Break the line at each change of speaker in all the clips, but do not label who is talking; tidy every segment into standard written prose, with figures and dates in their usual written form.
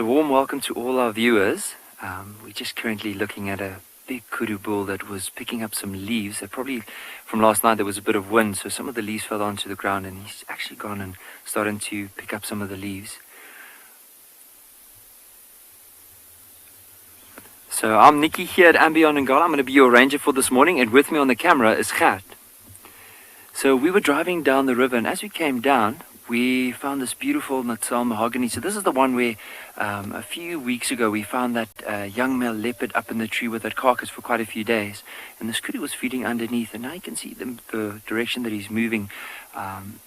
So warm welcome to all our viewers. We're just currently looking at a big kudu bull that was picking up some leaves. Probably from last night there was a bit of wind, so some of the leaves fell onto the ground, and he's actually gone and starting to pick up some of the leaves. So I'm Nikki here at NGALA. I'm going to be your ranger for this morning, and with me on the camera is Gert. So we were driving down the river, and as we came down, we found this beautiful Natal mahogany. So this is the one where a few weeks ago we found that young male leopard up in the tree with that carcass for quite a few days. And this kudu was feeding underneath, and now you can see the direction that he's moving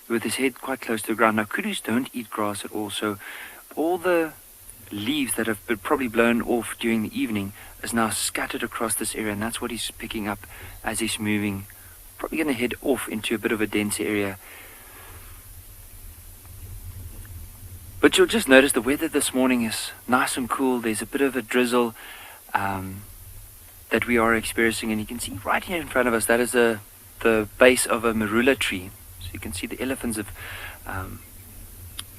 with his head quite close to the ground. Now kudus don't eat grass at all, so all the leaves that have been probably blown off during the evening is now scattered across this area, and that's what he's picking up as he's moving. Probably going to head off into a bit of a denser area. But you'll just notice the weather this morning is nice and cool. There's a bit of a drizzle that we are experiencing, and you can see right here in front of us, that is the base of a marula tree. So you can see the elephants have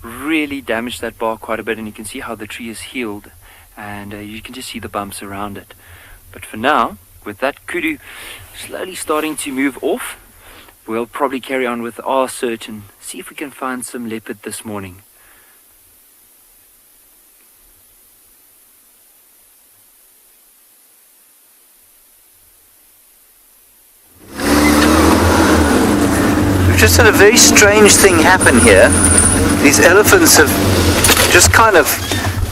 really damaged that bark quite a bit, and you can see how the tree is healed, and you can just see the bumps around it. But for now, with that kudu slowly starting to move off, we'll probably carry on with our search and see if we can find some leopard this morning.
We've just had a very strange thing happen here. These elephants have just kind of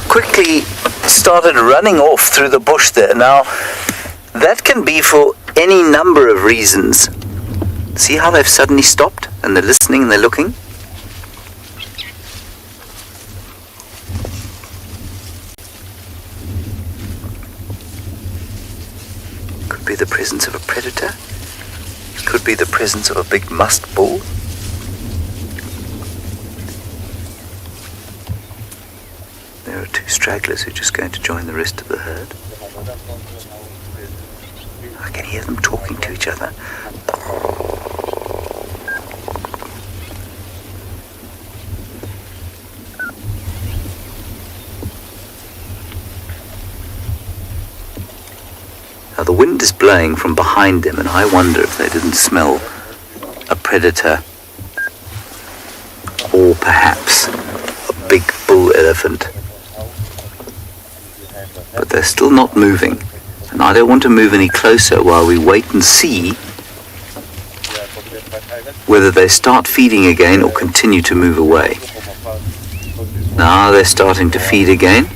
quickly started running off through the bush there. Now, that can be for any number of reasons. See how they've suddenly stopped and they're listening and they're looking? Could be the presence of a predator. Could be the presence of a big musk bull. There are two stragglers who are just going to join the rest of the herd. I can hear them talking to each other. Now the wind is blowing from behind them, and I wonder if they didn't smell a predator, or perhaps a big bull elephant. But they're still not moving, and I don't want to move any closer while we wait and see whether they start feeding again or continue to move away. Now they're starting to feed again.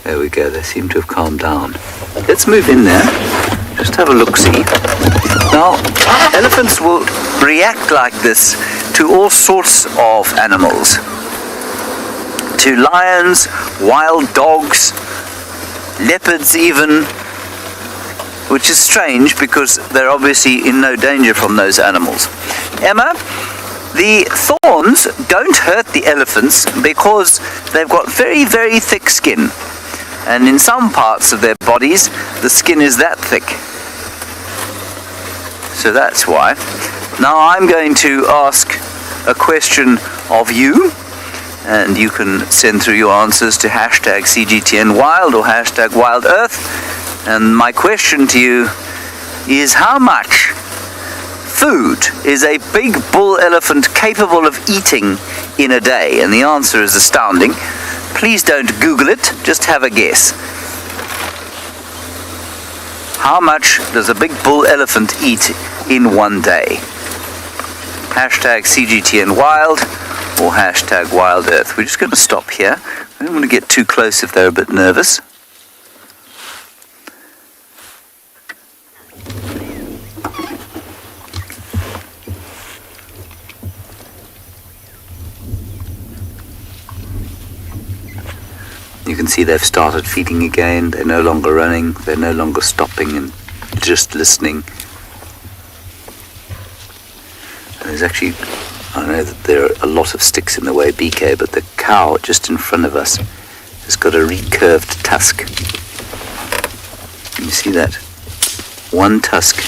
There we go, they seem to have calmed down. Let's move in there, just have a look-see. Now, elephants will react like this to all sorts of animals. To lions, wild dogs, leopards even, which is strange because they're obviously in no danger from those animals. Emma, the thorns don't hurt the elephants because they've got very, very thick skin. And in some parts of their bodies, the skin is that thick. So that's why. Now I'm going to ask a question of you, and you can send through your answers to #CGTNWild or #WildEarth. And my question to you is, how much food is a big bull elephant capable of eating in a day? And the answer is astounding. Please don't Google it, just have a guess. How much does a big bull elephant eat in one day? #CGTNWild or #WildEarth. We're just going to stop here. I don't want to get too close if they're a bit nervous. You can see they've started feeding again. They're no longer running. They're no longer stopping and just listening. And there's actually, I know that there are a lot of sticks in the way, BK, but the cow just in front of us has got a recurved tusk. Can you see that? One tusk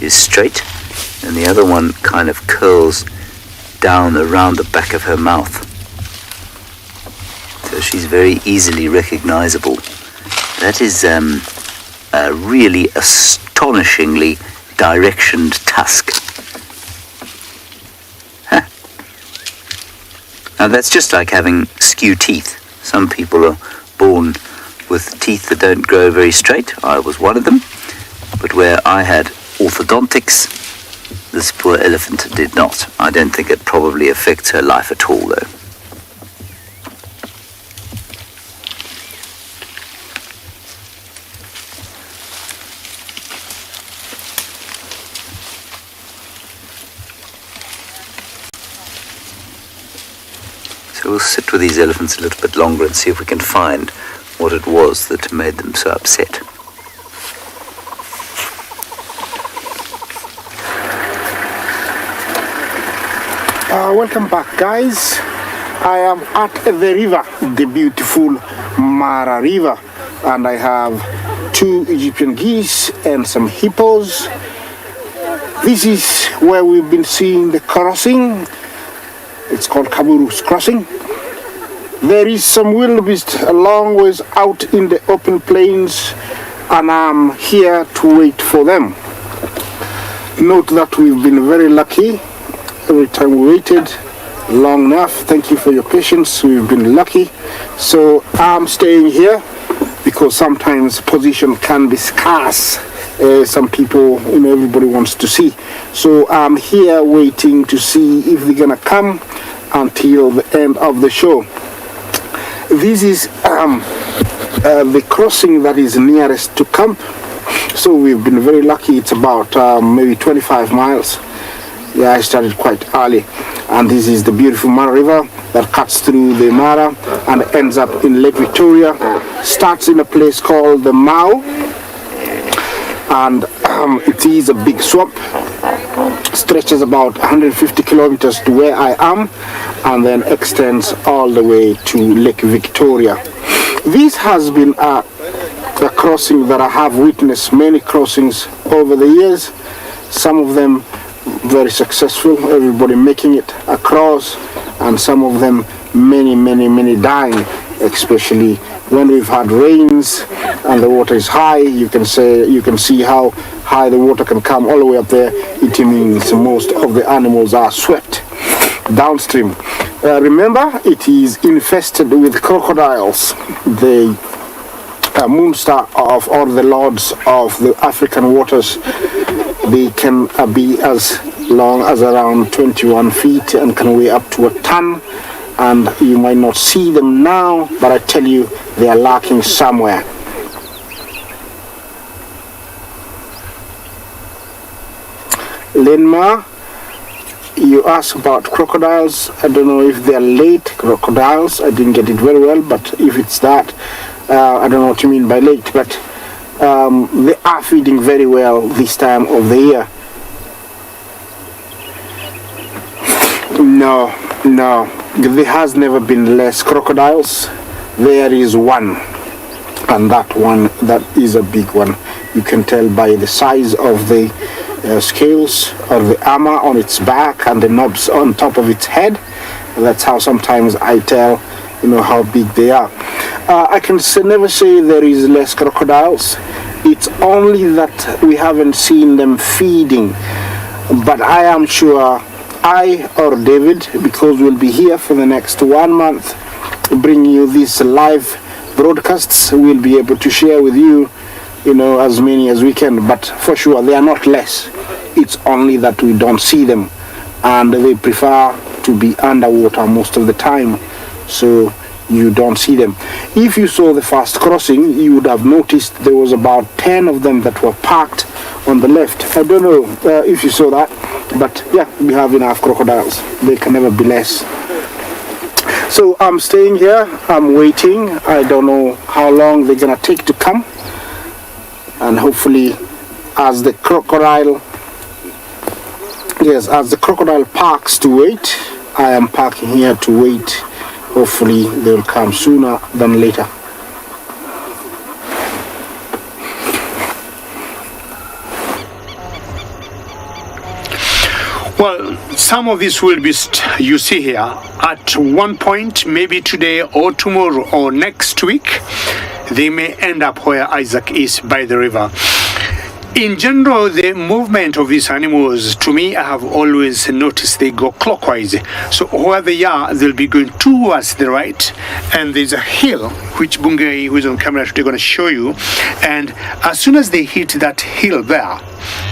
is straight and the other one kind of curls down around the back of her mouth. So she's very easily recognizable. That is a really astonishingly directioned tusk. Huh. Now that's just like having skew teeth. Some people are born with teeth that don't grow very straight. I was one of them. But where I had orthodontics, this poor elephant did not. I don't think it probably affects her life at all, though. So we'll sit with these elephants a little bit longer and see if we can find what it was that made them so upset.
Welcome back, guys. I am at the river, the beautiful Mara River, and I have 2 Egyptian geese and some hippos. This is where we've been seeing the crossing. It's called Kaburu's Crossing. There is some wildebeest a long ways out in the open plains, and I'm here to wait for them. Note that we've been very lucky. Every time we waited long enough, thank you for your patience, we've been lucky. So I'm staying here because sometimes position can be scarce. Some people, everybody wants to see. So I'm here waiting to see if they're gonna come until the end of the show. This is the crossing that is nearest to camp. So we've been very lucky. It's about maybe 25 miles. Yeah, I started quite early. And this is the beautiful Mara River that cuts through the Mara and ends up in Lake Victoria. Starts in a place called the Mau. And it is a big swamp. Stretches about 150 kilometers to where I am, and then extends all the way to Lake Victoria. This has been a crossing that I have witnessed many crossings over the years. Some of them very successful, everybody making it across, and some of them many dying, especially when we've had rains and the water is high. You can see how high the water can come all the way up there. It means most of the animals are swept downstream. Remember, it is infested with crocodiles, the moonstar of all the lords of the African waters. They can be as long as around 21 feet and can weigh up to a ton. And you might not see them now, but I tell you, they are lurking somewhere. Linma, you asked about crocodiles. I don't know if they're late crocodiles. I didn't get it very well, but if it's that, I don't know what you mean by late, but they are feeding very well this time of the year. No, there has never been less crocodiles. There is one, and that is a big one. You can tell by the size of the scales or the armor on its back and the knobs on top of its head. That's how sometimes I tell how big they are. I can never say there is less crocodiles. It's only that we haven't seen them feeding. But I am sure I or David, because we'll be here for the next 1 month, bringing you these live broadcasts, we'll be able to share with you, as many as we can. But for sure, they are not less. It's only that we don't see them, and they prefer to be underwater most of the time, so you don't see them. If you saw the first crossing, you would have noticed there was about 10 of them that were parked on the left. I don't know if you saw that, but yeah, we have enough crocodiles. They can never be less. So I'm staying here, I'm waiting. I don't know how long they're gonna take to come, and hopefully as the crocodile parks to wait, I am parking here to wait. Hopefully they'll come sooner than later.
Well, some of these wildebeest you see here, at one point, maybe today or tomorrow or next week, they may end up where Isaac is by the river. In general, the movement of these animals, to me, I have always noticed they go clockwise. So where they are, they'll be going towards the right, and there's a hill, which Bungei, who is on camera today, going to show you. And as soon as they hit that hill there,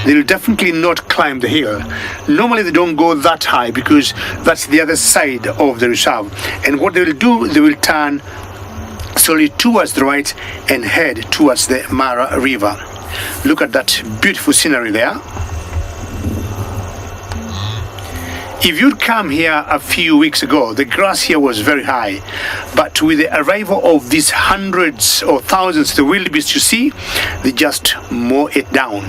they'll definitely not climb the hill. Normally, they don't go that high because that's the other side of the reserve. And what they will do, they will turn slowly towards the right and head towards the Mara River. Look at that beautiful scenery there. If you'd come here a few weeks ago, the grass here was very high. But with the arrival of these hundreds or thousands of the wildebeest you see, they just mow it down.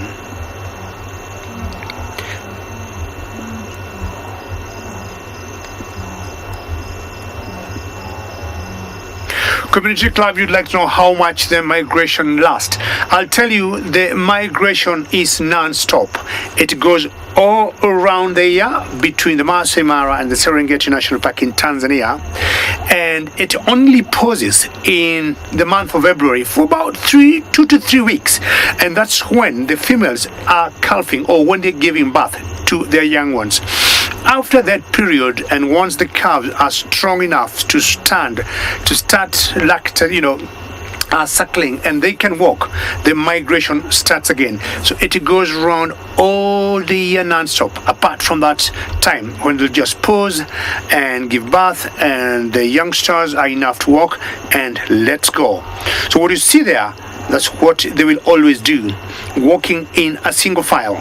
Community Club, you'd like to know how much the migration lasts. I'll tell you, the migration is non-stop. It goes all around the year between the Maasai Mara and the Serengeti National Park in Tanzania, and it only pauses in the month of February for about 2 to 3 weeks, and that's when the females are calving or when they're giving birth to their young ones. After that period, and once the calves are strong enough to start suckling and they can walk, the migration starts again. So it goes around all the year non-stop, apart from that time when they'll just pause and give birth and the youngsters are enough to walk and let's go. So what you see there, that's what they will always do, walking in a single file.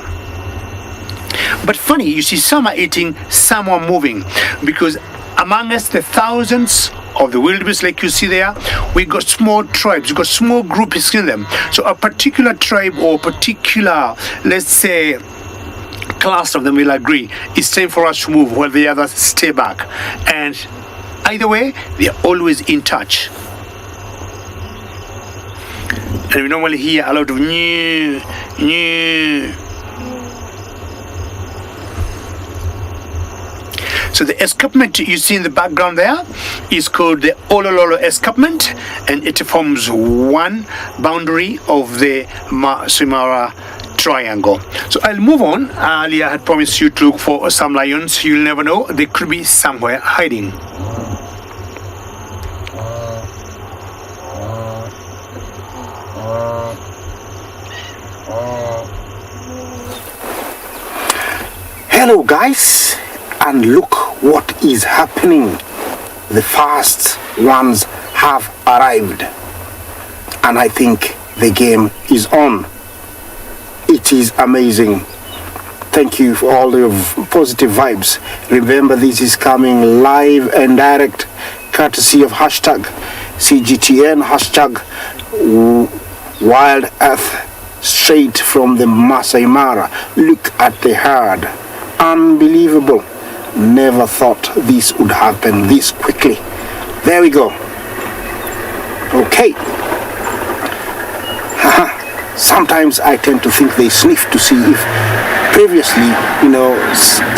But funny, you see some are eating, some are moving, because amongst the thousands of the wildebeest like you see there, we got small tribes, we got small groups in them. So a particular tribe or particular, let's say, class of them will agree it's time for us to move while the others stay back. And either way, they are always in touch. And we normally hear a lot of new. So the escarpment you see in the background there is called the Olololo escarpment, and it forms one boundary of the Maasai Mara triangle. So I'll move on. Earlier I had promised you to look for some lions. You'll never know, they could be somewhere hiding.
Hello guys, and look what is happening. The first ones have arrived, and I think the game is on. It is amazing. Thank you for all your positive vibes. Remember, this is coming live and direct, courtesy of hashtag CGTN, hashtag Wild Earth, straight from the Maasai Mara. Look at the herd. Unbelievable. Never thought this would happen this quickly. There we go. Okay. Sometimes I tend to think they sniff to see if previously,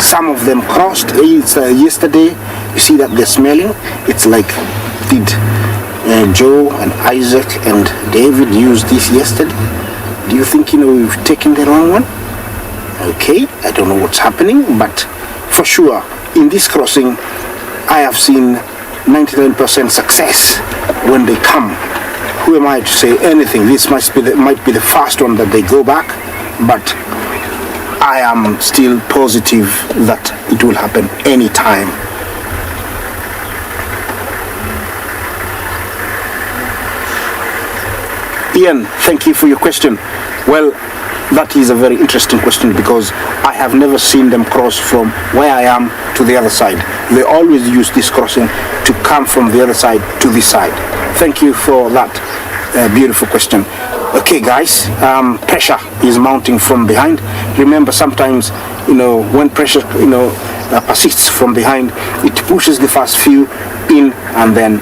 some of them crossed. It's yesterday. You see that they're smelling. It's like, did Joe and Isaac and David use this yesterday? Do you think, we've taken the wrong one? Okay, I don't know what's happening, but for sure, in this crossing, I have seen 99% success when they come. Who am I to say anything? This might be the first one that they go back, but I am still positive that it will happen anytime. Ian, thank you for your question. Well, that is a very interesting question because I have never seen them cross from where I am to the other side. They always use this crossing to come from the other side to this side. Thank you for that beautiful question. Okay guys, pressure is mounting from behind. Remember, sometimes, when pressure, persists from behind, it pushes the first few in and then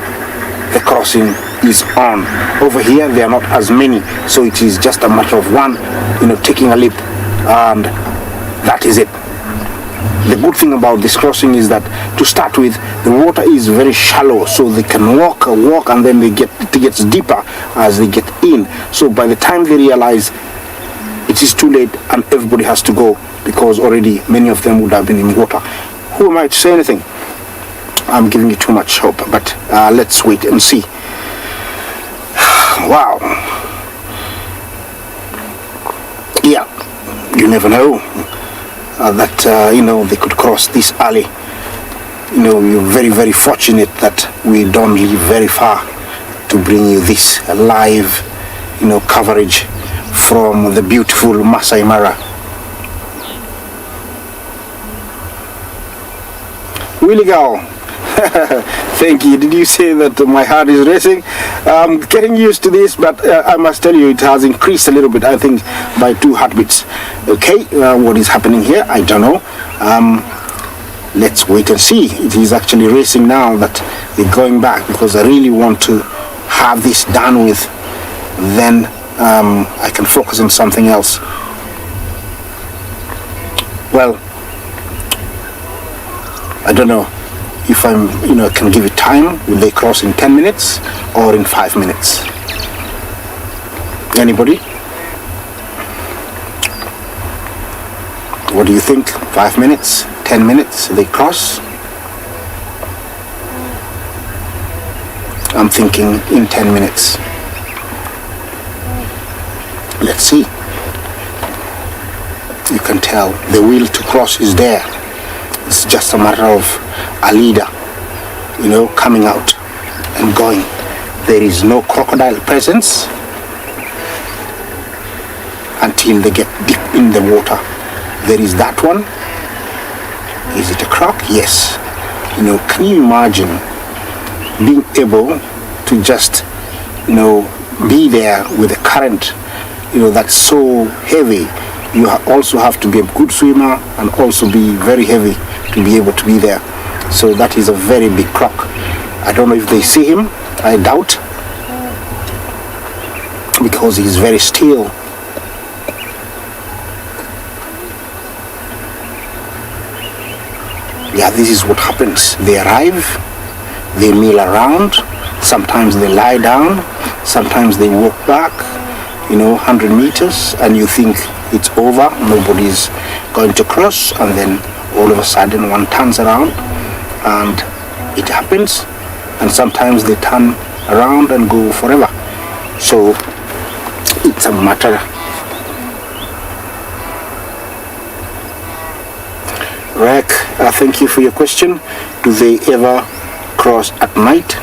the crossing is on. Over here there are not as many, so it is just a matter of one taking a leap, and that is it. the good thing about this crossing is that, to start with, the water is very shallow, so they can walk, and then it gets deeper as they get in. So by the time they realize it is too late and everybody has to go, because already many of them would have been in water. Who am I to say anything? I'm giving you too much hope, but let's wait and see. Wow. Yeah, you never know that they could cross this alley. You're very, very fortunate that we don't live very far to bring you this live coverage from the beautiful Masai Mara. Willie Gal, thank you. Did you say that my heart is racing? I'm getting used to this, but I must tell you, it has increased a little bit, I think, by 2 heartbeats. Okay, what is happening here? I don't know. Let's wait and see. It is actually racing now that they're going back, because I really want to have this done with. Then I can focus on something else. Well, I don't know if I can give it time. Will they cross in 10 minutes or in 5 minutes? Anybody? What do you think? 5 minutes? 10 minutes? They cross? I'm thinking in 10 minutes. Let's see. You can tell the will to cross is there. It's just a matter of a leader, coming out and going. There is no crocodile presence until they get deep in the water. There is that one. Is it a croc? Yes. Can you imagine being able to just, be there with a current, that's so heavy? You also have to be a good swimmer and also be very heavy to be able to be there. So that is a very big croc. I don't know if they see him. I doubt, because he's very still. Yeah, this is what happens. They arrive, they mill around, sometimes they lie down, sometimes they walk back, 100 meters, and you think it's over, nobody's going to cross, and then all of a sudden one turns around and it happens, and sometimes they turn around and go forever. So it's a matter. Rek, thank you for your question. Do they ever cross at night?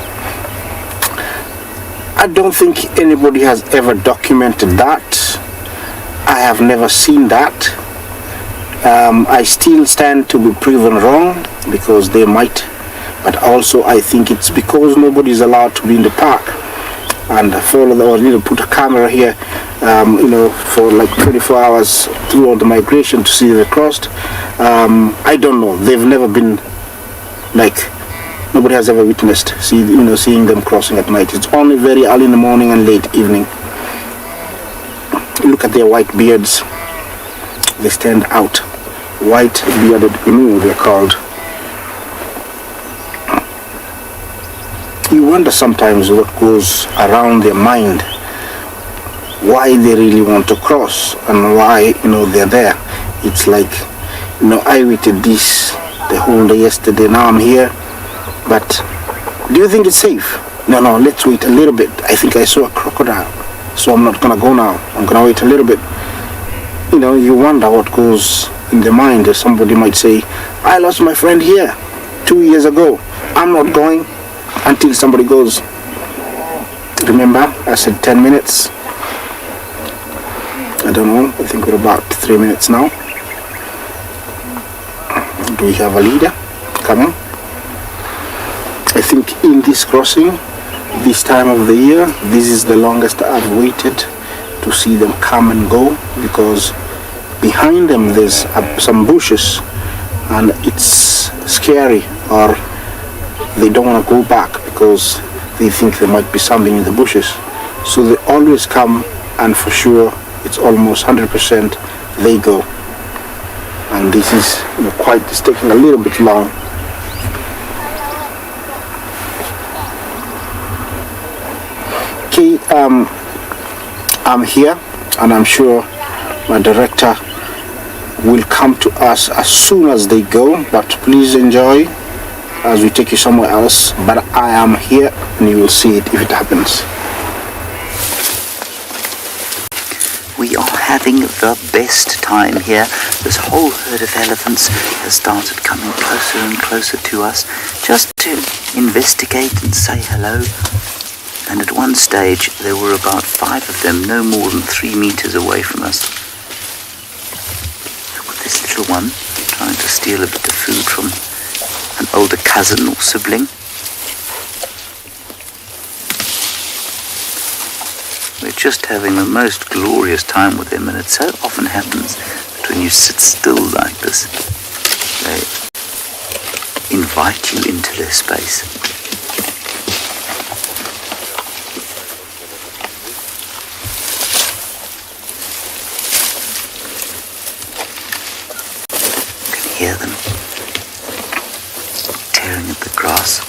I don't think anybody has ever documented that. I have never seen that. I still stand to be proven wrong, because they might, but also I think it's because nobody is allowed to be in the park and follow or put a camera here, for like 24 hours throughout the migration to see the crossed. I don't know. They've never been nobody has ever witnessed seeing them crossing at night. It's only very early in the morning and late evening. Look at their white beards. They stand out. White bearded emu, they're called. You wonder sometimes what goes around their mind, why they really want to cross and why they're there. It's like I waited this the whole day yesterday, now I'm here, but do you think it's safe? No, let's wait a little bit. I think I saw a crocodile, so I'm not gonna go now. I'm gonna wait a little bit. You wonder what goes in the mind. Somebody might say, I lost my friend here 2 years ago. I'm not going until somebody goes. Remember, I said 10 minutes. I don't know, I think we're about 3 minutes now. Do we have a leader coming? I think in this crossing, this time of the year, this is the longest I've waited to see them come and go, because behind them there's some bushes and it's scary, or they don't want to go back because they think there might be something in the bushes. So they always come, and for sure it's almost 100% they go. and this is it's taking a little bit long. Okay, I'm here, and I'm sure my director will come to us as soon as they go, but please enjoy as we take you somewhere else. But I am here, and you will see it if it happens.
We are having the best time here. This whole herd of elephants has started coming closer and closer to us just to investigate and say hello. And at one stage there were about 5 of them, no more than 3 meters away from us. Look at this little one trying to steal a bit of food from an older cousin or sibling. We're just having the most glorious time with them, and it so often happens that when you sit still like this, they invite you into their space. You can hear them tearing at the grass,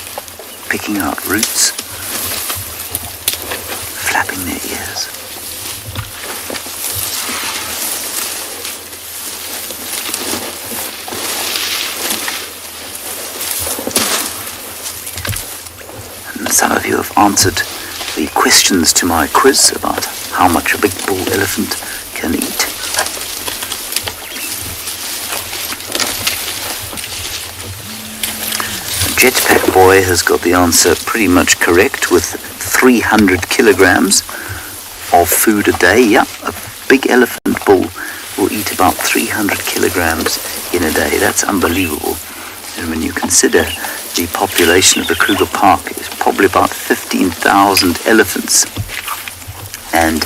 picking out roots, flapping their ears. And some of you have answered the questions to my quiz about how much a big bull elephant can eat. Jetpack Boy has got the answer pretty much correct with 300 kilograms of food a day. Yeah, a big elephant bull will eat about 300 kilograms in a day. That's unbelievable. And when you consider the population of the Kruger Park is probably about 15,000 elephants. And,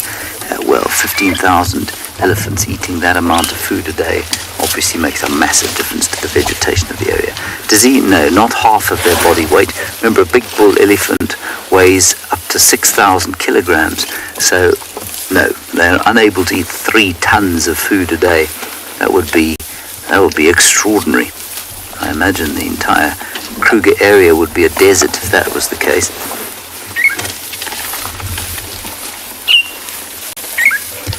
15,000 elephants eating that amount of food a day obviously makes a massive difference to the vegetation of the area. Does he? No, not half of their body weight. Remember, a big bull elephant weighs up to 6,000 kilograms. So, no, they're unable to eat 3 tons of food a day. That would be extraordinary. I imagine the entire Kruger area would be a desert if that was the case.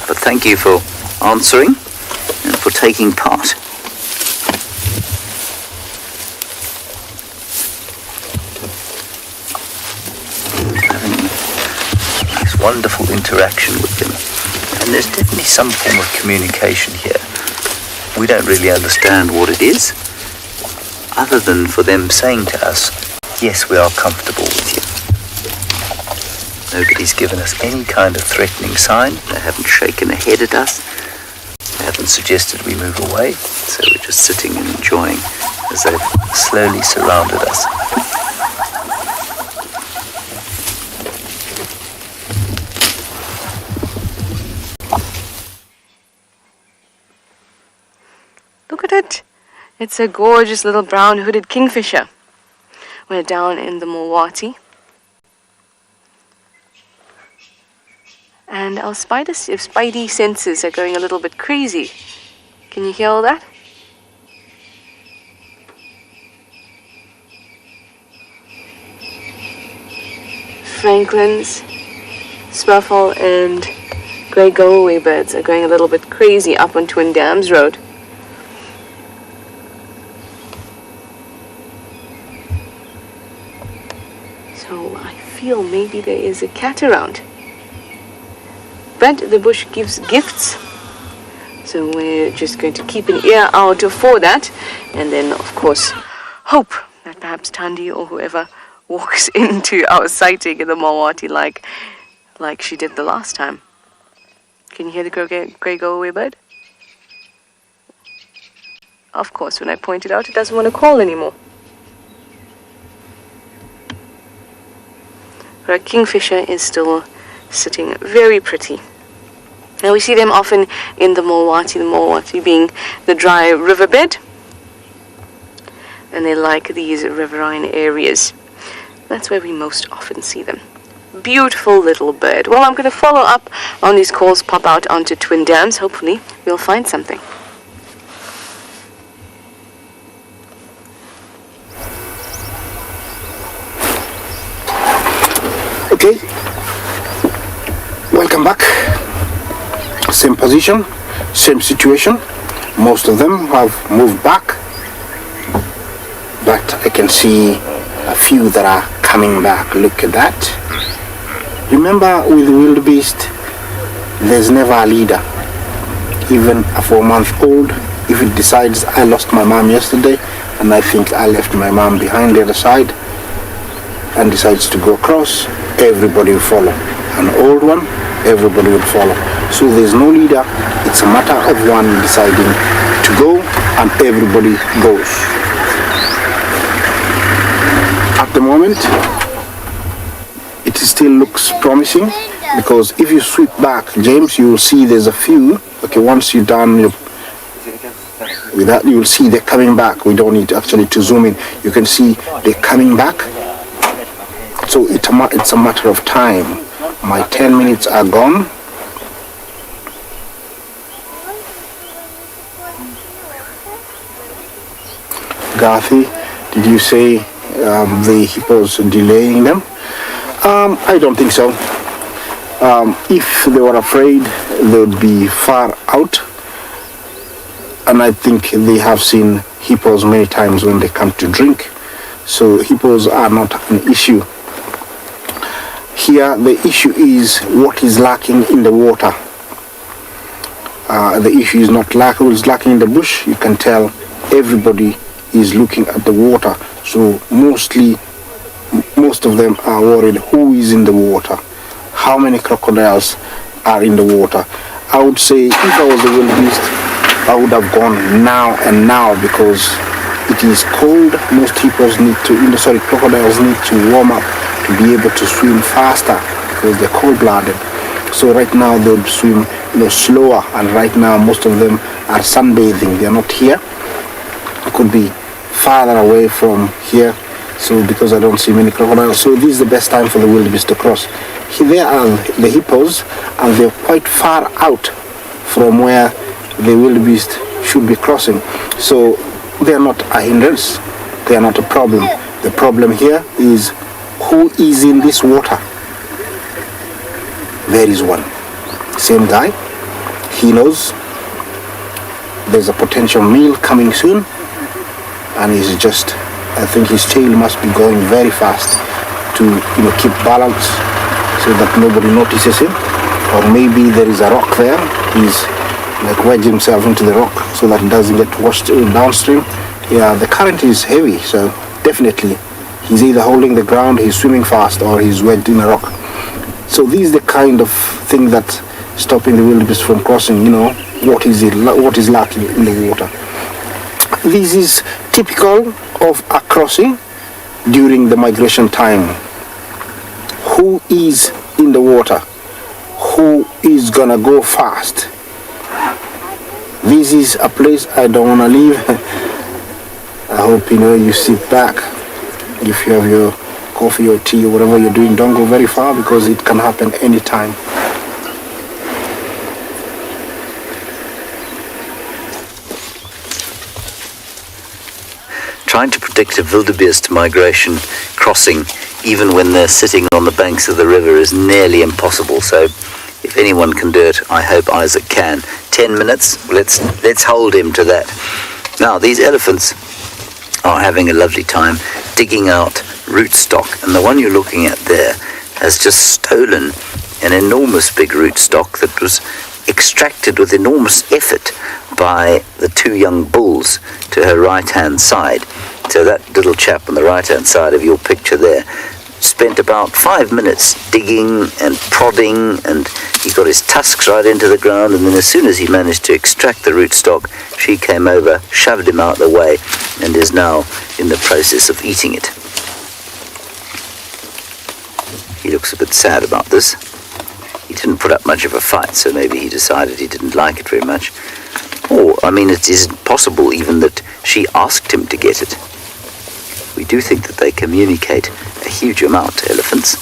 But thank you for answering and for taking part. Having this wonderful interaction with them. And there's definitely some form of communication here. We don't really understand what it is, other than for them saying to us, yes, we are comfortable with you. Nobody's given us any kind of threatening sign. They haven't shaken a head at us. They haven't suggested we move away. So we're just sitting and enjoying as they've slowly surrounded us.
Look at it. It's a gorgeous little brown hooded kingfisher. We're down in the Mawati. And our spidey senses are going a little bit crazy. Can you hear all that? Franklin's, Sparfle and grey go-away birds are going a little bit crazy up on Twin Dams Road. So I feel maybe there is a cat around. But the bush gives gifts, so we're just going to keep an ear out for that, and then of course hope that perhaps Thandi or whoever walks into our sighting in the Mawati like she did the last time. Can you hear the grey go-away bird? Of course, when I point it out, it doesn't want to call anymore. Our kingfisher is still sitting very pretty. Now we see them often in the Mawati being the dry riverbed, and they like these riverine areas. That's where we most often see them. Beautiful little bird. Well, I'm going to follow up on these calls, pop out onto Twin Dams. Hopefully we'll find something.
Okay, welcome back. Same position, same situation. Most of them have moved back, but I can see a few that are coming back. Look at that. Remember, with wildebeest, there's never a leader. Even a 4-month-old, if it decides I lost my mom yesterday and I think I left my mom behind the other side and decides to go across, everybody will follow. An old one, everybody will follow. So there's no leader. It's a matter of one deciding to go and everybody goes. At the moment, it still looks promising, because if you sweep back, James, you will see there's a few. Okay, once you're done with that, you will see they're coming back. We don't need actually to zoom in. You can see they're coming back. So it's a matter of time. My 10 minutes are gone. Garthi, did you say the hippos delaying them? I don't think so. If they were afraid, they would be far out. And I think they have seen hippos many times when they come to drink. So hippos are not an issue. Here, the issue is what is lacking in the water. The issue is not what's lacking in the bush. You can tell everybody is looking at the water. So most of them are worried who is in the water, how many crocodiles are in the water. I would say if I was a wildebeest, I would have gone now and now, because it is cold. Most crocodiles need to warm up to be able to swim faster because they're cold-blooded. So right now they would swim slower, and right now most of them are sunbathing. They are not here. It could be farther away from here, so because I don't see many crocodiles. So this is the best time for the wildebeest to cross. Here are the hippos, and they're quite far out from where the wildebeest should be crossing. So they are not a hindrance. They are not a problem. The problem here is who is in this water. There is one. Same guy. He knows there's a potential meal coming soon, and he's just, I think his tail must be going very fast to keep balance so that nobody notices him. Or maybe there is a rock there. He's like wedged himself into the rock so that it doesn't get washed downstream. Yeah, the current is heavy, so definitely he's either holding the ground, he's swimming fast, or he's wedged in a rock. So this is the kind of thing that's stopping the wildebeest from crossing. What is lacking in the water. This is typical of a crossing during the migration time. Who is in the water? Who is gonna go fast? This is a place I don't wanna leave. I hope you sit back. If you have your coffee or tea or whatever you're doing, don't go very far, because it can happen anytime.
Trying to predict a wildebeest migration crossing, even when they're sitting on the banks of the river, is nearly impossible. So if anyone can do it, I hope Isaac can. 10 minutes, let's hold him to that. Now, these elephants are having a lovely time digging out rootstock, and the one you're looking at there has just stolen an enormous big rootstock that was extracted with enormous effort by the two young bulls to her right-hand side. So that little chap on the right-hand side of your picture there spent about 5 minutes digging and prodding, and he got his tusks right into the ground, and then as soon as he managed to extract the rootstock, she came over, shoved him out of the way, and is now in the process of eating it. He looks a bit sad about this. He didn't put up much of a fight, so maybe he decided he didn't like it very much. Or, it isn't possible even that she asked him to get it. We do think that they communicate a huge amount, elephants.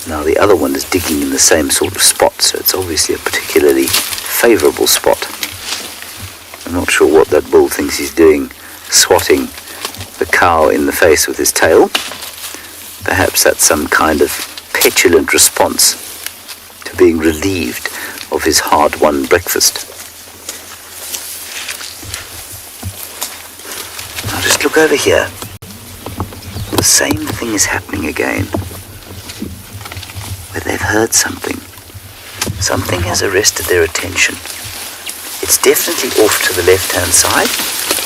Now the other one is digging in the same sort of spot, so it's obviously a particularly favourable spot. I'm not sure what that bull thinks he's doing, swatting the cow in the face with his tail. Perhaps that's some kind of petulant response to being relieved of his hard-won breakfast. Now just look over here. The same thing is happening again, where they've heard something. Something has arrested their attention. It's definitely off to the left-hand side.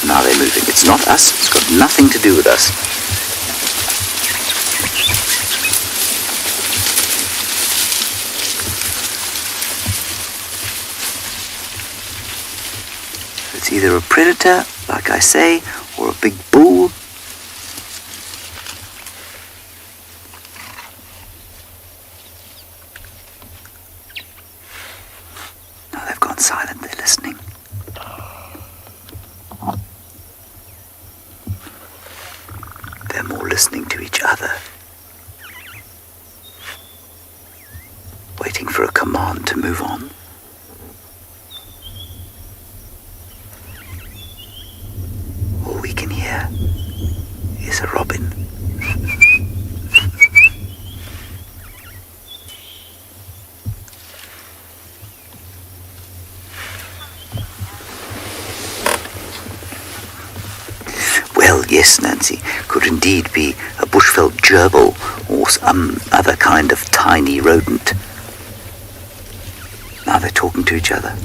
Now they're moving. It's not us. It's got nothing to do with us. It's either a predator, like I say, or a big bull. Now they've gone silent, they're listening. They're more listening to each other, waiting for a command to move on. All we can hear is a robin. Well, yes, Nancy, could indeed be a bushveld gerbil or some other kind of tiny rodent. Now they're talking to each other.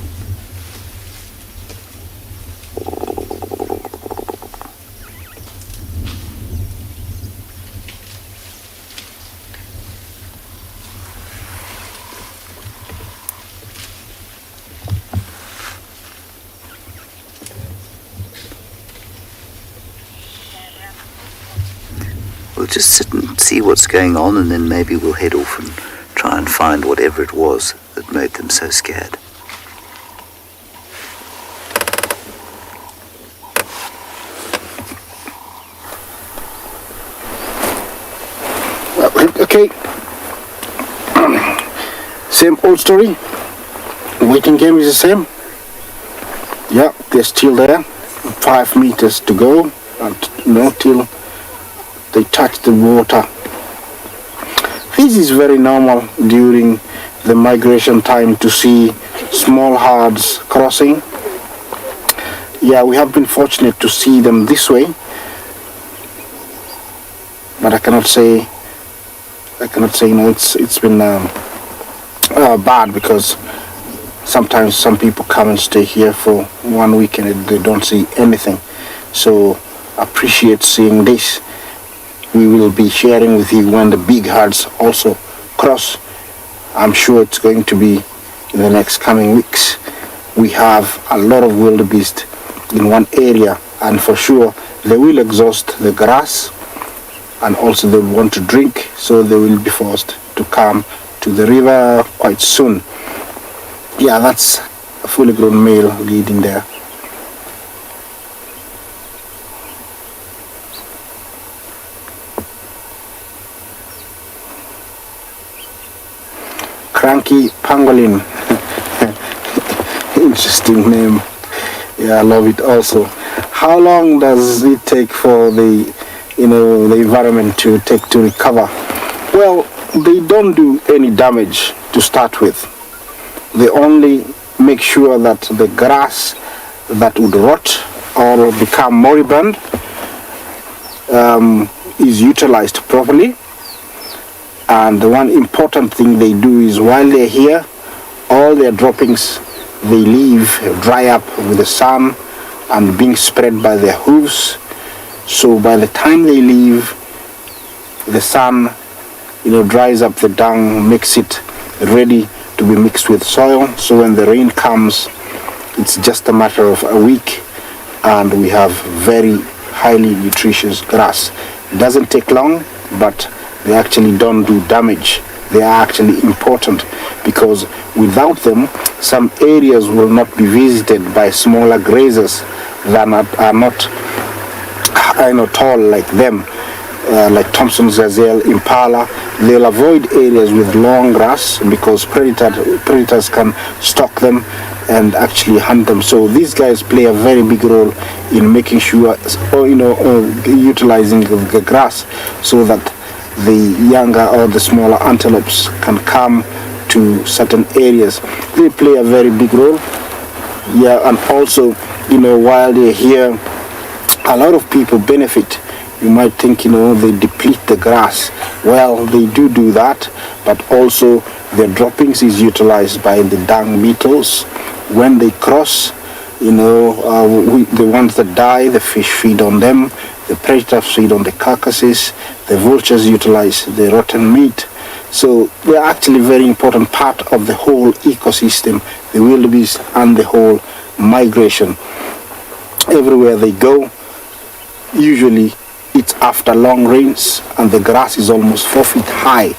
We'll just sit and see what's going on, and then maybe we'll head off and try and find whatever it was that made them so scared.
Okay. Same old story. Waiting game is the same. Yeah, they're still there. 5 meters to go, and till they touch the water. This is very normal during the migration time to see small herds crossing. Yeah, we have been fortunate to see them this way, but I cannot say it's been bad, because sometimes some people come and stay here for 1 week and they don't see anything. So appreciate seeing this. We will be sharing with you when the big herds also cross. I'm sure it's going to be in the next coming weeks. We have a lot of wildebeest in one area, and for sure they will exhaust the grass, and also they want to drink, so they will be forced to come to the river quite soon. Yeah, that's a fully grown male leading there. Cranky pangolin. Interesting name. Yeah, I love it also. How long does it take for the environment to recover? Well, they don't do any damage to start with. They only make sure that the grass that would rot or become moribund is utilized properly. And the one important thing they do is, while they're here, all their droppings they leave dry up with the sun and being spread by their hooves. So by the time they leave, the sun dries up the dung, makes it ready to be mixed with soil. So when the rain comes, it's just a matter of a week and we have very highly nutritious grass. It doesn't take long, but they actually don't do damage. They are actually important, because without them, some areas will not be visited by smaller grazers that are not tall like them, like Thompson's gazelle, impala. They'll avoid areas with long grass because predators can stalk them and actually hunt them. So these guys play a very big role in making sure, utilizing the grass, so that the younger or the smaller antelopes can come to certain areas. They play a very big role. Yeah, and also, you know, while they're here, a lot of people benefit. You might think, you know, they deplete the grass. Well, they do that, but also their droppings is utilized by the dung beetles. When they cross, you know, the ones that die, the fish feed on them, the predators feed on the carcasses, the vultures utilize the rotten meat. So they're actually a very important part of the whole ecosystem, the wildebeest and the whole migration. Everywhere they go, usually it's after long rains and the grass is almost 4 feet high.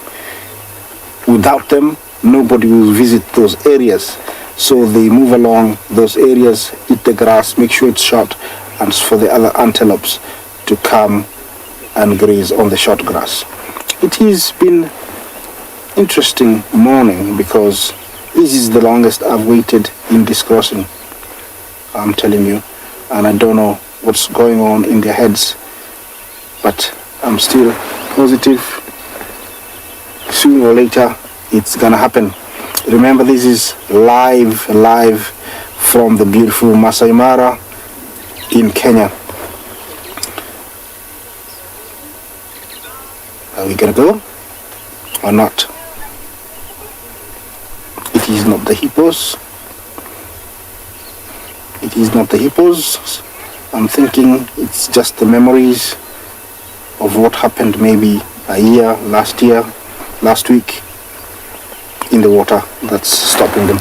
Without them, nobody will visit those areas. So they move along those areas, eat the grass, make sure it's short, and for the other antelopes to come and graze on the short grass. It has been interesting morning because this is the longest I've waited in this crossing, I'm telling you, and I don't know what's going on in their heads, but I'm still positive. Sooner or later it's gonna happen. Remember, this is live from the beautiful Masai Mara in Kenya. Are we gonna go or not? It is not the hippos. It is not the hippos. I'm thinking it's just the memories of what happened maybe a year, last week in the water that's stopping them.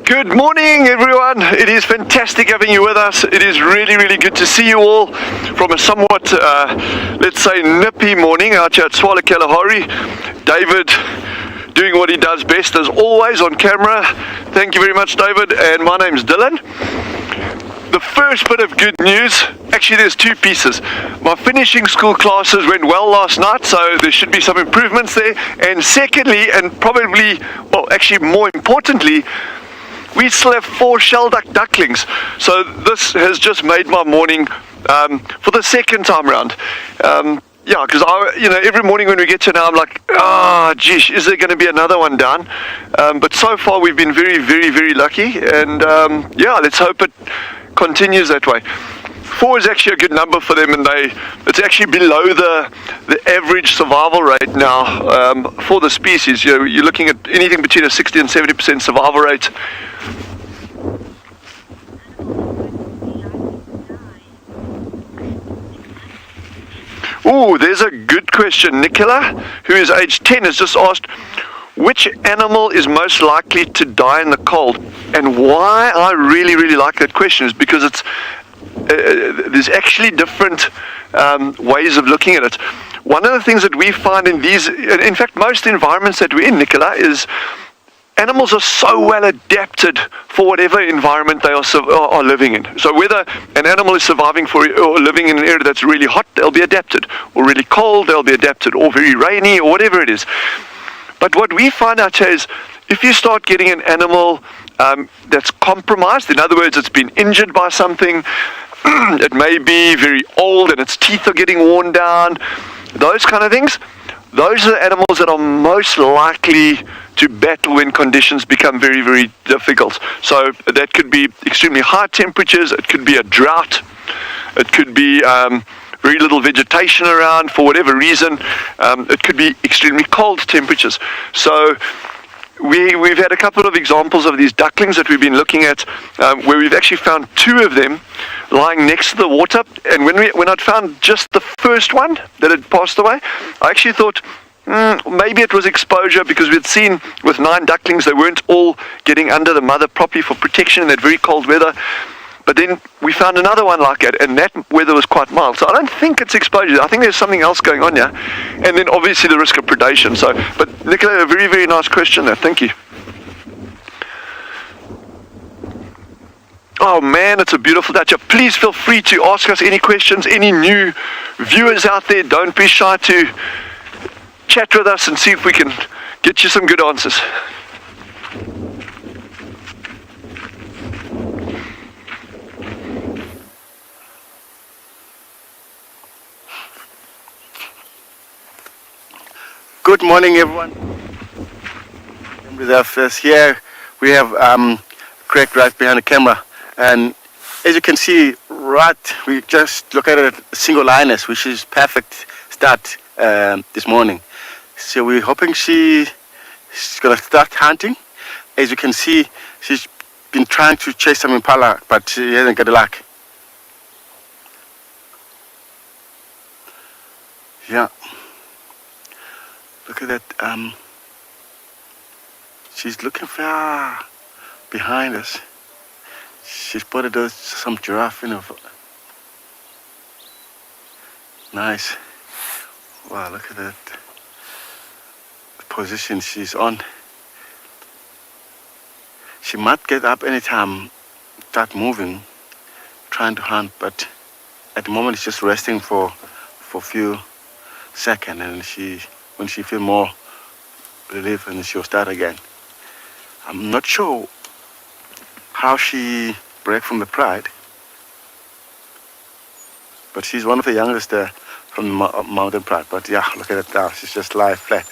Good morning, everyone. It is fantastic having you with us. It is really good to see you all from a somewhat, let's say, nippy morning out here at Tswalu Kalahari. David doing what he does best as always on camera. Thank you very much, David. And my name's Dylan. The first bit of good news, actually there's two pieces. My finishing school classes went well last night, so there should be some improvements there. And secondly, and probably, well, actually more importantly, we still have 4 shell duck ducklings. So this has just made my morning for the second time around. Yeah, because every morning when we get to now, I'm like, geez, is there going to be another one down? But so far we've been very lucky, and yeah, let's hope it continues that way. 4 is actually a good number for them, and it's actually below the average survival rate now for the species. You're looking at anything between a 60 and 70% survival rate. Oh, there's a good question. Nicola, who is age 10, has just asked, which animal is most likely to die in the cold? And why I really like that question is because it's there's actually different ways of looking at it. One of the things that we find in in fact most environments that we're in, Nicola, is animals are so well adapted for whatever environment they are living in. So whether an animal is surviving or living in an area that's really hot, they'll be adapted, or really cold, they'll be adapted, or very rainy, or whatever it is. But what we find out here is if you start getting an animal that's compromised, in other words, it's been injured by something, it may be very old and its teeth are getting worn down, those kind of things, those are the animals that are most likely to battle when conditions become very difficult. So that could be extremely high temperatures, it could be a drought, it could be very little vegetation around for whatever reason, it could be extremely cold temperatures. So we've had a couple of examples of these ducklings that we've been looking at where we've actually found 2 of them lying next to the water, and when I'd found just the first one that had passed away, I actually thought maybe it was exposure, because we'd seen with 9 ducklings they weren't all getting under the mother properly for protection in that very cold weather. But then we found another one like that, and that weather was quite mild. So I don't think it's exposure. I think there's something else going on here. And then obviously the risk of predation. So, but Nicola, a very nice question there. Thank you. Oh man, it's a beautiful Dutch. Please feel free to ask us any questions. Any new viewers out there, don't be shy to chat with us and see if we can get you some good answers.
Good morning, everyone. Reserve is here. We have Craig right behind the camera, and as you can see, we just look at it a single lioness, which is perfect start this morning. So we're hoping she's gonna start hunting. As you can see, she's been trying to chase some impala, but she hasn't got the luck. Yeah. Look at that. She's looking far behind us. She spotted some giraffe, Nice. Wow, look at that position she's on. She might get up anytime, start moving, trying to hunt, but at the moment it's just resting for a few seconds, and when she feels more relief, and she'll start again. I'm not sure how she break from the pride, but she's one of the youngest from the mountain pride. But yeah, look at it now. She's just lying flat.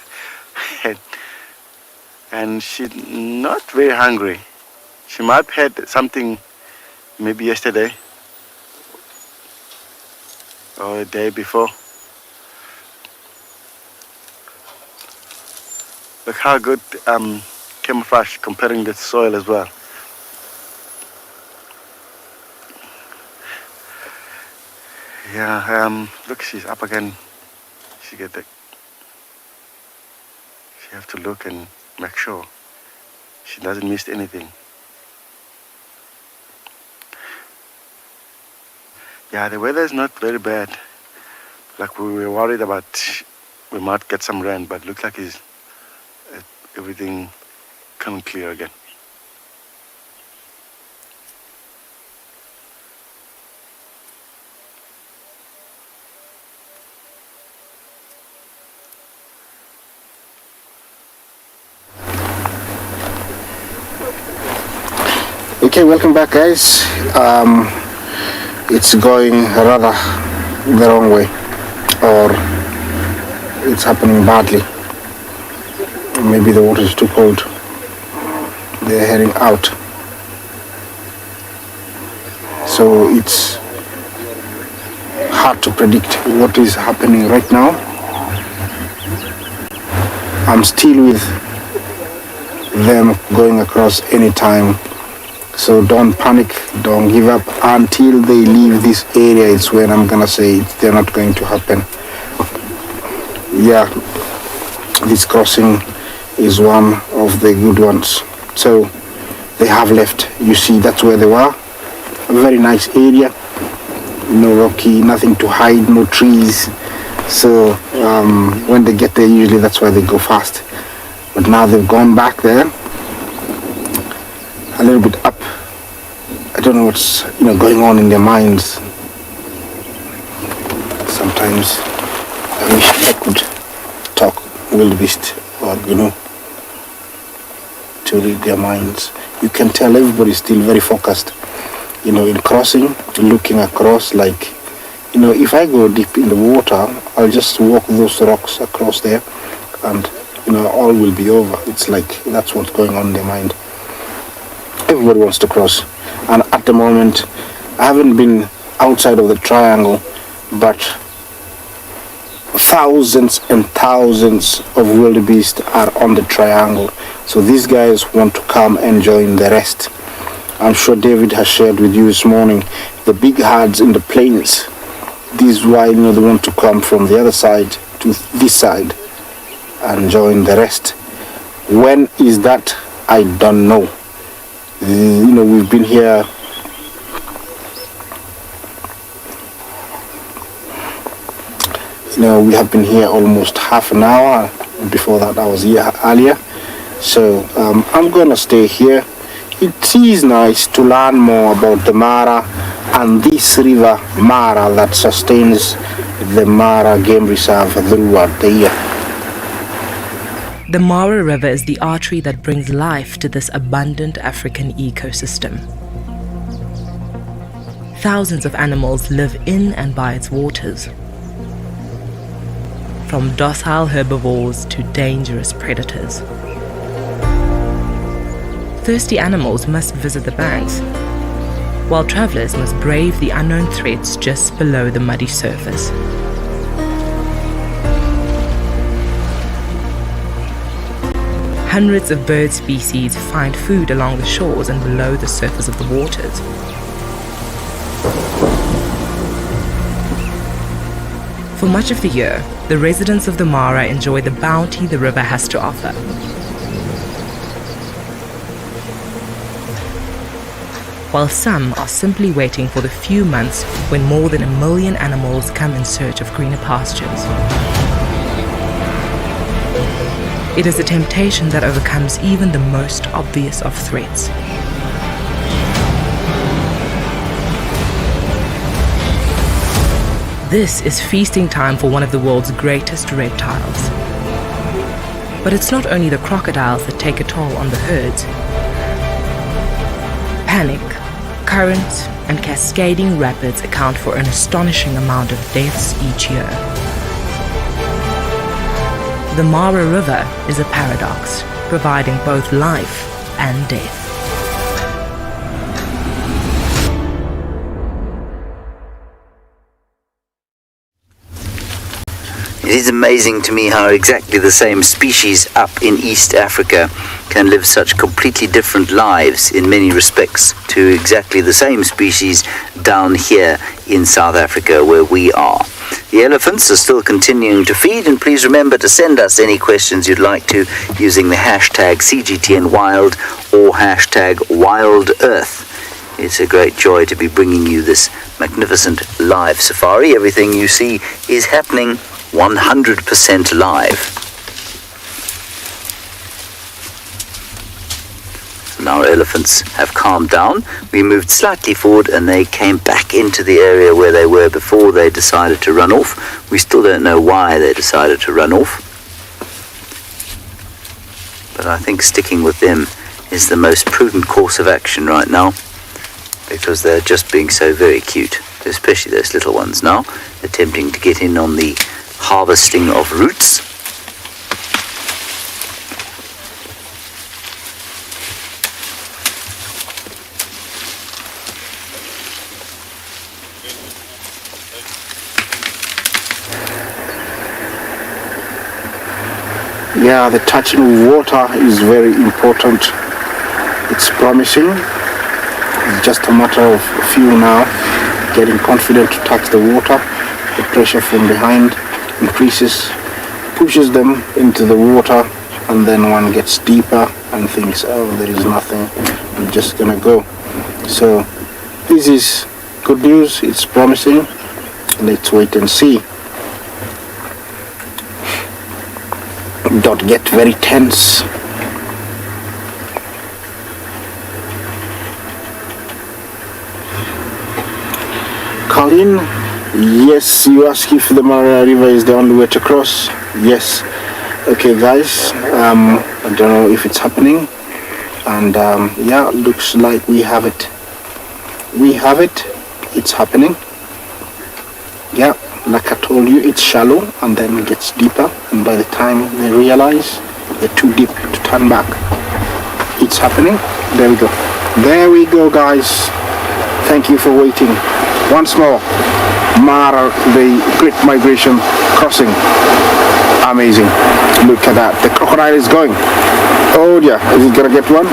And she's not very hungry. She might have had something maybe yesterday or a day before. Look how good camouflage comparing the soil as well. Yeah, look, she's up again. She have to look and make sure she doesn't miss anything. Yeah, the weather is not very bad. Like we were worried about, we might get some rain, but looks like everything coming clear again.
Okay, welcome back, guys. It's going rather the wrong way, or it's happening badly. Maybe the water is too cold. They're heading out. So it's hard to predict what is happening right now. I'm still with them going across anytime. So don't panic, don't give up until they leave this area. It's when I'm gonna say they're not going to happen. Yeah, this crossing is one of the good ones. So they have left. You see, that's where they were. A very nice area. No rocky, nothing to hide, no trees. So when they get there, usually that's why they go fast. But now they've gone back there, a little bit up. I don't know what's going on in their minds. Sometimes I wish I could talk wildebeest, or to read their minds. You can tell everybody's still very focused, in crossing, looking across. Like, if I go deep in the water, I'll just walk those rocks across there, and all will be over. It's like that's what's going on in their mind. Everybody wants to cross, and at the moment I haven't been outside of the triangle, but thousands and thousands of wildebeest are on the triangle. So these guys want to come and join the rest. I'm sure David has shared with you this morning the big herds in the plains. This is why they want to come from the other side to this side and join the rest. When is that? I don't know. We've been here we have been here almost half an hour. Before that I was here earlier. So I'm gonna stay here. It is nice to learn more about the Mara and this river Mara that sustains the Mara Game Reserve throughout the year.
The Mara River is the artery that brings life to this abundant African ecosystem. Thousands of animals live in and by its waters. from docile herbivores to dangerous predators. Thirsty animals must visit the banks, while travelers must brave the unknown threats just below the muddy surface. Hundreds of bird species find food along the shores and below the surface of the waters. For much of the year, the residents of the Mara enjoy the bounty the river has to offer. While some are simply waiting for the few months when more than 1 million animals come in search of greener pastures. It is a temptation that overcomes even the most obvious of threats. This is feasting time for one of the world's greatest reptiles. But it's not only the crocodiles that take a toll on the herds. Panic, currents, and cascading rapids account for an astonishing amount of deaths each year. The Mara River is a paradox, providing both life and death.
It is amazing to me how exactly the same species up in East Africa can live such completely different lives in many respects to exactly the same species down here in South Africa where we are. The elephants are still continuing to feed, and please remember to send us any questions you'd like to using the hashtag CGTNWild or hashtag WildEarth. It's a great joy to be bringing you this magnificent live safari. Everything you see is happening 100% live. Now our elephants have calmed down. We moved slightly forward and they came back into the area where they were before they decided to run off. We still don't know why they decided to run off, but I think sticking with them is the most prudent course of action right now, because they're just being so very cute, especially those little ones now, attempting to get in on the harvesting of roots.
Yeah, the touching of water is very important. It's promising. It's just a matter of a few now getting confident to touch the water. The pressure from behind increases, pushes them into the water, and then one gets deeper and thinks, oh, there is nothing, I'm just gonna go. So this is good news, it's promising. Let's wait and see. Don't get very tense. Colin, yes, you ask if the Mara River is the only way to cross. Yes. Okay, guys, I don't know if it's happening, and yeah, looks like we have it. We have it. It's happening. Yeah, like I told you, it's shallow and then it gets deeper, and by the time they realize they're too deep to turn back, it's happening. There we go. There we go, guys. Thank you for waiting. Once more, Mara, the Great Migration crossing. Amazing. Look at that. The crocodile is going. Oh dear. Is it gonna get one?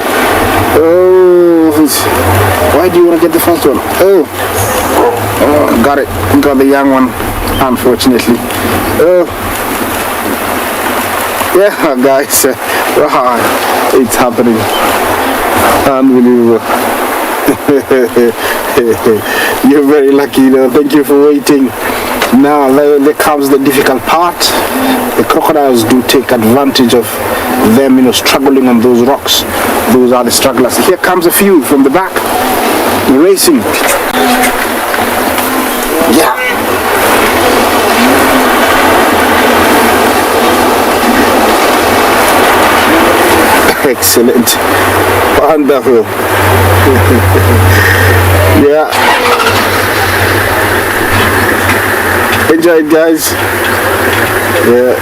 Oh, why do you want to get the first one? Oh, got it. Got the young one, unfortunately. Oh, yeah, guys. Wow, it's happening. Unbelievable. You're very lucky, thank you for waiting. Now there comes the difficult part. The crocodiles do take advantage of them, struggling on those rocks. Those are the strugglers. Here comes a few from the back, racing. Yeah. Excellent. Wonderful. Yeah. Enjoy it, guys. Yeah.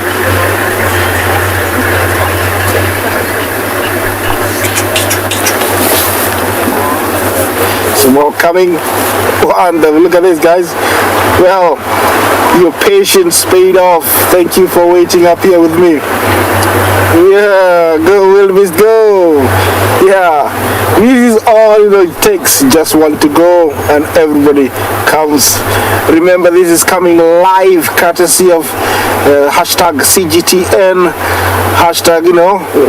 Some more coming. And look at this, guys. Well, your patience paid off. Thank you for waiting up here with me. Yeah, go wildebeest, go. Yeah, this is all it takes. Just want to go, and everybody comes. Remember, this is coming live courtesy of hashtag CGTN, hashtag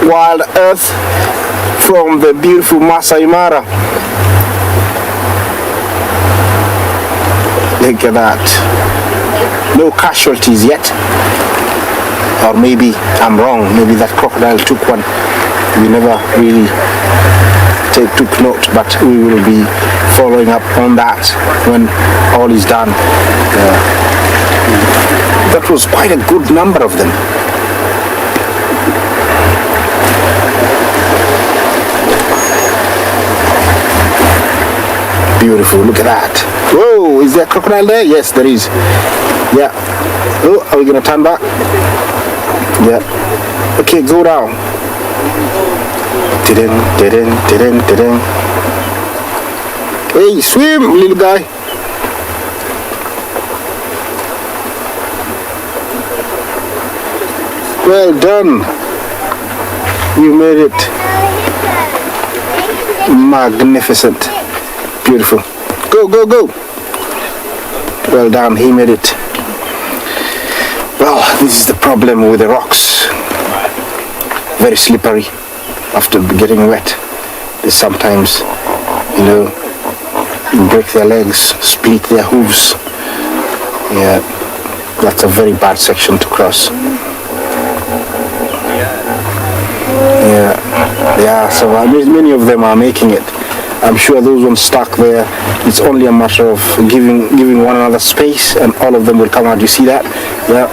Wild Earth, from the beautiful Masai Mara. Look at that. No casualties yet. Or maybe I'm wrong. Maybe that crocodile took one. We never really took note, but we will be following up on that when all is done. That was quite a good number of them. Beautiful, look at that. Whoa, is there a crocodile there? Yes, there is. Yeah. Oh, are we gonna turn back? Yeah. Okay, go down. Hey, swim, little guy. Well done. You made it. Magnificent. Beautiful. Go, go, go. Well done, he made it. Well, this is the problem with the rocks. Very slippery after getting wet. They sometimes, break their legs, split their hooves. Yeah, that's a very bad section to cross. Yeah, so many of them are making it. I'm sure those ones stuck there, it's only a matter of giving one another space, and all of them will come out. You see that? Yeah.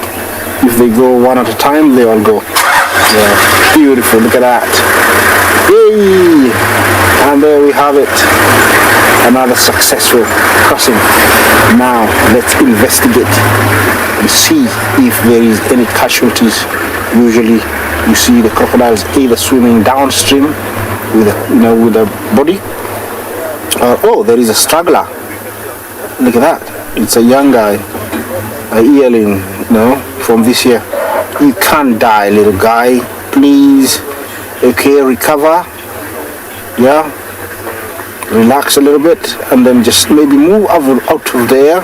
If they go one at a time, they all go. Yeah. Beautiful. Look at that. Yay! And there we have it. Another successful crossing. Now let's investigate and see if there is any casualties. Usually you see the crocodiles either swimming downstream with a body. Oh, there is a straggler. Look at that. It's a young guy, a yearling, from this year. You can't die, little guy. Please. Okay, recover. Yeah. Relax a little bit, and then just maybe move out of there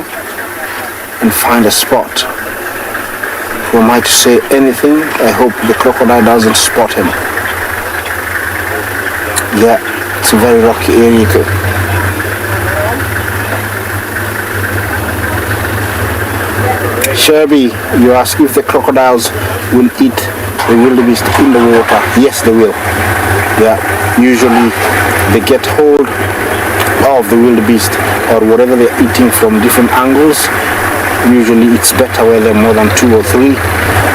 and find a spot. Who am I to say anything? I hope the crocodile doesn't spot him. Yeah, it's a very rocky area. Sherby, you ask if the crocodiles will eat the wildebeest in the water. Yes, they will. Yeah, usually they get hold of the wildebeest or whatever they're eating from different angles. Usually it's better where there are more than 2 or 3,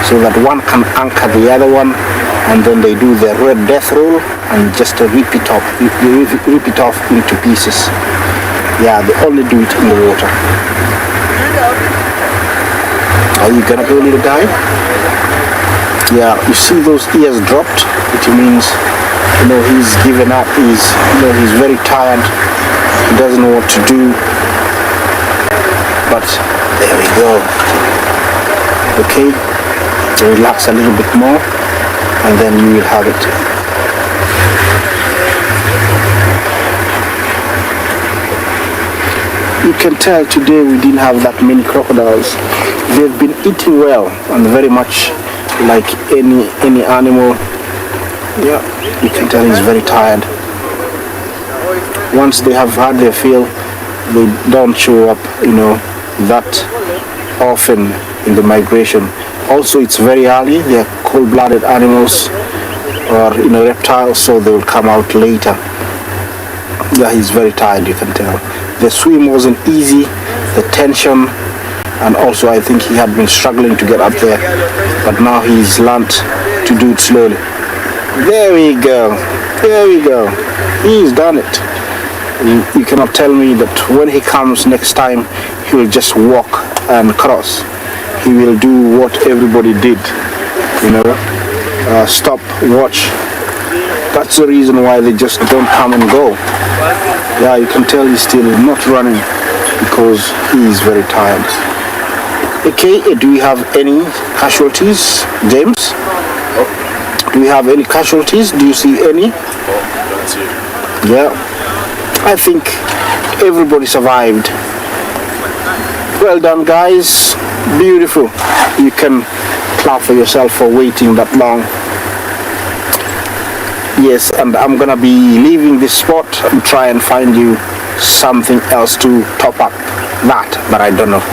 so that one can anchor the other one, and then they do their red death roll and just rip it off into pieces. Yeah, they only do it in the water. Are you gonna go, little guy? Yeah, you see those ears dropped, which means he's given up. He's very tired. He doesn't know what to do. But there we go. Okay, so relax a little bit more, and then you will have it. You can tell today we didn't have that many crocodiles. They've been eating well and very much like any animal. Yeah, you can tell he's very tired. Once they have had their fill, they don't show up, that often in the migration. Also, it's very early. They are cold-blooded animals or reptiles, so they will come out later. Yeah, he's very tired, you can tell. The swim wasn't easy, the tension, and also I think he had been struggling to get up there, but now he's learnt to do it slowly. There we go. There we go. He's done it. You cannot tell me that when he comes next time, he will just walk and cross. He will do what everybody did, stop, watch. That's the reason why they just don't come and go. Yeah, you can tell he's still not running because he is very tired. Okay, do we have any casualties, James? Do we have any casualties? Do you see any? Yeah, I think everybody survived. Well done, guys. Beautiful. You can clap for yourself for waiting that long. Yes, and I'm gonna be leaving this spot and try and find you something else to top up that, but I don't know.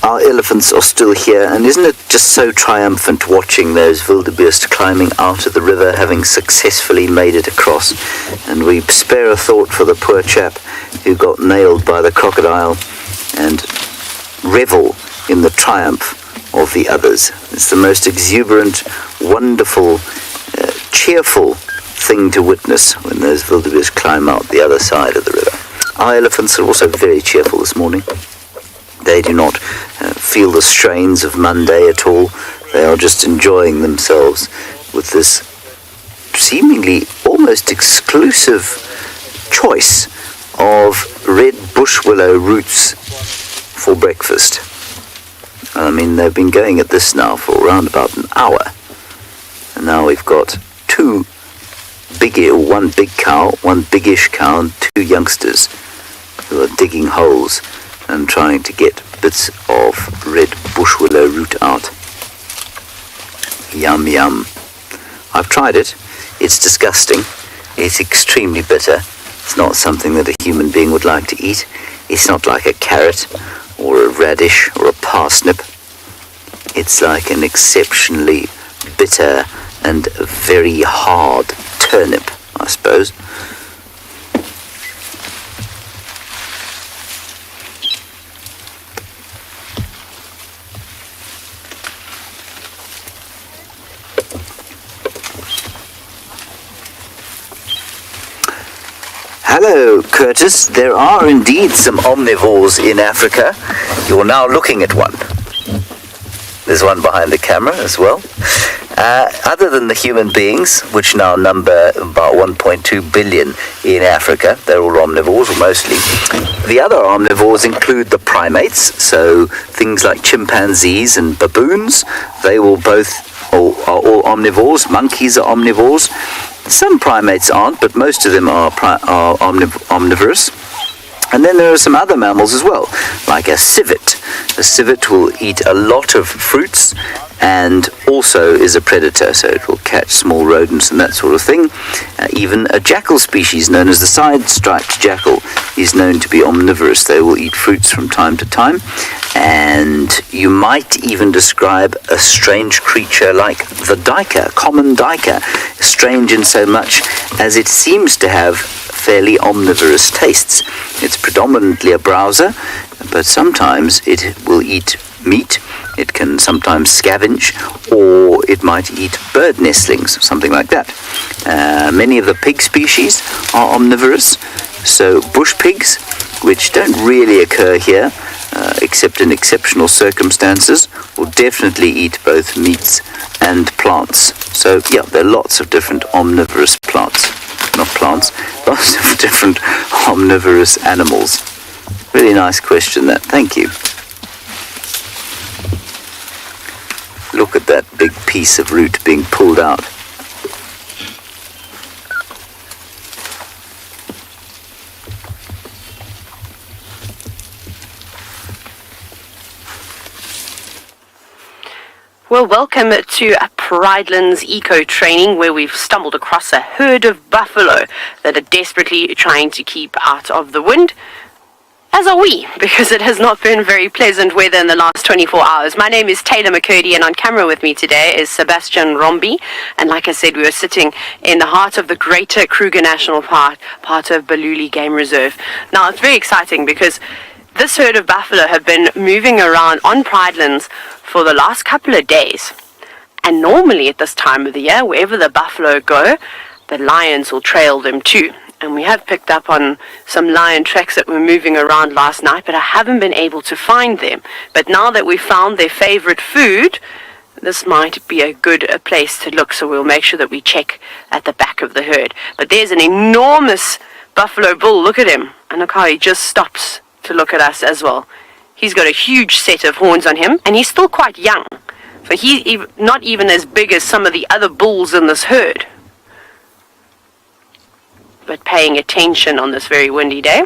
Our elephants are still here, and isn't it just so triumphant watching those wildebeest climbing out of the river, having successfully made it across? And we spare a thought for the poor chap who got nailed by the crocodile and revel in the triumph of the others. It's the most exuberant, wonderful, cheerful thing to witness when those wildebeest climb out the other side of the river. Our elephants are also very cheerful this morning. They do not feel the strains of Monday at all. They are just enjoying themselves with this seemingly almost exclusive choice of red bush willow roots for breakfast. I mean, they've been going at this now for around about an hour. And now we've got one big cow, one biggish cow, and two youngsters who are digging holes and trying to get bits of red bush willow root out. Yum yum. I've tried it. It's disgusting. It's extremely bitter. It's not something that a human being would like to eat. It's not like a carrot or a radish or a parsnip. It's like an exceptionally bitter and very hard turnip, I suppose. Hello, Curtis. There are indeed some omnivores in Africa. You're now looking at one. There's one behind the camera as well. Other than the human beings, which now number about 1.2 billion in Africa, they're all omnivores, or mostly. The other omnivores include the primates, so things like chimpanzees and baboons. They are all omnivores. Monkeys are omnivores. Some primates aren't, but most of them are omnivorous. And then there are some other mammals as well, like a civet. A civet will eat a lot of fruits and also is a predator, so it will catch small rodents and that sort of thing. Even a jackal species known as the side-striped jackal is known to be omnivorous. They will eat fruits from time to time. And you might even describe a strange creature like the duiker, common duiker, strange in so much as it seems to have fairly omnivorous tastes. It's predominantly a browser, but sometimes it will eat meat. It can sometimes scavenge, or it might eat bird nestlings, something like that. Many of the pig species are omnivorous, so bush pigs, which don't really occur here, except in exceptional circumstances, will definitely eat both meats and plants. So yeah, there are lots of different omnivorous lots of different omnivorous animals. Really nice question, that. Thank you. Look at that big piece of root being pulled out.
Well, welcome to Pridelands Eco Training, where we've stumbled across a herd of buffalo that are desperately trying to keep out of the wind. As are we, because it has not been very pleasant weather in the last 24 hours. My name is Taylor McCurdy, and on camera with me today is Sebastian Rombi. And like I said, we were sitting in the heart of the Greater Kruger National Park, part of Baluli Game Reserve. Now, it's very exciting because this herd of buffalo have been moving around on Pridelands for the last couple of days. And normally at this time of the year, wherever the buffalo go, the lions will trail them too. And we have picked up on some lion tracks that were moving around last night, but I haven't been able to find them. But now that we've found their favorite food, this might be a good place to look, so we'll make sure that we check at the back of the herd. But there's an enormous buffalo bull. Look at him. And look how he just stops to look at us as well. He's got a huge set of horns on him, and he's still quite young. So he's not even as big as some of the other bulls in this herd. But paying attention on this very windy day.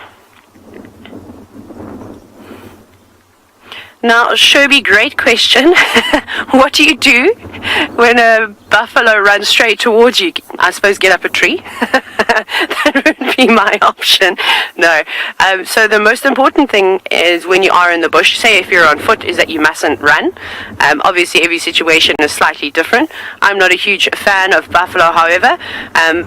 Now, Sherby, great question. What do you do when a buffalo runs straight towards you? I suppose get up a tree. That would be my option. No. So the most important thing is when you are in the bush, say if you're on foot, is that you mustn't run. Obviously, every situation is slightly different. I'm not a huge fan of buffalo, however.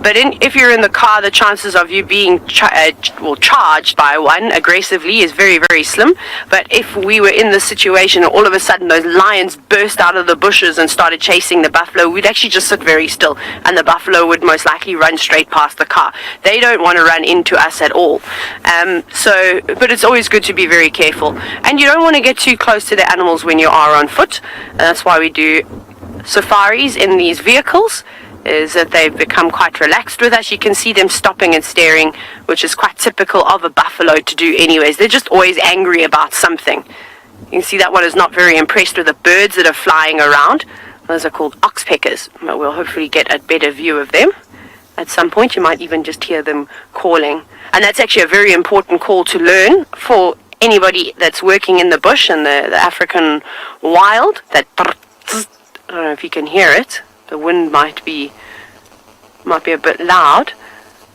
But if you're in the car, the chances of you being charged by one aggressively is very, very slim. But if we were in this situation and all of a sudden those lions burst out of the bushes and started chasing the buffalo, we'd actually just sit very still, and the buffalo would most likely run straight past the car. They don't want to run into us at all. But it's always good to be very careful, and you don't want to get too close to the animals when you are on foot. And that's why we do safaris in these vehicles, is that they've become quite relaxed with us. You can see them stopping and staring, which is quite typical of a buffalo to do anyways. They're just always angry about something. You can see that one is not very impressed with the birds that are flying around. Those are called oxpeckers. But we'll hopefully get a better view of them. At some point you might even just hear them calling. And that's actually a very important call to learn for anybody that's working in the bush and the African wild. That I don't know if you can hear it. The wind might be a bit loud,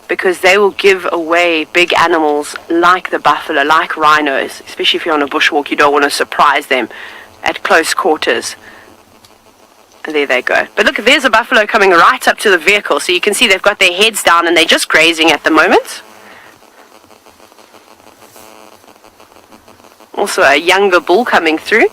because they will give away big animals like the buffalo, like rhinos. Especially if you're on a bushwalk, you don't want to surprise them at close quarters. And there they go. But look, there's a buffalo coming right up to the vehicle, so you can see they've got their heads down and they're just grazing at the moment. Also a younger bull coming through.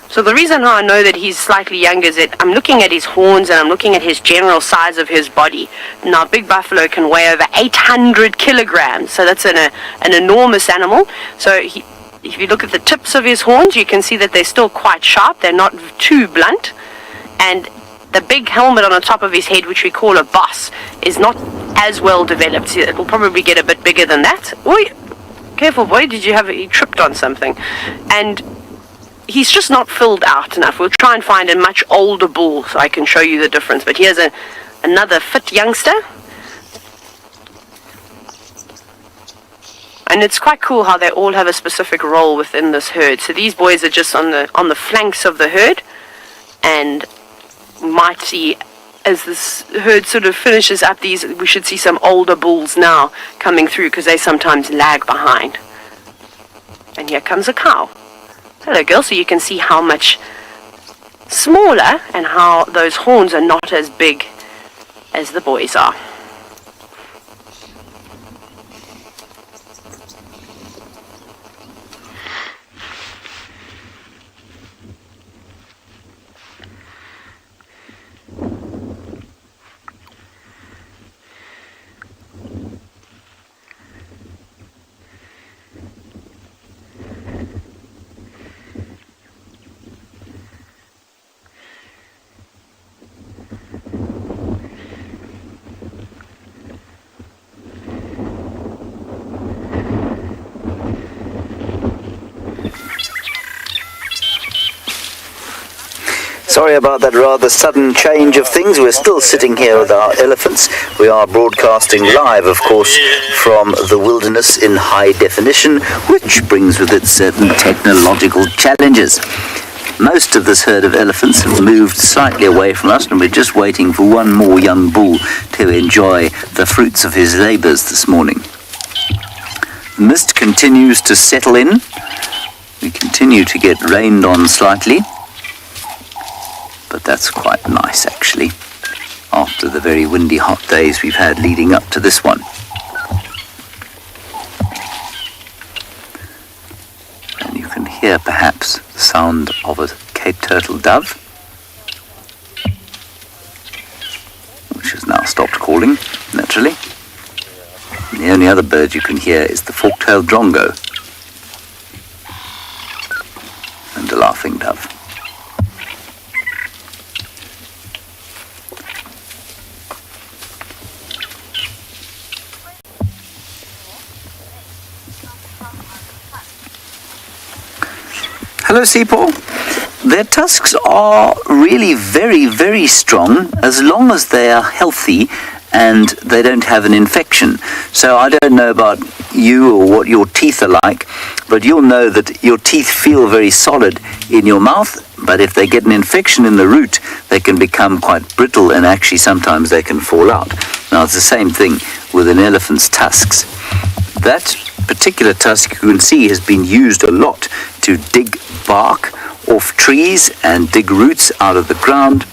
So the reason how I know that he's slightly younger is that I'm looking at his horns and I'm looking at his general size of his body. Now, big buffalo can weigh over 800 kilograms, so that's an enormous animal. So if you look at the tips of his horns, you can see that they're still quite sharp. They're not too blunt. And the big helmet on the top of his head, which we call a boss, is not as well developed. It will probably get a bit bigger than that. Oi, careful boy, he tripped on something. And he's just not filled out enough. We'll try and find a much older bull so I can show you the difference. But here's another fit youngster. And it's quite cool how they all have a specific role within this herd. So these boys are just on the flanks of the herd, and might see as this herd sort of finishes up we should see some older bulls now coming through, because they sometimes lag behind. And here comes a cow. Hello girl, so you can see how much smaller and how those horns are not as big as the boys are.
Sorry about that rather sudden change of things. We're still sitting here with our elephants. We are broadcasting live, of course, from the wilderness in high definition, which brings with it certain technological challenges. Most of this herd of elephants have moved slightly away from us, and we're just waiting for one more young bull to enjoy the fruits of his labours this morning. The mist continues to settle in. We continue to get rained on slightly, but that's quite nice actually, after the very windy hot days we've had leading up to this one. And you can hear perhaps the sound of a Cape turtle dove, which has now stopped calling, naturally. The only other bird you can hear is the fork-tailed drongo and the laughing dove. Hello, Seapaw. Their tusks are really very, very strong as long as they are healthy and they don't have an infection. So I don't know about you or what your teeth are like, but you'll know that your teeth feel very solid in your mouth, but if they get an infection in the root, they can become quite brittle and actually sometimes they can fall out. Now it's the same thing with an elephant's tusks. That particular tusk you can see has been used a lot to dig bark off trees and dig roots out of the ground,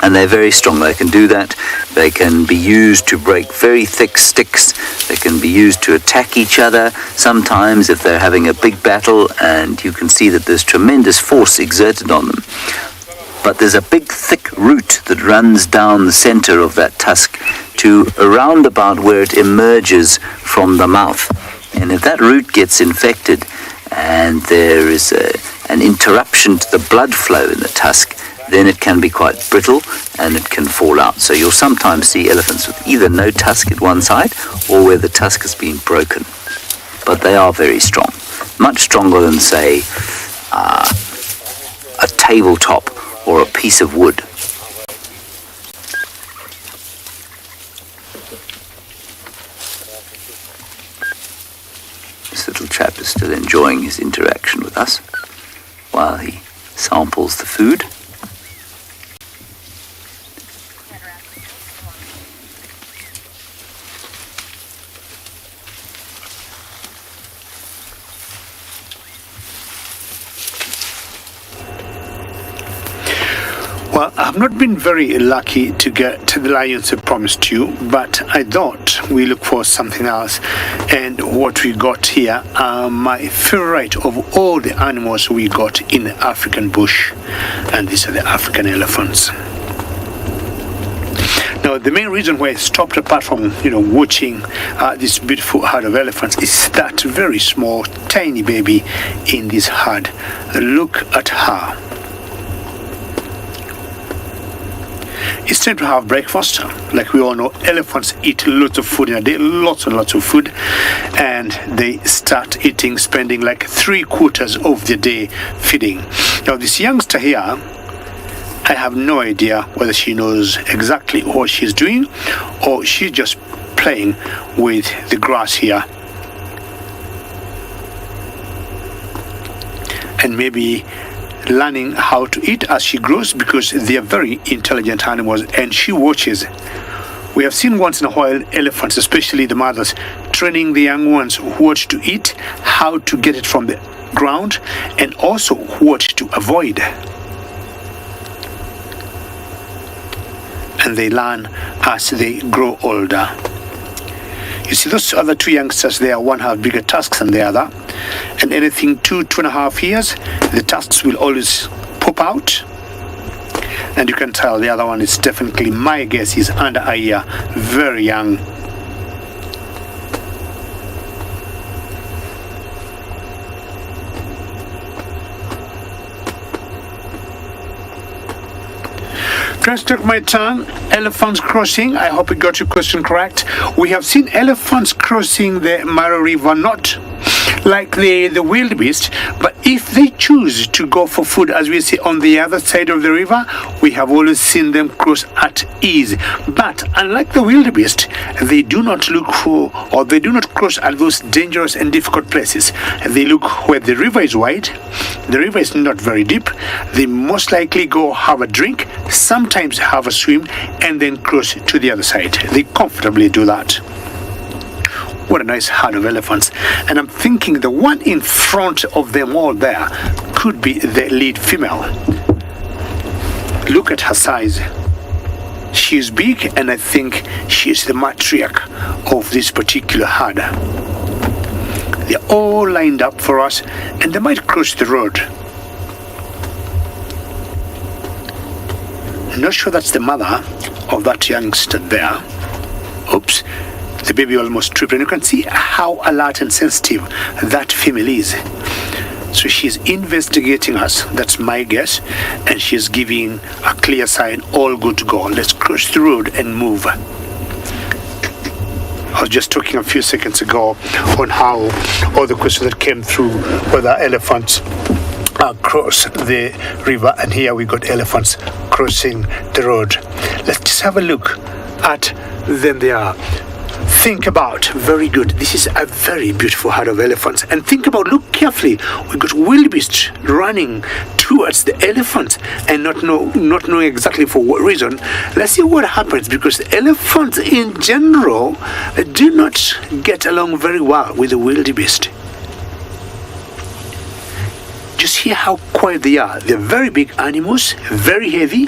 and they're very strong. They can do that. They can be used to break very thick sticks. They can be used to attack each other sometimes if they're having a big battle, and you can see that there's tremendous force exerted on them. But there's a big thick root that runs down the center of that tusk to around about where it emerges from the mouth. And if that root gets infected and there is an interruption to the blood flow in the tusk, then it can be quite brittle and it can fall out. So you'll sometimes see elephants with either no tusk at one side or where the tusk has been broken. But they are very strong, much stronger than, say, a tabletop or a piece of wood. This little chap is still enjoying his interaction with us while he samples the food.
Well, I've not been very lucky to get to the lions I promised you, but I thought we look for something else. And what we got here are my favorite of all the animals we got in the African bush. And these are the African elephants. Now, the main reason why I stopped, apart from, watching this beautiful herd of elephants, is that very small, tiny baby in this herd. Look at her. It's time to have breakfast. Like we all know, elephants eat lots of food in a day, lots and lots of food, and they start eating, spending like 3/4 of the day feeding. Now, this youngster here, I have no idea whether she knows exactly what she's doing or she's just playing with the grass here. And maybe learning how to eat as she grows, because they are very intelligent animals, and she watches. We have seen once in a while elephants, especially the mothers, training the young ones what to eat, how to get it from the ground, and also what to avoid. And they learn as they grow older. You see those other two youngsters there, one has bigger tusks than the other, and anything 2.5 years, the tusks will always pop out, and you can tell the other one is definitely, my guess is under a year, very young. Trying to take my tongue. Elephants crossing. I hope I got your question correct. We have seen elephants crossing the Mara River, not like the wildebeest, but if they choose to go for food, as we see on the other side of the river, we have always seen them cross at ease. But unlike the wildebeest, they do not look for, or they do not cross at those dangerous and difficult places. They look where the river is wide, the river is not very deep. They most likely go have a drink, sometimes have a swim, and then cross to the other side. They comfortably do that. What a nice herd of elephants. And I'm thinking the one in front of them all there could be the lead female. Look at her size. She's big, and I think she's the matriarch of this particular herd. They're all lined up for us, and they might cross the road. I'm not sure that's the mother of that youngster there. Oops. The baby almost tripped, and you can see how alert and sensitive that female is. So she's investigating us, that's my guess, and she's giving a clear sign, all good to go. Let's cross the road and move. I was just talking a few seconds ago on how all the questions that came through whether elephants cross the river, and here we got elephants crossing the road. Let's just have a look at them. They are. Think about, very good, this is a very beautiful herd of elephants. And think about, look carefully, we got wildebeest running towards the elephants and not knowing exactly for what reason. Let's see what happens, because the elephants in general do not get along very well with the wildebeest. Just hear how quiet they are. They're very big animals, very heavy,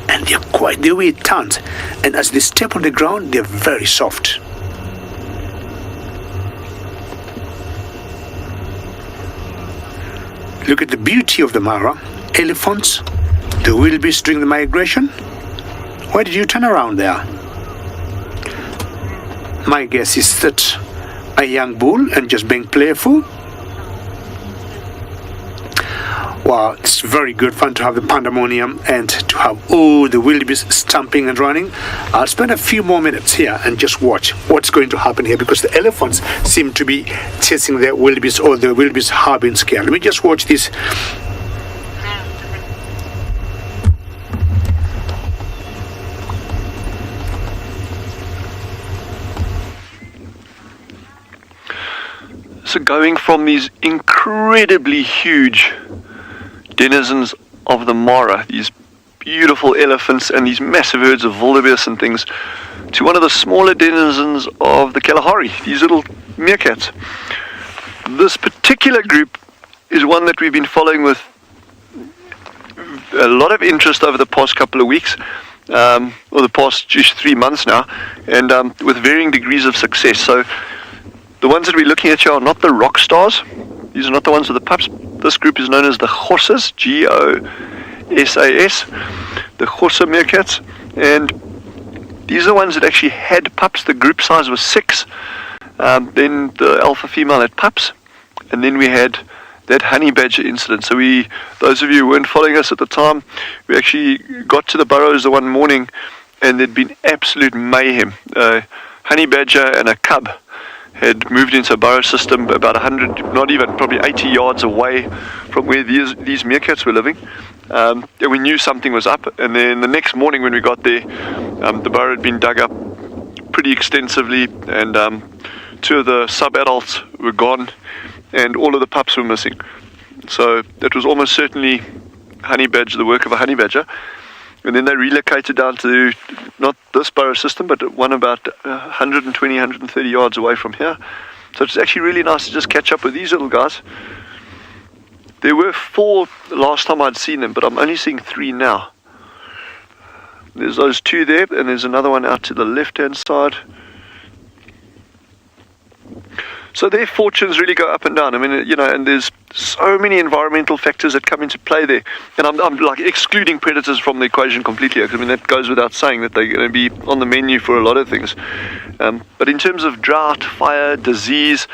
and they're quiet the way it turns. And as they step on the ground, they're very soft. Look at the beauty of the Mara. Elephants, the wildebeest during the migration. Why did you turn around there? My guess is that a young bull and just being playful. Wow, it's very good fun to have the pandemonium and to have all the wildebeest stamping and running. I'll spend a few more minutes here and just watch what's going to happen here, because the elephants seem to be chasing the wildebeest, or the wildebeest have been scared. Let me just watch this.
So going from these incredibly huge denizens of the Mara, these beautiful elephants and these massive herds of wildebeest and things, to one of the smaller denizens of the Kalahari, these little meerkats. This particular group is one that we've been following with a lot of interest over the past couple of weeks, or the past 3 months now, and with varying degrees of success. So the ones that we're looking at here are not the rock stars. These are not the ones with the pups. This group is known as the Gossas, G-O-S-A-S, the Gossa meerkats. And these are the ones that actually had pups. The group size was 6. Then the alpha female had pups. And then we had that honey badger incident. So those of you who weren't following us at the time, we actually got to the burrows the one morning, and there'd been absolute mayhem. Honey badger and a cub had moved into a burrow system about 100, not even, probably 80 yards away from where these meerkats were living. And we knew something was up, and then the next morning when we got there, the burrow had been dug up pretty extensively, and 2 of the sub-adults were gone, and all of the pups were missing. So that was almost certainly the work of a honey badger. And then they relocated down to not this burrow system, but one about 120, 130 yards away from here. So it's actually really nice to just catch up with these little guys. There were 4 last time I'd seen them, but I'm only seeing 3 now. There's those 2 there, and there's another one out to the left-hand side. So their fortunes really go up and down. I mean, and there's so many environmental factors that come into play there. And I'm like excluding predators from the equation completely. I mean, that goes without saying that they're going to be on the menu for a lot of things. But in terms of drought, fire, disease,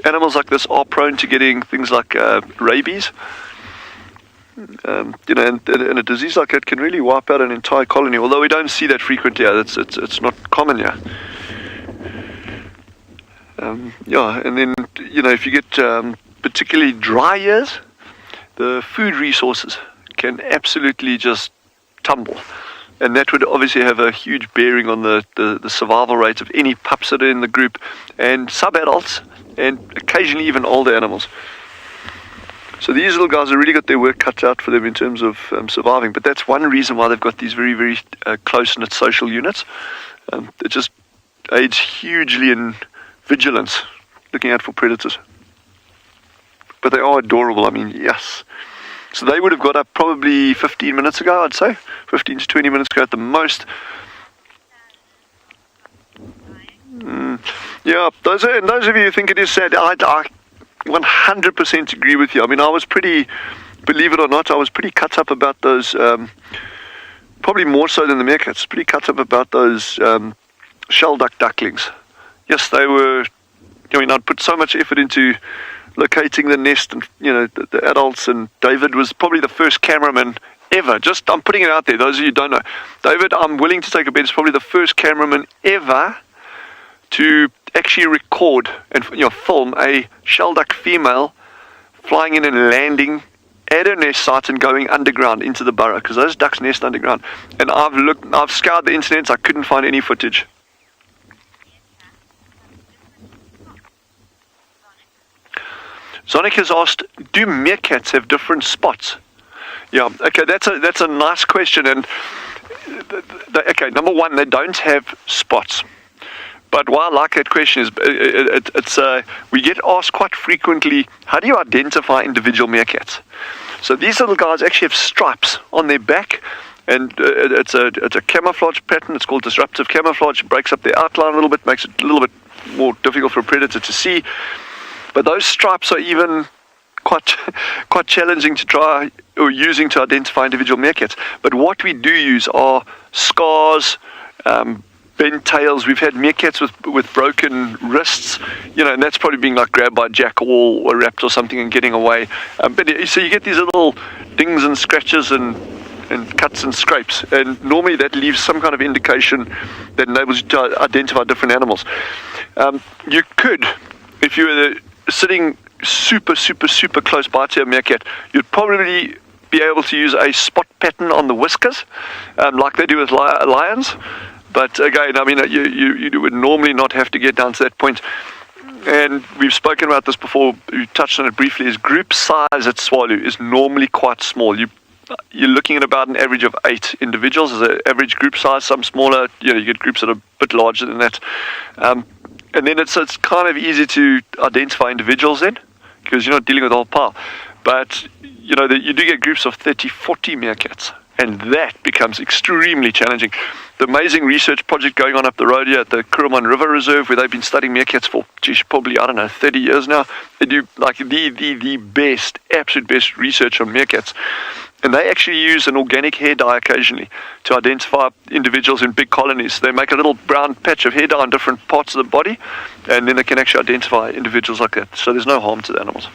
animals like this are prone to getting things like rabies. And a disease like that can really wipe out an entire colony. Although we don't see that frequently, it's not common here. And then, if you get particularly dry years, the food resources can absolutely just tumble. And that would obviously have a huge bearing on the survival rate of any pups that are in the group, and sub-adults, and occasionally even older animals. So these little guys have really got their work cut out for them in terms of surviving. But that's one reason why they've got these very, very close-knit social units. It just aids hugely in vigilance, looking out for predators. But they are adorable, I mean, yes. So they would have got up probably 15 minutes ago, I'd say. 15 to 20 minutes ago at the most. Yeah, those of you who think it is sad, I 100% agree with you. I mean, believe it or not, I was pretty cut up about those, probably more so than the meerkats, pretty cut up about those shell ducklings yes, they were, I mean, I'd put so much effort into locating the nest and, the adults, and David was probably the first cameraman ever. Just, I'm putting it out there, those of you who don't know. David, I'm willing to take a bet, is probably the first cameraman ever to actually record and film a shell duck female flying in and landing at a nest site and going underground into the burrow, because those ducks nest underground. And I've scoured the internet, I couldn't find any footage. Zonic has asked, do meerkats have different spots? Yeah, okay, that's a nice question. And okay, number one, they don't have spots. But why I like that question is we get asked quite frequently, how do you identify individual meerkats? So these little guys actually have stripes on their back, and it's a camouflage pattern. It's called disruptive camouflage. It breaks up their outline a little bit, makes it a little bit more difficult for a predator to see. But those stripes are even quite challenging to try or using to identify individual meerkats. But what we do use are scars, bent tails. We've had meerkats with broken wrists, and that's probably being like grabbed by a jackal or a raptor or something and getting away. But so you get these little dings and scratches and cuts and scrapes, and normally that leaves some kind of indication that enables you to identify different animals. You could, if you were sitting super close by to a meerkat, you'd probably be able to use a spot pattern on the whiskers, like they do with lions. But again, I mean, you would normally not have to get down to that point. And we've spoken about this before, we touched on it briefly, is group size at Tswalu is normally quite small. You're looking at about an average of 8 individuals as an average group size. Some smaller, you get groups that are a bit larger than that. And then it's kind of easy to identify individuals then, because you're not dealing with the whole pile. But, you do get groups of 30, 40 meerkats, and that becomes extremely challenging. The amazing research project going on up the road here at the Kurraman River Reserve, where they've been studying meerkats for, probably, 30 years now. They do, like, the best, absolute best research on meerkats. And they actually use an organic hair dye occasionally to identify individuals in big colonies. They make a little brown patch of hair dye on different parts of the body, and then they can actually identify individuals like that. So there's no harm to the animals.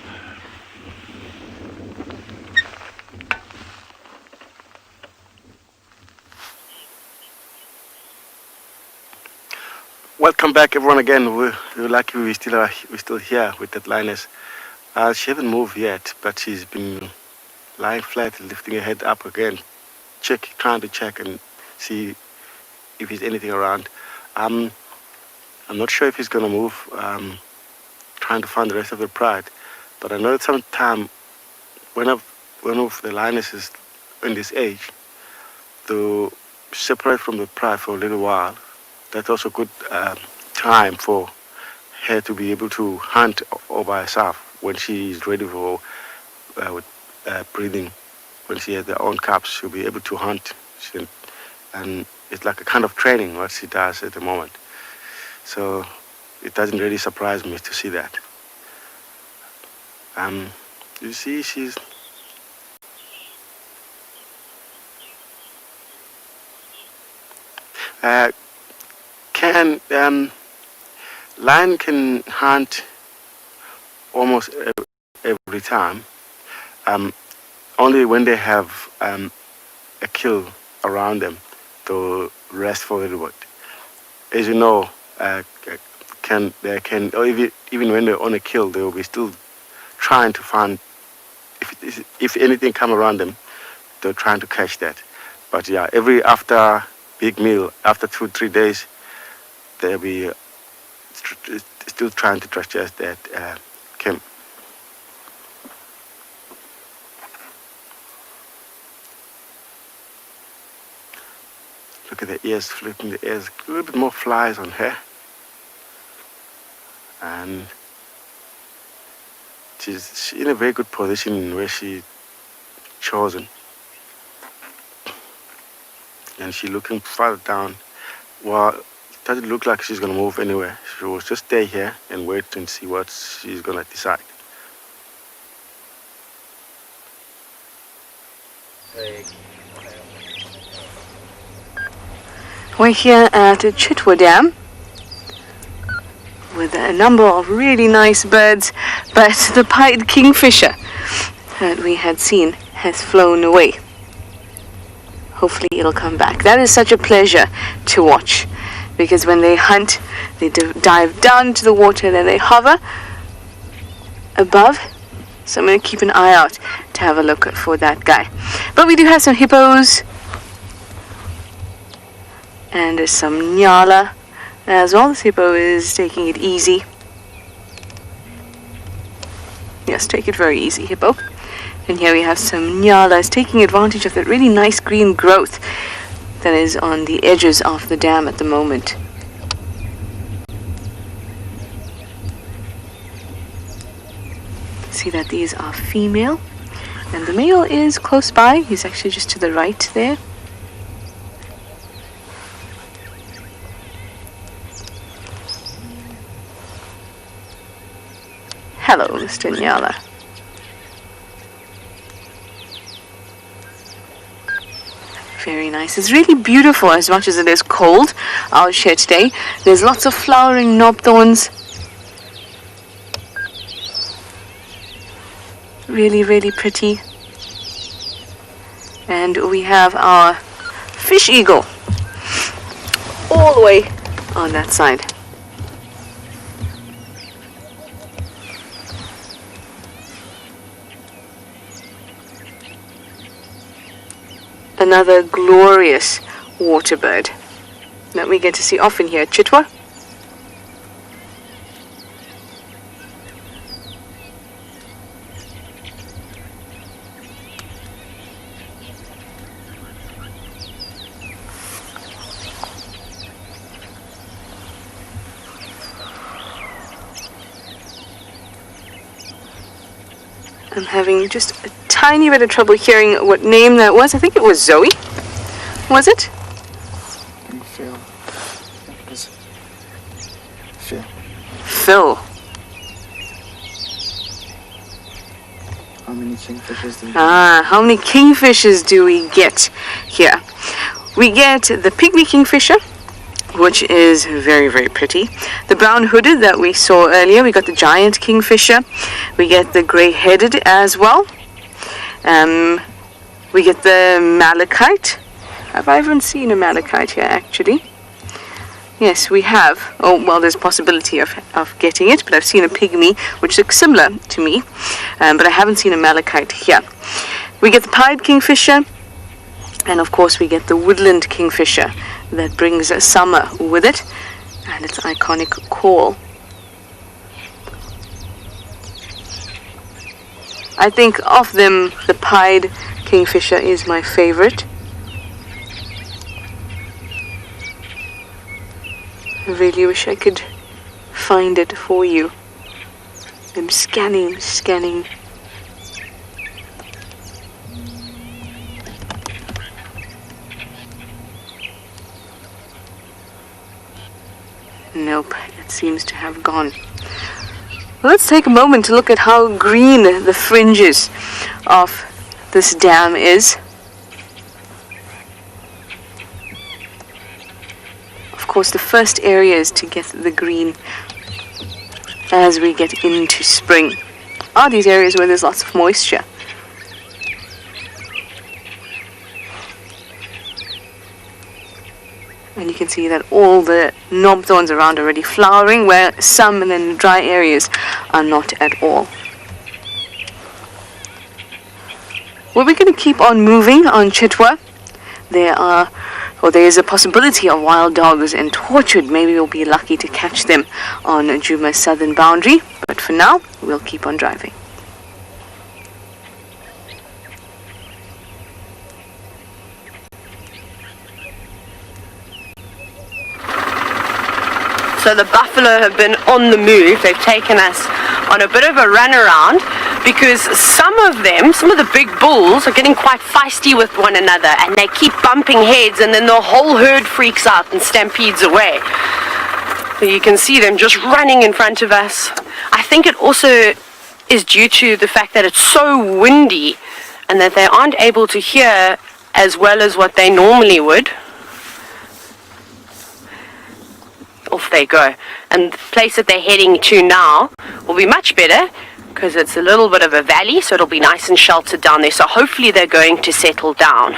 Welcome back, everyone. Again, we're lucky we're still here with that lioness. She hasn't moved yet, but she's been lying flat, lifting her head up again, trying to check and see if there's anything around. I'm not sure if he's going to move, trying to find the rest of the pride. But I know that sometime when of the lionesses in this age, to separate from the pride for a little while, that's also good time for her to be able to hunt all by herself when she's ready for breeding. When she has her own cubs, she'll be able to hunt. And it's like a kind of training what she does at the moment. So it doesn't really surprise me to see that. You see, she's lion can hunt almost every time. Only when they have a kill around them to rest for a little bit. As you know, even when they're on a kill, they will be still trying to find, if anything come around them, they're trying to catch that. But yeah, after big meal, after 2-3 days, they'll be still trying to digest that camp. Look at the ears, flipping the ears. A little bit more flies on her. And she's in a very good position where she's chosen. And she's looking farther down. Well, it doesn't look like she's going to move anywhere. She will just stay here and wait and see what she's going to decide.
We're here at Chitwa Dam, with a number of really nice birds, but the pied kingfisher that we had seen has flown away. Hopefully it'll come back. That is such a pleasure to watch, because when they hunt, they dive down into the water, then they hover above. So I'm going to keep an eye out to have a look for that guy. But we do have some hippos and there's some NGALA as well. This hippo is taking it easy. Yes, take it very easy, hippo. And here we have some NGALAs taking advantage of that really nice green growth that is on the edges of the dam at the moment. See that these are female, and the male is close by. He's actually just to the right there. Hello, Mr. NGALA. Very nice. It's really beautiful as much as it is cold out here today. There's lots of flowering knob thorns. Really, really pretty. And we have our fish eagle all the way on that side. Another glorious water bird that we get to see often here at Chitwa. I'm having just a tiny bit of trouble hearing what name that was. I think it was Zoe. Was it?
Phil. Phil.
Phil.
How many kingfishers do we get?
How many kingfishers do we get here? We get the pygmy kingfisher, which is very, very pretty. The brown hooded that we saw earlier. We got the giant kingfisher. We get the grey-headed as well. We get the malachite. Have I even seen a malachite here, actually? Yes, we have. Oh, well, there's a possibility of getting it, but I've seen a pygmy, which looks similar to me, but I haven't seen a malachite here. We get the pied kingfisher, and of course we get the woodland kingfisher that brings summer with it, and its iconic call. I think of them, the pied kingfisher is my favorite. I really wish I could find it for you. I'm scanning. Nope, it seems to have gone. Well, let's take a moment to look at how green the fringes of this dam is. Of course, the first area is to get the green as we get into spring. Are these areas where there's lots of moisture? And you can see that all the knob thorns around are already flowering, where some in the dry areas are not at all. Well, we're going to keep on moving on Chitwa. There is a possibility of wild dogs in Tortured. Maybe we'll be lucky to catch them on Juma's southern boundary. But for now, we'll keep on driving.
So the buffalo have been on the move. They've taken us on a bit of a runaround because some of the big bulls are getting quite feisty with one another, and they keep bumping heads, and then the whole herd freaks out and stampedes away. So you can see them just running in front of us. I think it also is due to the fact that it's so windy and that they aren't able to hear as well as what they normally would. off they go. And the place that they're heading to now will be much better because it's a little bit of a valley, so it'll be nice and sheltered down there. So hopefully they're going to settle down.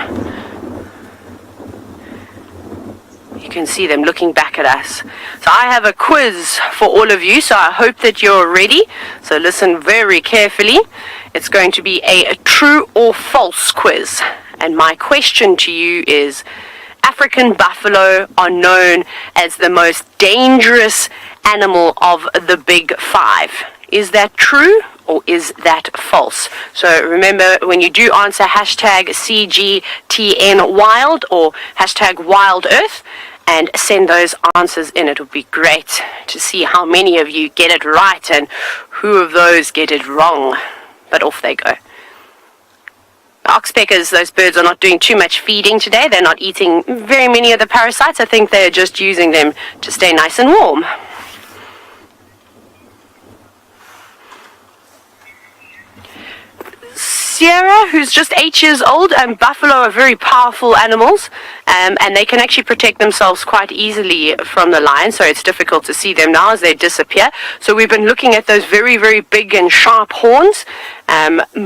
You can see them looking back at us. So I have a quiz for all of you, so I hope that you're ready. So listen very carefully. It's going to be a true or false quiz. And my question to you is, African buffalo are known as the most dangerous animal of the big five. Is that true or is that false? So remember, when you do answer hashtag CGTNWild or hashtag WildEarth and send those answers in, it would be great to see how many of you get it right and who of those get it wrong. But off they go. Oxpeckers, those birds are not doing too much feeding today. They're not eating very many of the parasites. I think they're just using them to stay nice and warm. Sierra, who's just 8 years old, and buffalo are very powerful animals, and they can actually protect themselves quite easily from the lion, so it's difficult to see them now as they disappear. So we've been looking at those very, very big and sharp horns.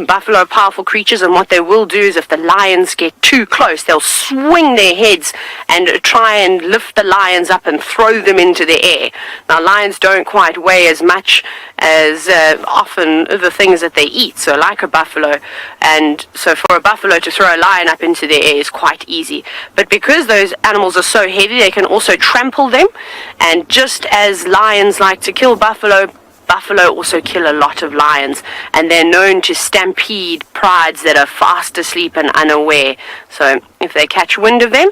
Buffalo are powerful creatures, and what they will do is if the lions get too close, they'll swing their heads and try and lift the lions up and throw them into the air. Now, lions don't quite weigh as much as often the things that they eat, so like a buffalo. And so for a buffalo to throw a lion up into the air is quite easy. But because those animals are so heavy, they can also trample them. And just as lions like to kill buffalo, buffalo also kill a lot of lions, and they're known to stampede prides that are fast asleep and unaware. So if they catch wind of them,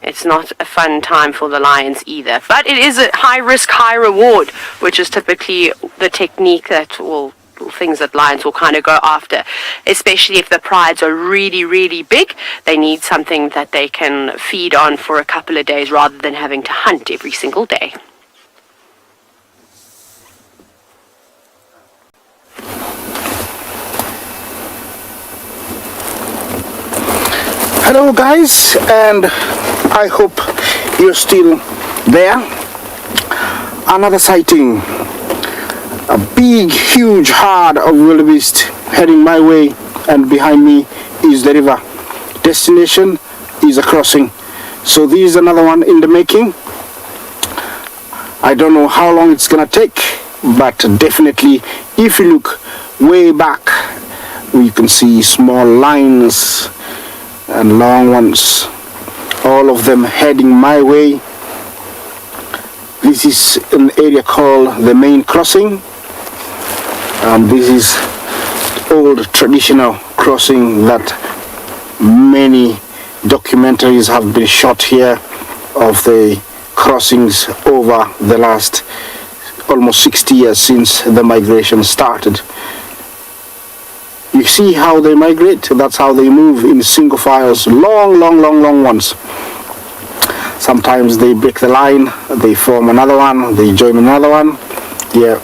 it's not a fun time for the lions either. But it is a high risk, high reward, which is typically the technique that will, things that lions will kind of go after, especially if the prides are really, really big. They need something that they can feed on for a couple of days rather than having to hunt every single day.
Hello guys, and I hope you're still there. Another sighting. A big, huge herd of wildebeest heading my way, and behind me is the river. Destination is a crossing. So this is another one in the making. I don't know how long it's gonna take, but definitely if you look way back, you can see small lines and long ones, all of them heading my way. This is an area called the main crossing. This is old traditional crossing that many documentaries have been shot here of the crossings over the last almost 60 years since the migration started. You see how they migrate? That's how they move in single files, long ones. Sometimes they break the line, they form another one, they join another one. Yeah.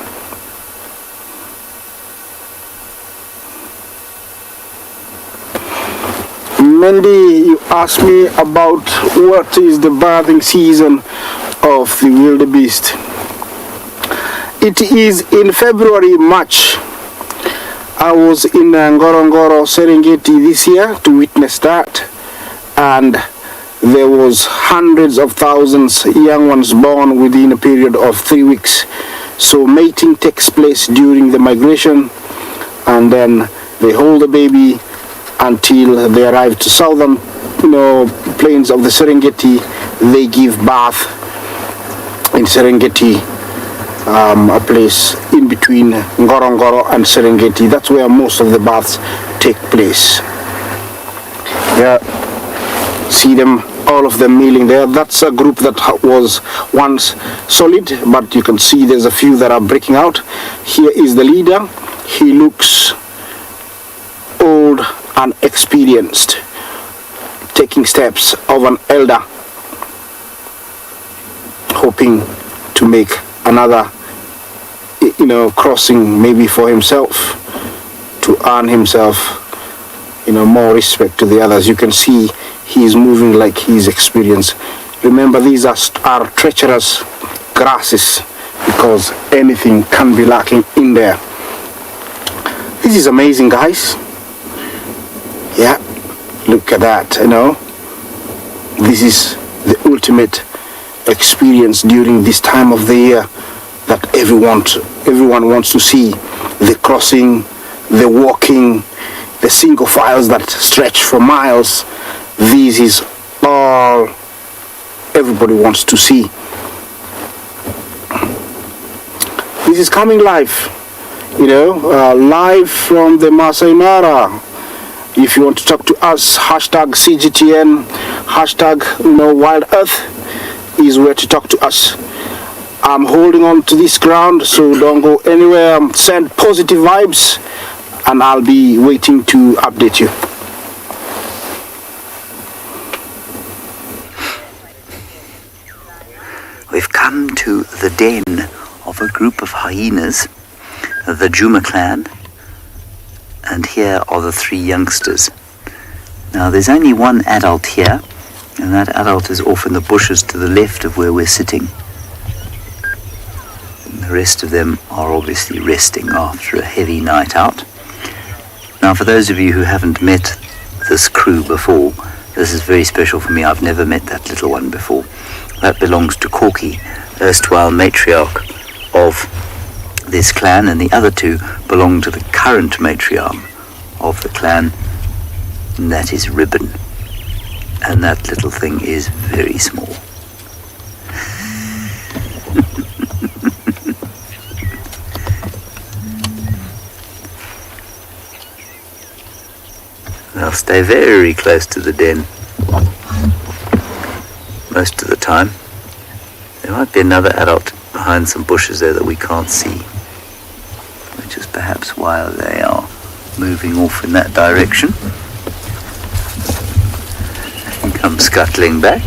Mandy, you asked me about what is the birthing season of the wildebeest. It is in February, March. I was in Ngorongoro, Serengeti this year to witness that, and there was hundreds of thousands young ones born within a period of 3 weeks. So mating takes place during the migration, and then they hold the baby until they arrive to southern plains of the Serengeti. They give birth in Serengeti, a place in between Ngorongoro and Serengeti. That's where most of the births take place. Yeah, see them, all of them kneeling there. That's a group that was once solid, but you can see there's a few that are breaking out. Here is the leader. He looks old and experienced, taking steps of an elder, hoping to make another crossing, maybe for himself, to earn himself more respect to the others. You can see he's moving like he's experienced. Remember, these are treacherous grasses, because anything can be lacking in there. This is amazing, guys. Yeah, look at that, you know. This is the ultimate experience during this time of the year that everyone wants to see. The crossing, the walking, the single files that stretch for miles. This is all everybody wants to see. This is coming live, you know, live from the Masai Mara. If you want to talk to us, hashtag CGTN, hashtag Wild Earth is where to talk to us. I'm holding on to this ground, so don't go anywhere. Send positive vibes, and I'll be waiting to update you.
We've come to the den of a group of hyenas, the Juma clan, and here are the 3 youngsters. Now there's only one adult here, and that adult is off in the bushes to the left of where we're sitting. And the rest of them are obviously resting after a heavy night out. Now for those of you who haven't met this crew before, this is very special for me. I've never met that little one before. That belongs to Corky, erstwhile matriarch of this clan, and the other 2 belong to the current matriarch of the clan, and that is Ribbon. And that little thing is very small. They'll stay very close to the den most of the time. There might be another adult behind some bushes there that we can't see, which is perhaps why they are moving off in that direction and come scuttling back.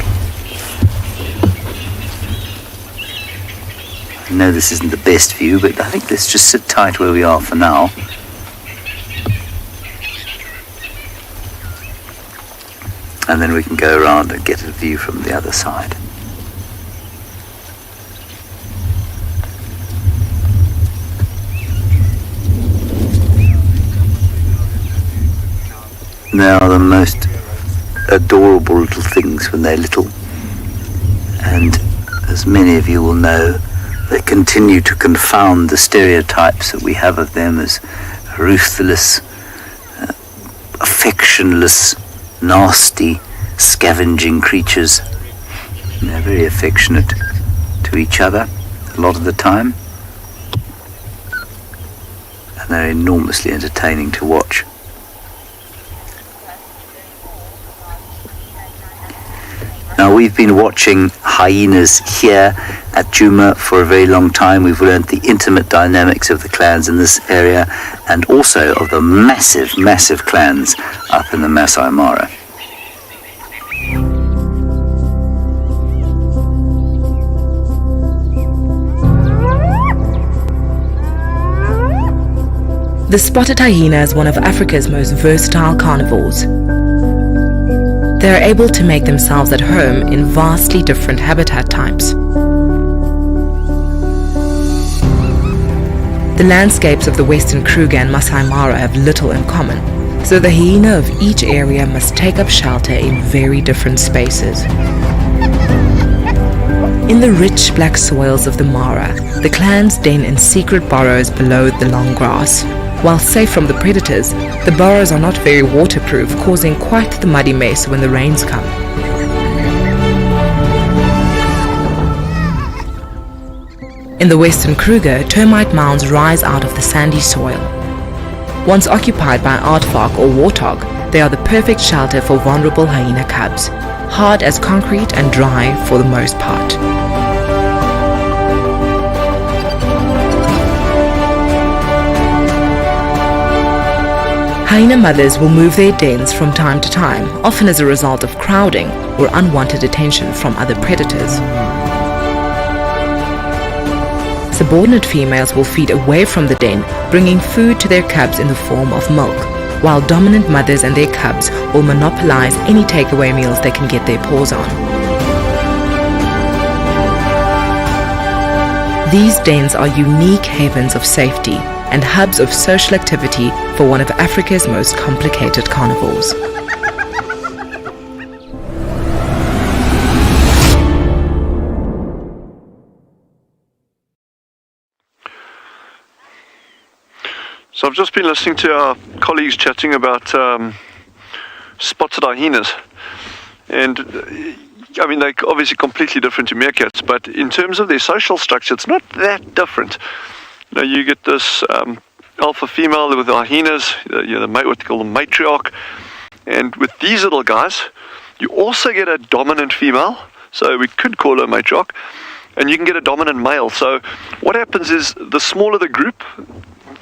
I know this isn't the best view, but I think let's just sit tight where we are for now. And then we can go around and get a view from the other side. They are the most adorable little things when they're little. And as many of you will know, they continue to confound the stereotypes that we have of them as ruthless, affectionless, nasty, scavenging creatures. And they're very affectionate to each other a lot of the time. And they're enormously entertaining to watch. Now we've been watching hyenas here at Juma for a very long time. We've learned the intimate dynamics of the clans in this area and also of the massive, massive clans up in the Masai Mara.
The spotted hyena is one of Africa's most versatile carnivores. They are able to make themselves at home in vastly different habitat types. The landscapes of the Western Kruger and Masai Mara have little in common, so the hyena of each area must take up shelter in very different spaces. In the rich black soils of the Mara, the clans den in secret burrows below the long grass. While safe from the predators, the burrows are not very waterproof, causing quite the muddy mess when the rains come. In the Western Kruger, termite mounds rise out of the sandy soil. Once occupied by aardvark or warthog, they are the perfect shelter for vulnerable hyena cubs, hard as concrete and dry for the most part. Hyena mothers will move their dens from time to time, often as a result of crowding or unwanted attention from other predators. Subordinate females will feed away from the den, bringing food to their cubs in the form of milk, while dominant mothers and their cubs will monopolize any takeaway meals they can get their paws on. These dens are unique havens of safety and hubs of social activity for one of Africa's most complicated carnivores.
So I've just been listening to our colleagues chatting about spotted hyenas, and I mean, they're obviously completely different to meerkats, but in terms of their social structure, it's not that different. You know, you get this alpha female with the hyenas, what they call the matriarch, and with these little guys, you also get a dominant female, so we could call her a matriarch, and you can get a dominant male. So what happens is, the smaller the group,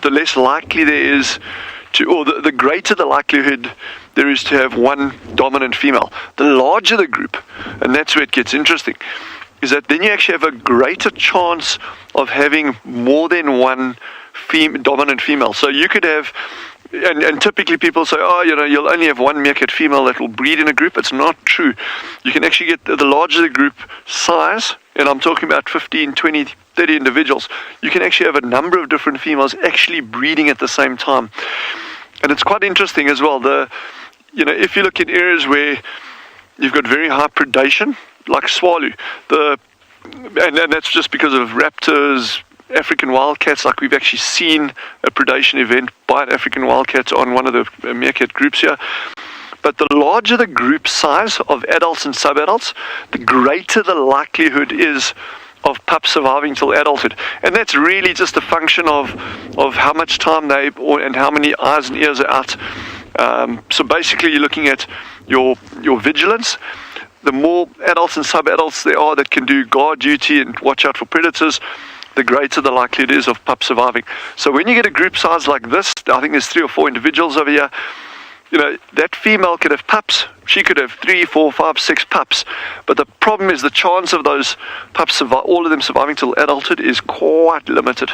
the less likely there is to, or the greater the likelihood there is to have one dominant female. The larger the group, and that's where it gets interesting, is that then you actually have a greater chance of having more than one dominant female. So you could have, and typically people say, oh, you'll only have one meerkat female that will breed in a group. It's not true. You can actually get, the larger the group size, and I'm talking about 15, 20, 30 individuals, you can actually have a number of different females actually breeding at the same time. And it's quite interesting as well. If you look at areas where you've got very high predation, like Tswalu, and that's just because of raptors, African wildcats, like we've actually seen a predation event by an African wildcat on one of the meerkat groups here. But the larger the group size of adults and sub-adults, the greater the likelihood is of pups surviving till adulthood. And that's really just a function of how much time and how many eyes and ears are out. So basically you're looking at your vigilance. The more adults and sub-adults there are that can do guard duty and watch out for predators, the greater the likelihood is of pups surviving. So when you get a group size like this, I think there's 3 or 4 individuals over here, that female could have pups. She could have 3, 4, 5, 6 pups. But the problem is the chance of those pups, all of them surviving till adulthood, is quite limited.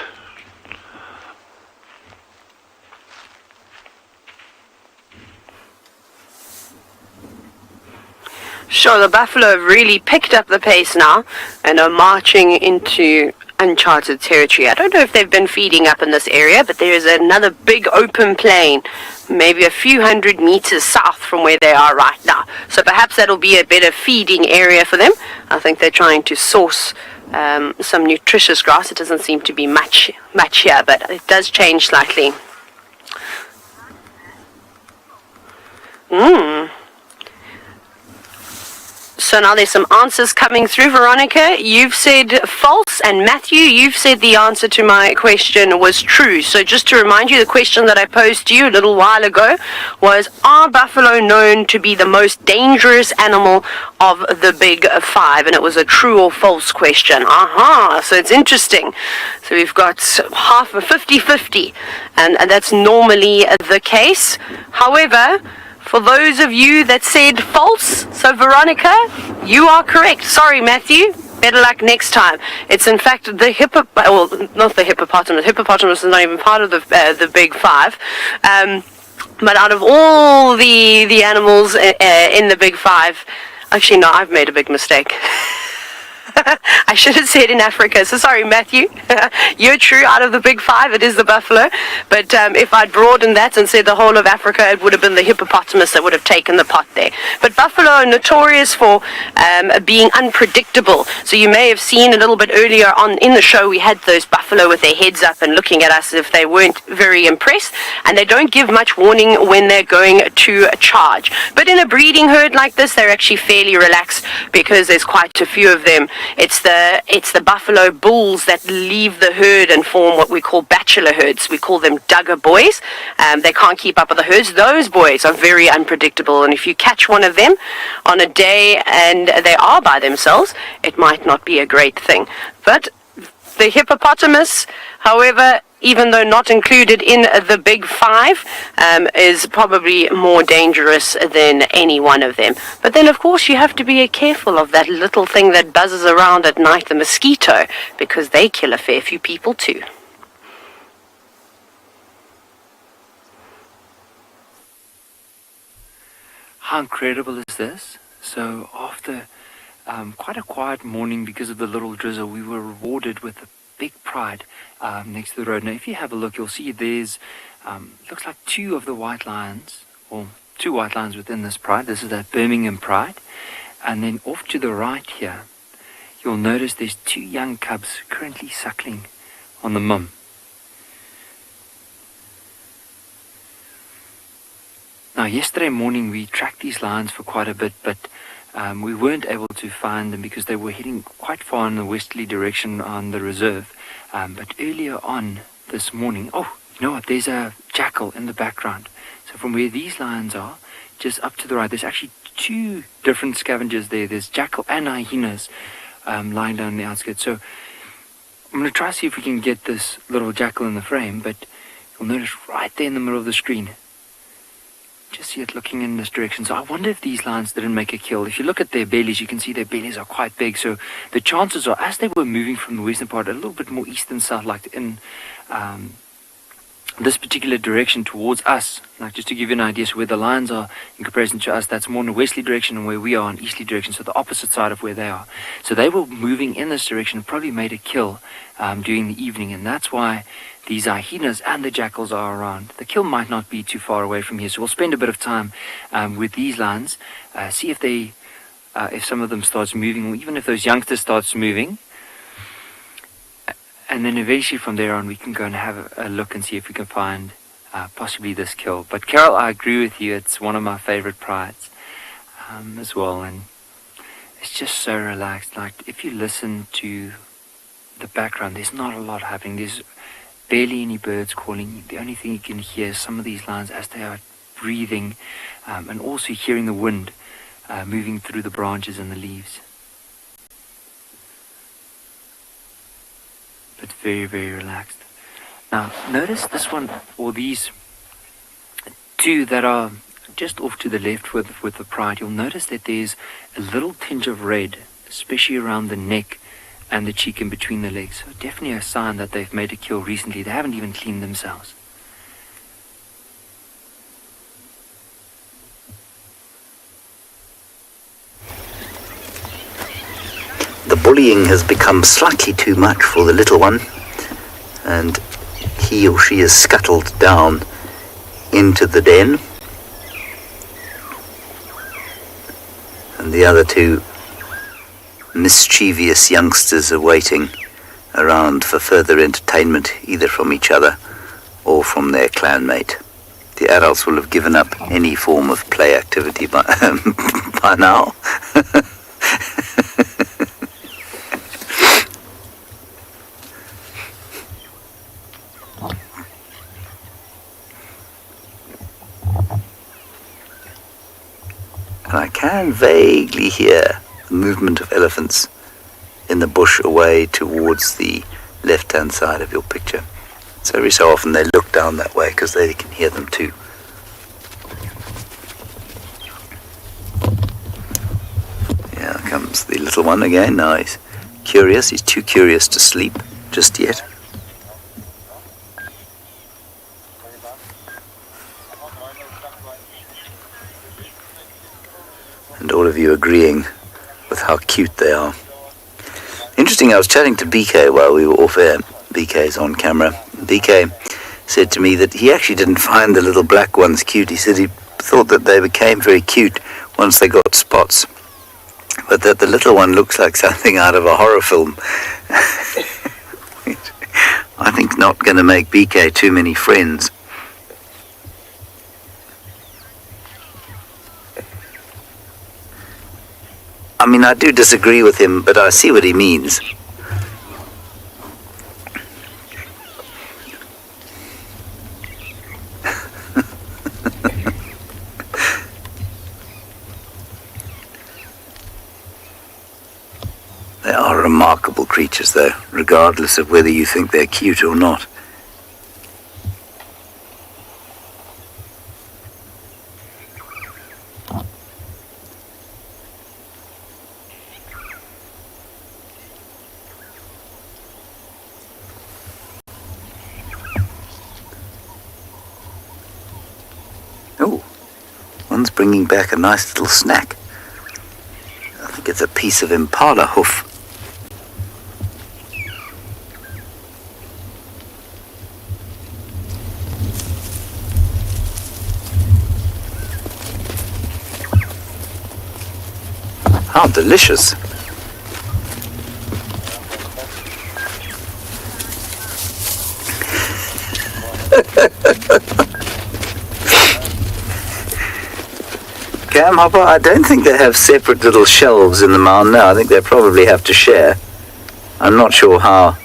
Sure, the buffalo have really picked up the pace now and are marching into uncharted territory. I don't know if they've been feeding up in this area, but there is another big open plain, maybe a few hundred meters south from where they are right now. So perhaps that'll be a better feeding area for them. I think they're trying to source some nutritious grass. It doesn't seem to be much here, but it does change slightly. So now there's some answers coming through. Veronica, you've said false, and Matthew, you've said the answer to my question was true. So just to remind you, the question that I posed to you a little while ago was, are buffalo known to be the most dangerous animal of the big 5? And it was a true or false question. So it's interesting. So we've got half a 50-50, and that's normally the case. However, for those of you that said false, so Veronica, you are correct. Sorry, Matthew. Better luck next time. It's in fact the not the hippopotamus. Hippopotamus is not even part of the big 5. But out of all the animals in the big 5, actually no, I've made a big mistake. I should have said in Africa. So sorry, Matthew. You're true. Out of the big 5, it is the buffalo. But if I'd broadened that and said the whole of Africa, it would have been the hippopotamus that would have taken the pot there. But buffalo are notorious for being unpredictable. So you may have seen a little bit earlier on in the show, we had those buffalo with their heads up and looking at us as if they weren't very impressed. And they don't give much warning when they're going to charge. But in a breeding herd like this, they're actually fairly relaxed because there's quite a few of them. It's the buffalo bulls that leave the herd and form what we call bachelor herds. We call them dugger boys. They can't keep up with the herds. Those boys are very unpredictable, and if you catch one of them on a day and they are by themselves, it might not be a great thing. But the hippopotamus, however, even though not included in the big 5, is probably more dangerous than any one of them. But then, of course, you have to be careful of that little thing that buzzes around at night, the mosquito, because they kill a fair few people too.
How incredible is this? So after quite a quiet morning because of the little drizzle, we were rewarded with a big pride next to the road. Now, if you have a look, you'll see there's looks like two of the white lions, or two white lions within this pride. This is that Birmingham pride. And then off to the right here, you'll notice there's two young cubs currently suckling on the mum. Now, yesterday morning we tracked these lions for quite a bit, but we weren't able to find them because they were heading quite far in the westerly direction on the reserve. But earlier on this morning, oh, you know what, there's a jackal in the background. So from where these lions are, just up to the right, there's actually two different scavengers there. There's jackal and hyenas lying down the outskirts. So I'm going to try to see if we can get this little jackal in the frame, but you'll notice right there in the middle of the screen, just see it looking in this direction. So I wonder if these lions didn't make a kill. If you look at their bellies, you can see their bellies are quite big. So the chances are, as they were moving from the western part, a little bit more east and south, like in this particular direction towards us, like just to give you an idea, so where the lions are in comparison to us, that's more in the westerly direction, and where we are in easterly direction, so the opposite side of where they are. So they were moving in this direction, probably made a kill during the evening, and that's why these hyenas and the jackals are around. The kill might not be too far away from here, so we'll spend a bit of time with these lions, see if they, if some of them starts moving, or even if those youngsters starts moving. And then eventually from there on, we can go and have a look and see if we can find possibly this kill. But Carol, I agree with you. It's one of my favorite prides as well. And it's just so relaxed. Like, if you listen to the background, there's not a lot happening. There's barely any birds calling. The only thing you can hear is some of these lions as they are breathing, and also hearing the wind moving through the branches and the leaves. But very, very relaxed. Now, notice this one, or these two that are just off to the left with the pride. You'll notice that there's a little tinge of red, especially around the neck and the cheek and between the legs. So definitely a sign that they've made a kill recently. They haven't even cleaned themselves.
The bullying has become slightly too much for the little one, and he or she is scuttled down into the den, and the other two mischievous youngsters are waiting around for further entertainment, either from each other or from their clanmate. The adults will have given up any form of play activity by now. And I can vaguely hear the movement of elephants in the bush away towards the left-hand side of your picture. So every so often they look down that way because they can hear them too. Here comes the little one again. Now he's curious. He's too curious to sleep just yet. And all of you agreeing with how cute they are. Interesting, I was chatting to BK while we were off air. BK's on camera. BK said to me that he actually didn't find the little black ones cute. He said he thought that they became very cute once they got spots, but that the little one looks like something out of a horror film. I think not going to make BK too many friends. I mean, I do disagree with him, but I see what he means. They are remarkable creatures, though, regardless of whether you think they're cute or not. Oh, one's bringing back a nice little snack. I think it's a piece of impala hoof. delicious. Cam Hopper, I don't think they have separate little shelves in the mound now. I think they probably have to share. I'm not sure how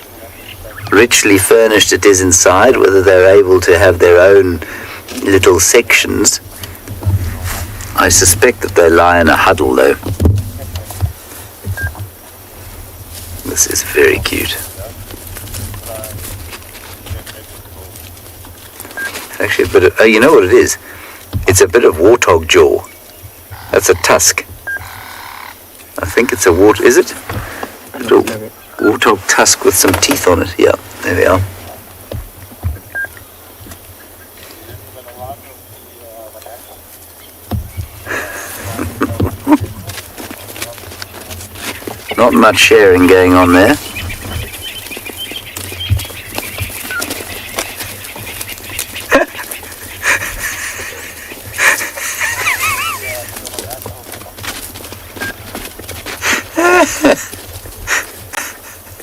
richly furnished it is inside, whether they're able to have their own little sections. I suspect that they lie in a huddle though. This is very cute. Actually a bit of, oh, you know what it is? It's a bit of warthog jaw. That's a tusk. I think it's a is it? A little warthog tusk with some teeth on it. Yeah, there we are. Not much sharing going on there.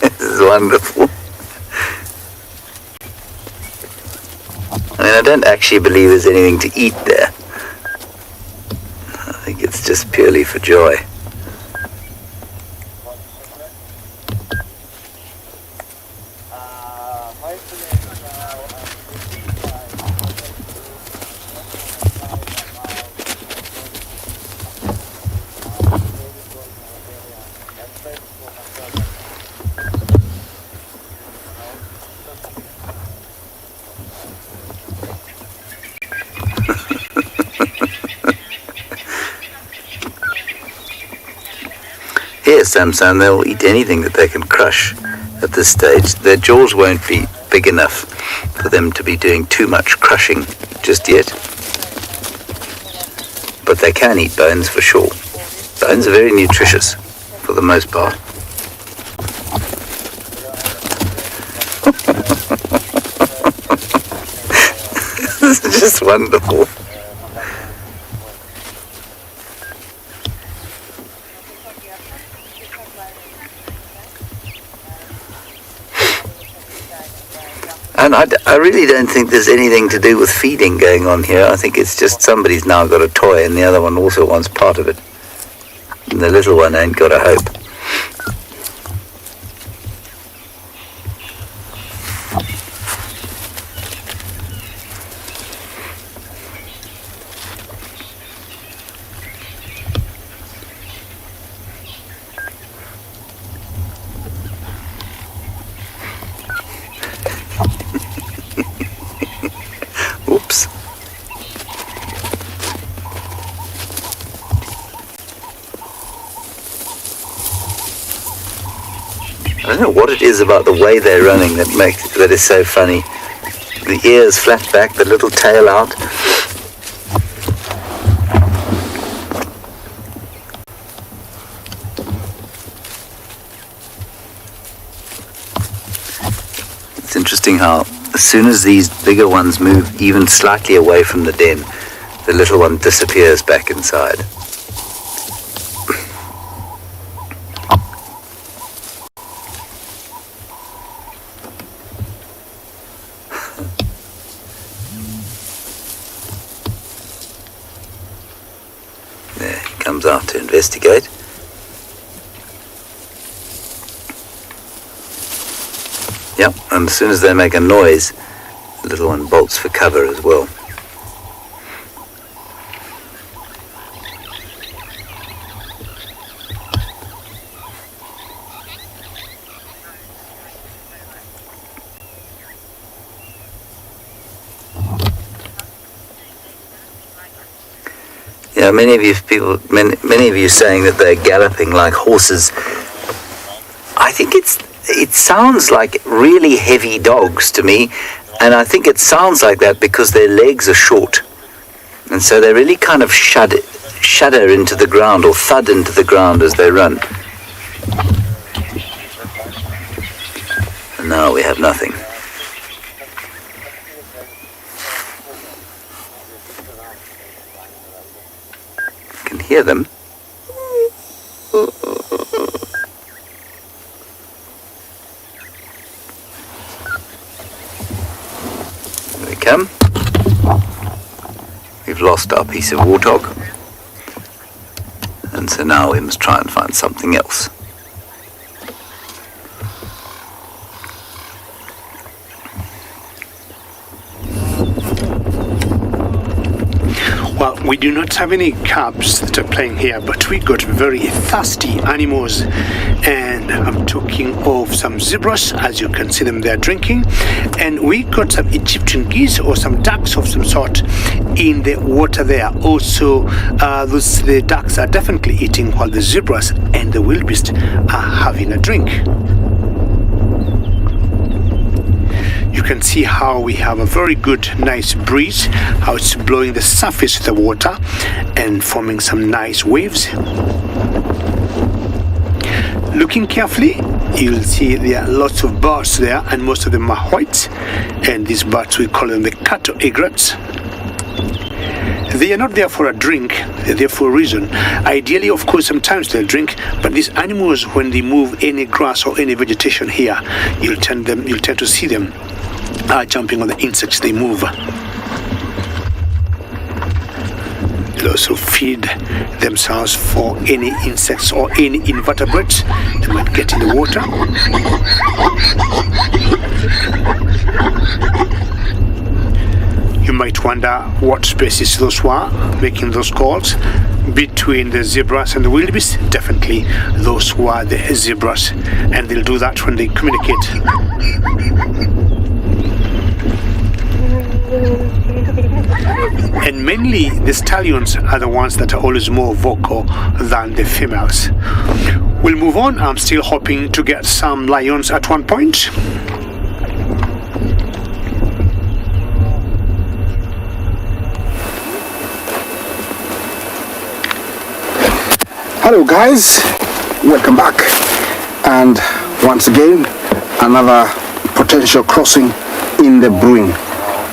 This is wonderful. I mean, I don't actually believe there's anything to eat there. I think it's just purely for joy. Here, Samson, they'll eat anything that they can crush at this stage. Their jaws won't be big enough for them to be doing too much crushing just yet. But they can eat bones for sure. Bones are very nutritious for the most part. This is just wonderful. And I really don't think there's anything to do with feeding going on here. I think it's just somebody's now got a toy and the other one also wants part of it. And the little one ain't got a hope. Oops. I don't know what it is about the way they're running that is so funny. The ears flat back, the little tail out. It's interesting how as soon as these bigger ones move even slightly away from the den, the little one disappears back inside. There, he comes out to investigate. Yep, and as soon as they make a noise, the little one bolts for cover as well. Yeah, many of you saying that they're galloping like horses. I think it sounds like really heavy dogs to me, and I think it sounds like that because their legs are short, and so they really kind of shudder into the ground or thud into the ground as they run. And now we have nothing. I can hear them. Here we come. We've lost our piece of warthog. And so now we must try and find something else.
Well, we do not have any cubs that are playing here, but we got very thirsty animals. And I'm talking of some zebras, as you can see them there drinking. And we got some Egyptian geese or some ducks of some sort in the water there. Also, the ducks are definitely eating while the zebras and the wildebeest are having a drink. You can see how we have a very good, nice breeze, how it's blowing the surface of the water and forming some nice waves. Looking carefully, you'll see there are lots of birds there, and most of them are white. And these birds, we call them the cattle egrets. They are not there for a drink, they're there for a reason. Ideally, of course, sometimes they'll drink, but these animals, when they move any grass or any vegetation here, you'll tend to see them jumping on the insects they move. They'll also feed themselves for any insects or any invertebrates that might get in the water. You might wonder what species those were making those calls between the zebras and the wildebeest. Definitely those were the zebras, and they'll do that when they communicate. And mainly the stallions are the ones that are always more vocal than the females. We'll move on. I'm still hoping to get some lions at one point.
Hello guys, welcome back, and once again another potential crossing in the brewing.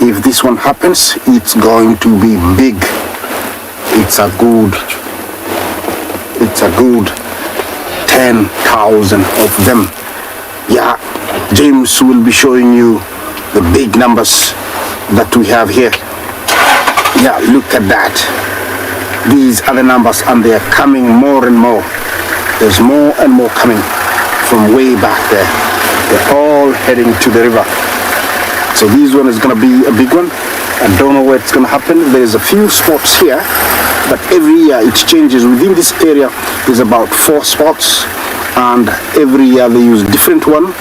If this one happens, it's going to be big. It's a good 10,000 of them. Yeah, James will be showing you the big numbers that we have here. Yeah, look at that. These are the numbers, and they are coming more and more. There's more and more coming from way back there. They're all heading to the river. So this one is going to be a big one. I don't know where it's going to happen. There's a few spots here, but every year it changes. Within this area there's about 4 spots, and every year they use a different one.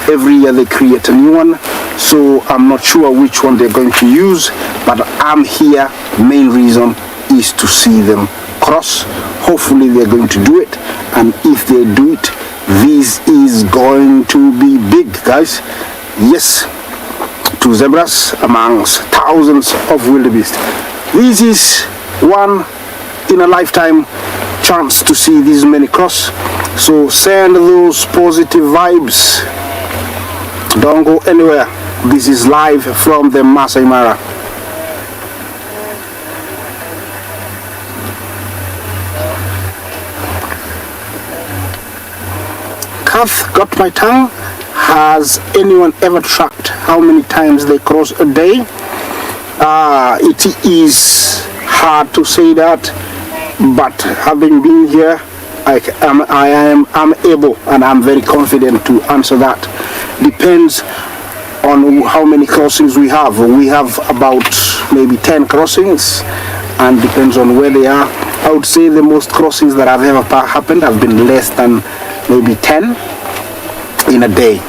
Every year they create a new one. So I'm not sure which one they're going to use, but I'm here. Main reason is to see them cross. Hopefully they're going to do it, and if they do it, this is going to be big, guys. Yes, 2 zebras amongst thousands of wildebeest. This is one in a lifetime chance to see these many cross. So send those positive vibes. Don't go anywhere. This is live from the Masai Mara. Kath got my tongue. Has anyone ever tracked how many times they cross a day? It is hard to say that, but having been here, I'm able, and I'm very confident to answer that. Depends on how many crossings we have. We have about maybe 10 crossings, and depends on where they are. I would say the most crossings that have ever happened have been less than maybe 10 in a day,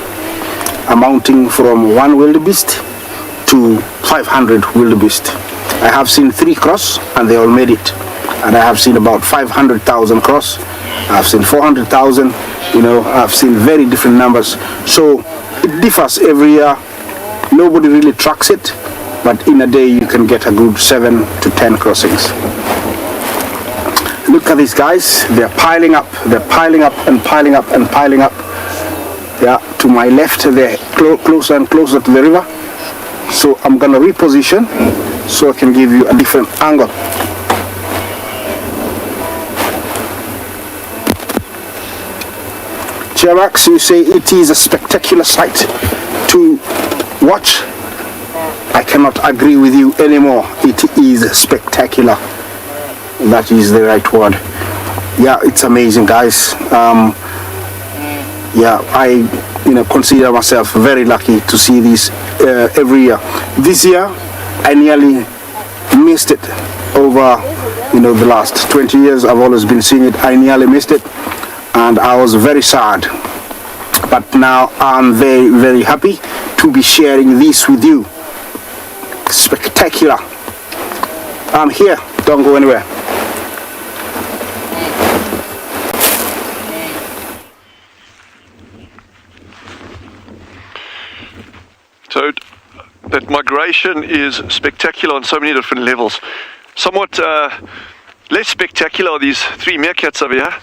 amounting from 1 wildebeest to 500 wildebeest. I have seen 3 cross, and they all made it. And I have seen about 500,000 cross. I've seen 400,000. I've seen very different numbers. So it differs every year. Nobody really tracks it, but in a day you can get a good 7 to 10 crossings. Look at these guys. They're piling up. They're piling up and piling up and piling up. Yeah, to my left, they're closer and closer to the river. So I'm gonna reposition so I can give you a different angle. Chemax, you say it is a spectacular sight to watch. I cannot agree with you anymore. It is spectacular. That is the right word. Yeah, it's amazing, guys. Yeah, I consider myself very lucky to see this every year. This year, I nearly missed it. Over the last 20 years, I've always been seeing it. I nearly missed it, and I was very sad. But now I'm very, very happy to be sharing this with you. Spectacular. I'm here. Don't go anywhere.
So that migration is spectacular on so many different levels. Somewhat less spectacular are these three meerkats over here,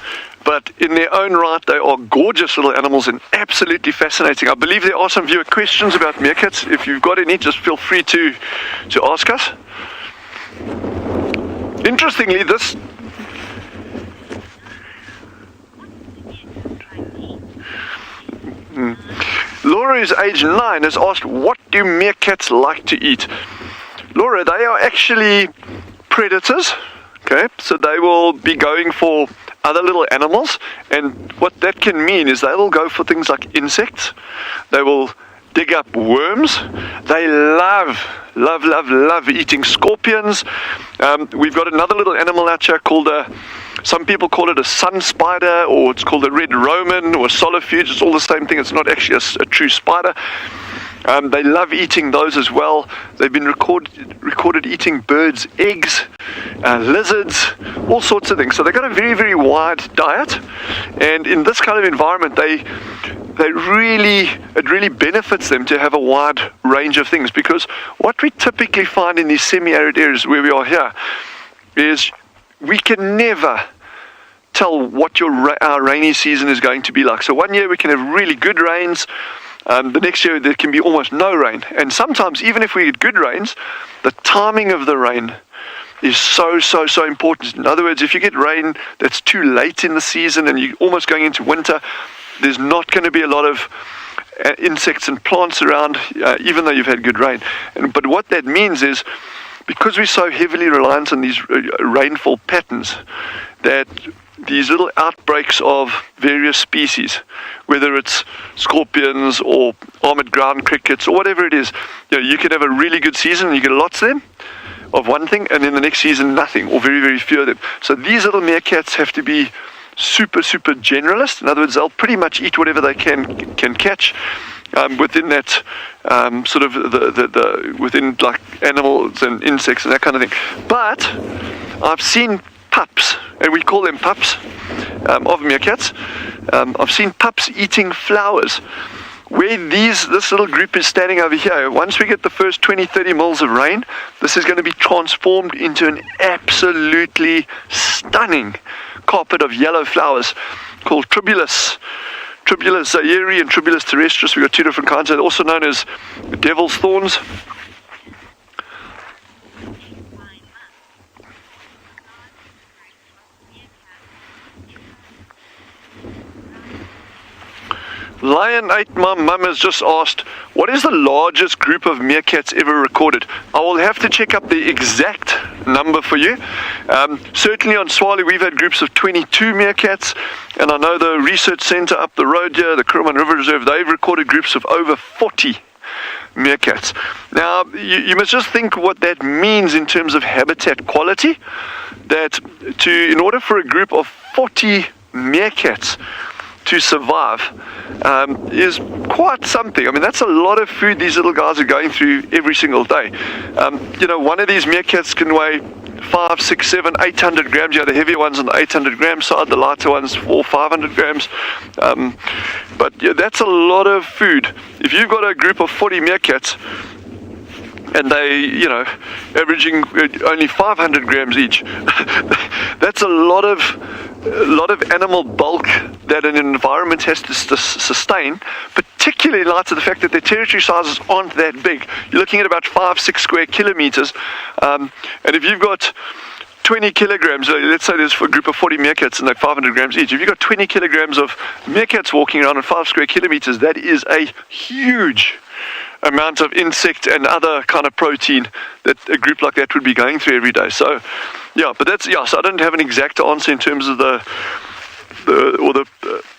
but in their own right they are gorgeous little animals and absolutely fascinating. I believe there are some viewer questions about meerkats. If you've got any, just feel free to ask us. Interestingly, this Laura, who's age 9, has asked, what do meerkats like to eat? Laura, they are actually predators, okay? So they will be going for other little animals, and what that can mean is they will go for things like insects. They will dig up worms. They love eating scorpions. We've got another little animal out here called some people call it a sun spider, or it's called a red Roman, or a solifuge. It's all the same thing. It's not actually a true spider. They love eating those as well. They've been recorded eating birds' eggs, lizards, all sorts of things. So they've got a very, very wide diet. And in this kind of environment, it really benefits them to have a wide range of things, because what we typically find in these semi-arid areas where we are here is we can never tell what our rainy season is going to be like. So one year we can have really good rains. The next year there can be almost no rain. And sometimes, even if we get good rains, the timing of the rain is so important. In other words, if you get rain that's too late in the season and you're almost going into winter, there's not going to be a lot of insects and plants around, even though you've had good rain. But what that means is, because we're so heavily reliant on these rainfall patterns, that these little outbreaks of various species, whether it's scorpions or armored ground crickets or whatever it is, you can have a really good season and you get lots of them, of one thing, and then the next season nothing, or very, very few of them. So these little meerkats have to be super generalist. In other words, they'll pretty much eat whatever they can catch within that sort of within like animals and insects and that kind of thing. But I've seen pups, and we call them pups of meerkats. I've seen pups eating flowers. Where this little group is standing over here, once we get the first 20-30 mils of rain, this is going to be transformed into an absolutely stunning carpet of yellow flowers called Tribulus zayeri and Tribulus terrestris. We've got two different kinds. They're also known as devil's thorns. Lion 8 Mum has just asked, what is the largest group of meerkats ever recorded? I will have to check up the exact number for you. Certainly on Tswalu we've had groups of 22 meerkats, and I know the research centre up the road here, the Kurraman River Reserve, they've recorded groups of over 40 meerkats. Now you must just think what that means in terms of habitat quality, that in order for a group of 40 meerkats to survive is quite something. I mean, that's a lot of food these little guys are going through every single day. One of these meerkats can weigh 5, 6, 7, 800 grams. The heavier ones on the 800 gram side, the lighter ones 400, 500 grams. But that's a lot of food. If you've got a group of 40 meerkats and they, averaging only 500 grams each, that's a lot of animal bulk that an environment has to sustain, particularly in light of the fact that their territory sizes aren't that big. You're looking at about 5-6 square kilometers, and if you've got 20 kilograms, let's say there's for a group of 40 meerkats and they're 500 grams each. If you've got 20 kilograms of meerkats walking around on 5 square kilometers, that is a huge amount of insect and other kind of protein that a group like that would be going through every day. So yeah, but that's, yeah, so I don't have an exact answer in terms of the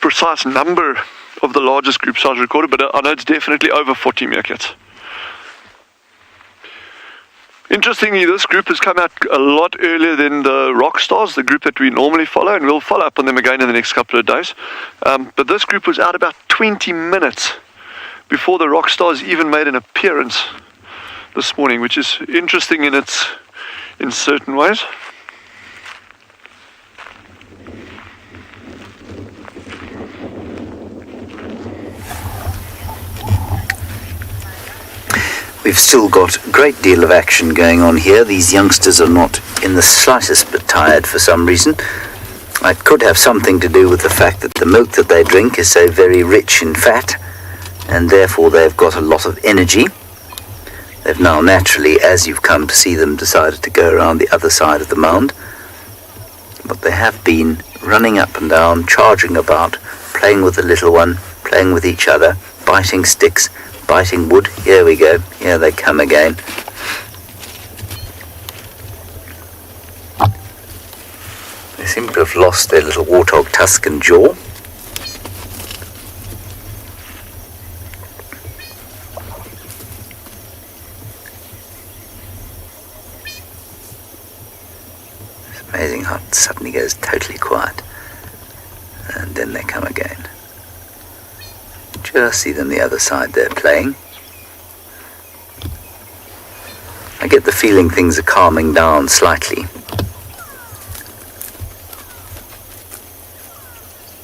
precise number of the largest group size recorded, but I know it's definitely over 40 meerkats. Interestingly, this group has come out a lot earlier than the rock stars, the group that we normally follow, and we'll follow up on them again in the next couple of days. But this group was out about 20 minutes before the rock stars even made an appearance this morning, which is interesting in certain ways.
We've still got a great deal of action going on here. These youngsters are not in the slightest bit tired for some reason. It could have something to do with the fact that the milk that they drink is so very rich in fat, and therefore they've got a lot of energy. They've now naturally, as you've come to see them, decided to go around the other side of the mound. But they have been running up and down, charging about, playing with the little one, playing with each other, biting sticks, biting wood. Here we go. Here they come again. They seem to have lost their little warthog tusk and jaw. It's amazing how it suddenly goes totally quiet. And then they come again. Just see them the other side there playing. I get the feeling things are calming down slightly.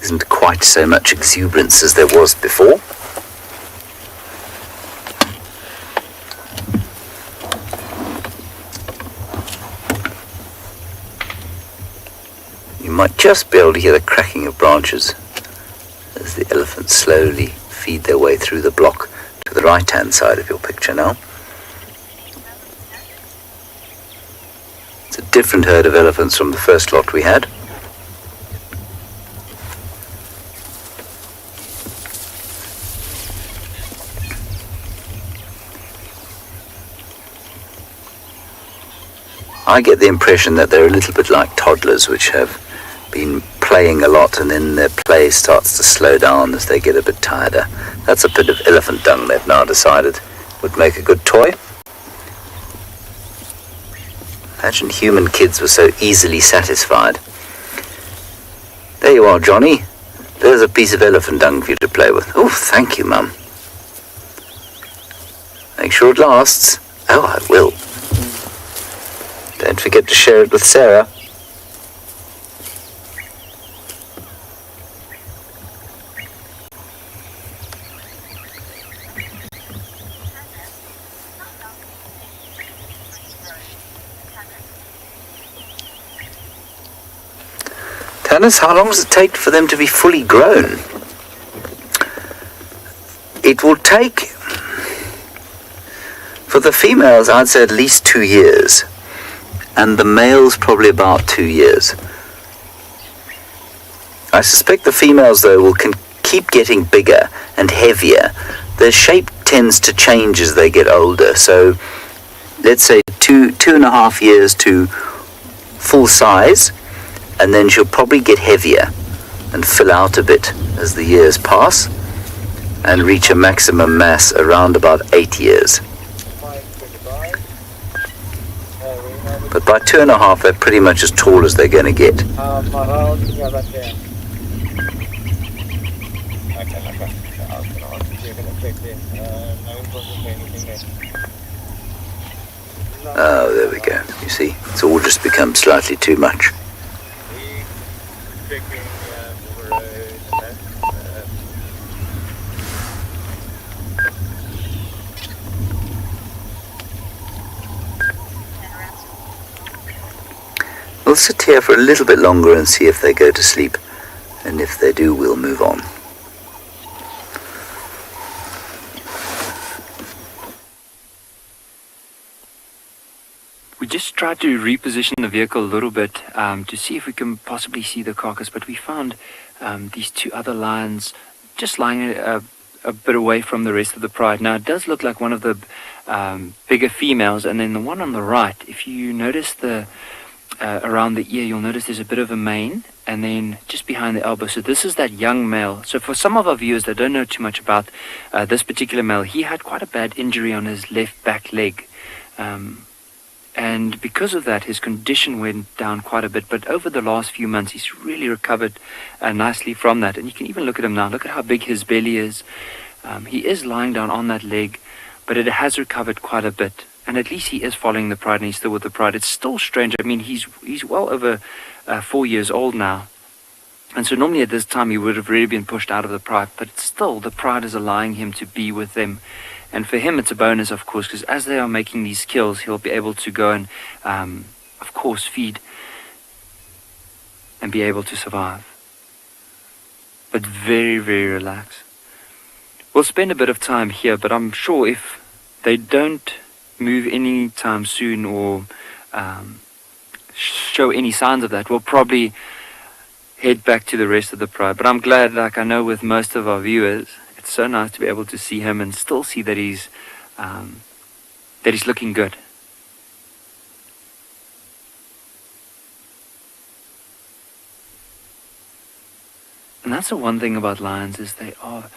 Isn't quite so much exuberance as there was before. You might just be able to hear the cracking of branches as the elephants slowly feed their way through the block to the right-hand side of your picture now. It's a different herd of elephants from the first lot we had. I get the impression that they're a little bit like toddlers, which have been playing a lot, and then their play starts to slow down as they get a bit tireder. That's a bit of elephant dung they've now decided would make a good toy. Imagine human kids were so easily satisfied. There you are, Johnny. There's a piece of elephant dung for you to play with. Oh, thank you, Mum. Make sure it lasts. Oh, I will. Don't forget to share it with Sarah. Tanis, how long does it take for them to be fully grown? It will take, for the females, I'd say at least 2 years. And the males probably about 2 years. I suspect the females, though, can keep getting bigger and heavier. Their shape tends to change as they get older. So let's say 2.5 years to full size, and then she'll probably get heavier and fill out a bit as the years pass and reach a maximum mass around about 8 years. But by 2.5, they're pretty much as tall as they're going to get. Oh, there we go. You see, it's all just become slightly too much. We'll sit here for a little bit longer and see if they go to sleep, and if they do, we'll move on.
We just tried to reposition the vehicle a little bit to see if we can possibly see the carcass, but we found these two other lions just lying a bit away from the rest of the pride. Now, it does look like one of the bigger females, and then the one on the right, if you notice the around the ear, you'll notice there's a bit of a mane, and then just behind the elbow. So this is that young male. So for some of our viewers that don't know too much about this particular male, he had quite a bad injury on his left back leg. And because of that, his condition went down quite a bit. But over the last few months, he's really recovered nicely from that. And you can even look at him now. Look at how big his belly is. He is lying down on that leg, but it has recovered quite a bit. And at least he is following the pride, and he's still with the pride. It's still strange. I mean, he's well over 4 years old now. And so normally at this time, he would have really been pushed out of the pride. But still, the pride is allowing him to be with them. And for him, it's a bonus, of course, because as they are making these kills, he'll be able to go and, of course, feed and be able to survive. But very, very relaxed. We'll spend a bit of time here, but I'm sure if they don't move any time soon or show any signs of that, we'll probably head back to the rest of the pride. But I'm glad, like I know with most of our viewers, it's so nice to be able to see him and still see that he's looking good. And that's the one thing about lions, is they are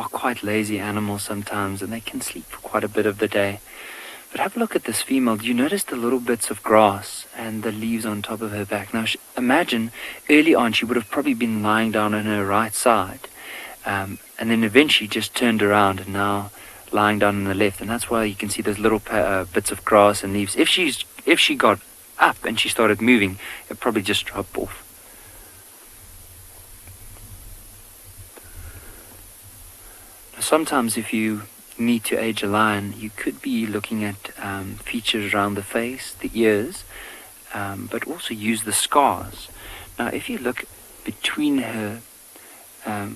quite lazy animals sometimes, and they can sleep for quite a bit of the day. But have a look at this female. Do you notice the little bits of grass and the leaves on top of her back? Now, imagine early on she would have probably been lying down on her right side, and then eventually just turned around and now lying down on the left. And that's why you can see those little bits of grass and leaves. If she got up and she started moving, it'd probably just drop off. Sometimes if you need to age a lion, you could be looking at features around the face, the ears, but also use the scars. Now, if you look between her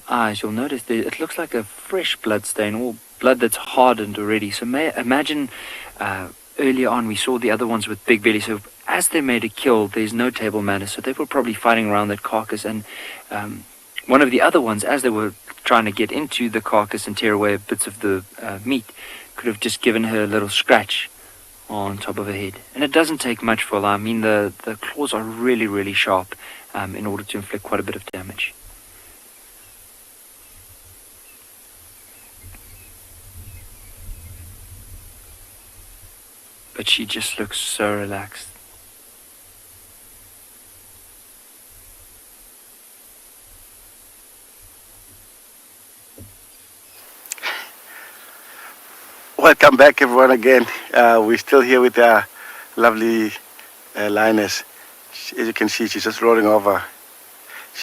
eyes, you'll notice that it looks like a fresh blood stain, or blood that's hardened already. So imagine earlier on we saw the other ones with big belly. So as they made a kill, there's no table manners. So they were probably fighting around that carcass, and one of the other ones, as they were trying to get into the carcass and tear away bits of the meat, could have just given her a little scratch on top of her head. And it doesn't take much for a lion. I mean, the claws are really, really sharp in order to inflict quite a bit of damage. But she just looks so relaxed.
Welcome back, everyone, again. We're still here with our lovely lioness. As you can see, she's just rolling over.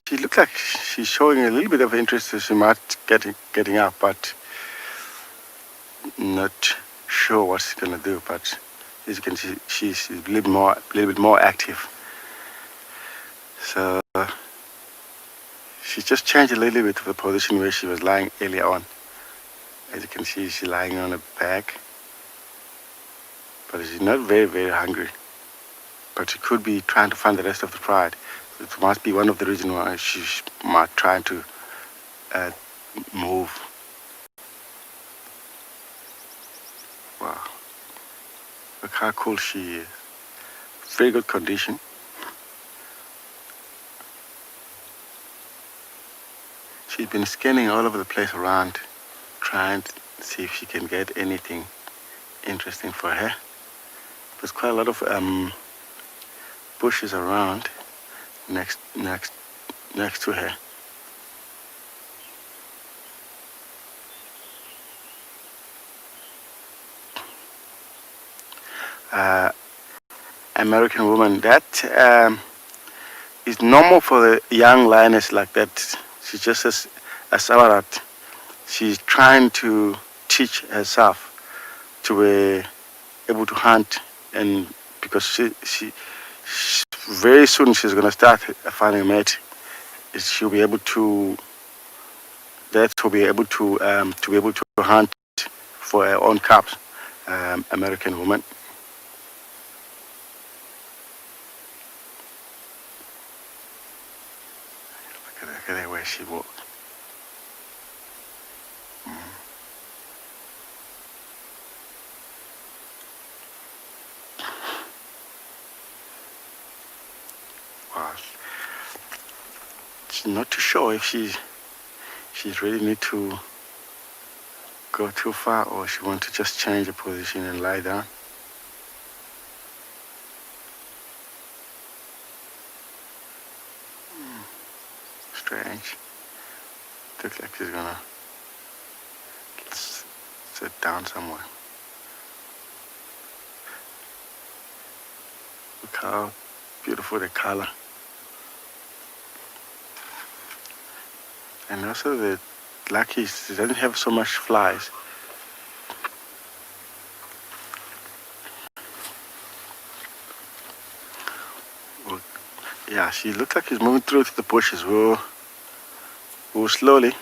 She looks like she's showing a little bit of interest, so she might getting up, but not sure what she's gonna do. But as you can see, she's a little bit more active. So she's just changed a little bit of the position where she was lying earlier on. As you can see, she's lying on her back, but she's not very, very hungry. But she could be trying to find the rest of the pride. It must be one of the reasons why she's trying to move. Wow. Look how cool she is. Very good condition. She's been scanning all over the place around, trying to see if she can get anything interesting for her. There's quite a lot of bushes around next to her. American woman, that is normal for the young lioness like that. She's just as Sawarat. She's trying to teach herself to be able to hunt, and because she very soon she's going to start finding a mate. She'll be able to be able to hunt for her own cubs. American woman. Look at the way she walks. Wow. She's not too sure if she's really need to go too far or she wants to just change the position and lie down. Strange. Looks like she's gonna sit down somewhere. Look how beautiful the color. And also the lucky it doesn't have so much flies. Well, yeah, she looks like she's moving through the bushes. We'll slowly.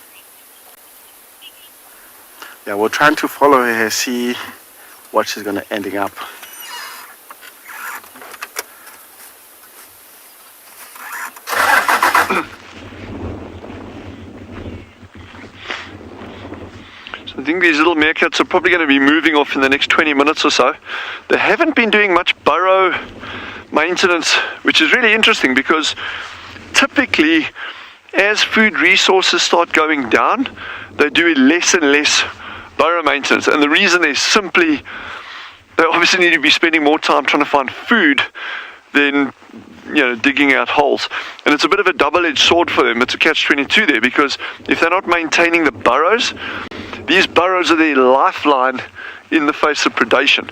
Yeah, we're trying to follow her, see what she's gonna ending up.
I think these little meerkats are probably going to be moving off in the next 20 minutes or so. They haven't been doing much burrow maintenance, which is really interesting because typically as food resources start going down, they do less and less burrow maintenance. And the reason is simply they obviously need to be spending more time trying to find food than digging out holes. And it's a bit of a double-edged sword for them. It's a catch-22 there because if they're not maintaining the burrows, these burrows are their lifeline in the face of predation.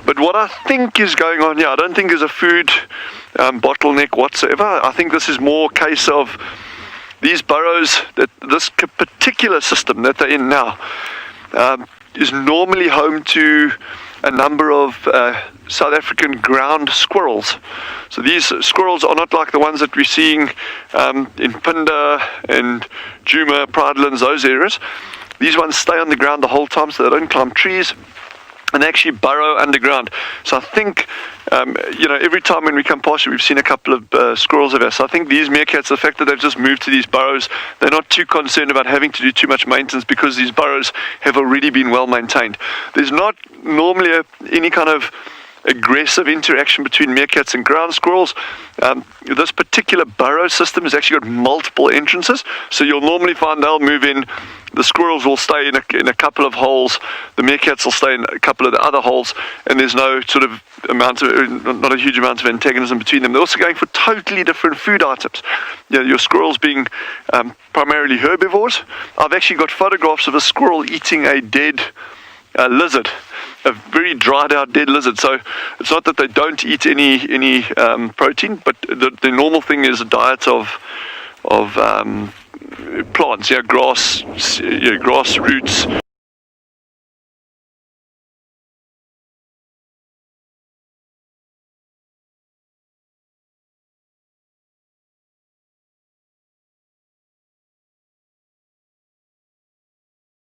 But what I think is going on here, I don't think there's a food bottleneck whatsoever. I think this is more a case of these burrows, that this particular system that they're in now is normally home to a number of South African ground squirrels. So these squirrels are not like the ones that we're seeing in PHINDA and Djuma, Pridelands, those areas. These ones stay on the ground the whole time, so they don't climb trees and they actually burrow underground. So I think, every time when we come past it, we've seen a couple of squirrels of us. So I think these meerkats, the fact that they've just moved to these burrows, they're not too concerned about having to do too much maintenance because these burrows have already been well maintained. There's not normally any kind of aggressive interaction between meerkats and ground squirrels. This particular burrow system has actually got multiple entrances, so you'll normally find they'll move in, the squirrels will stay in a couple of holes, the meerkats will stay in a couple of the other holes, and there's no sort of not a huge amount of antagonism between them. They're also going for totally different food items. Your squirrels being primarily herbivores. I've actually got photographs of a squirrel eating a dead lizard, a very dried out dead lizard. So it's not that they don't eat any protein, but the normal thing is a diet of plants, grass roots.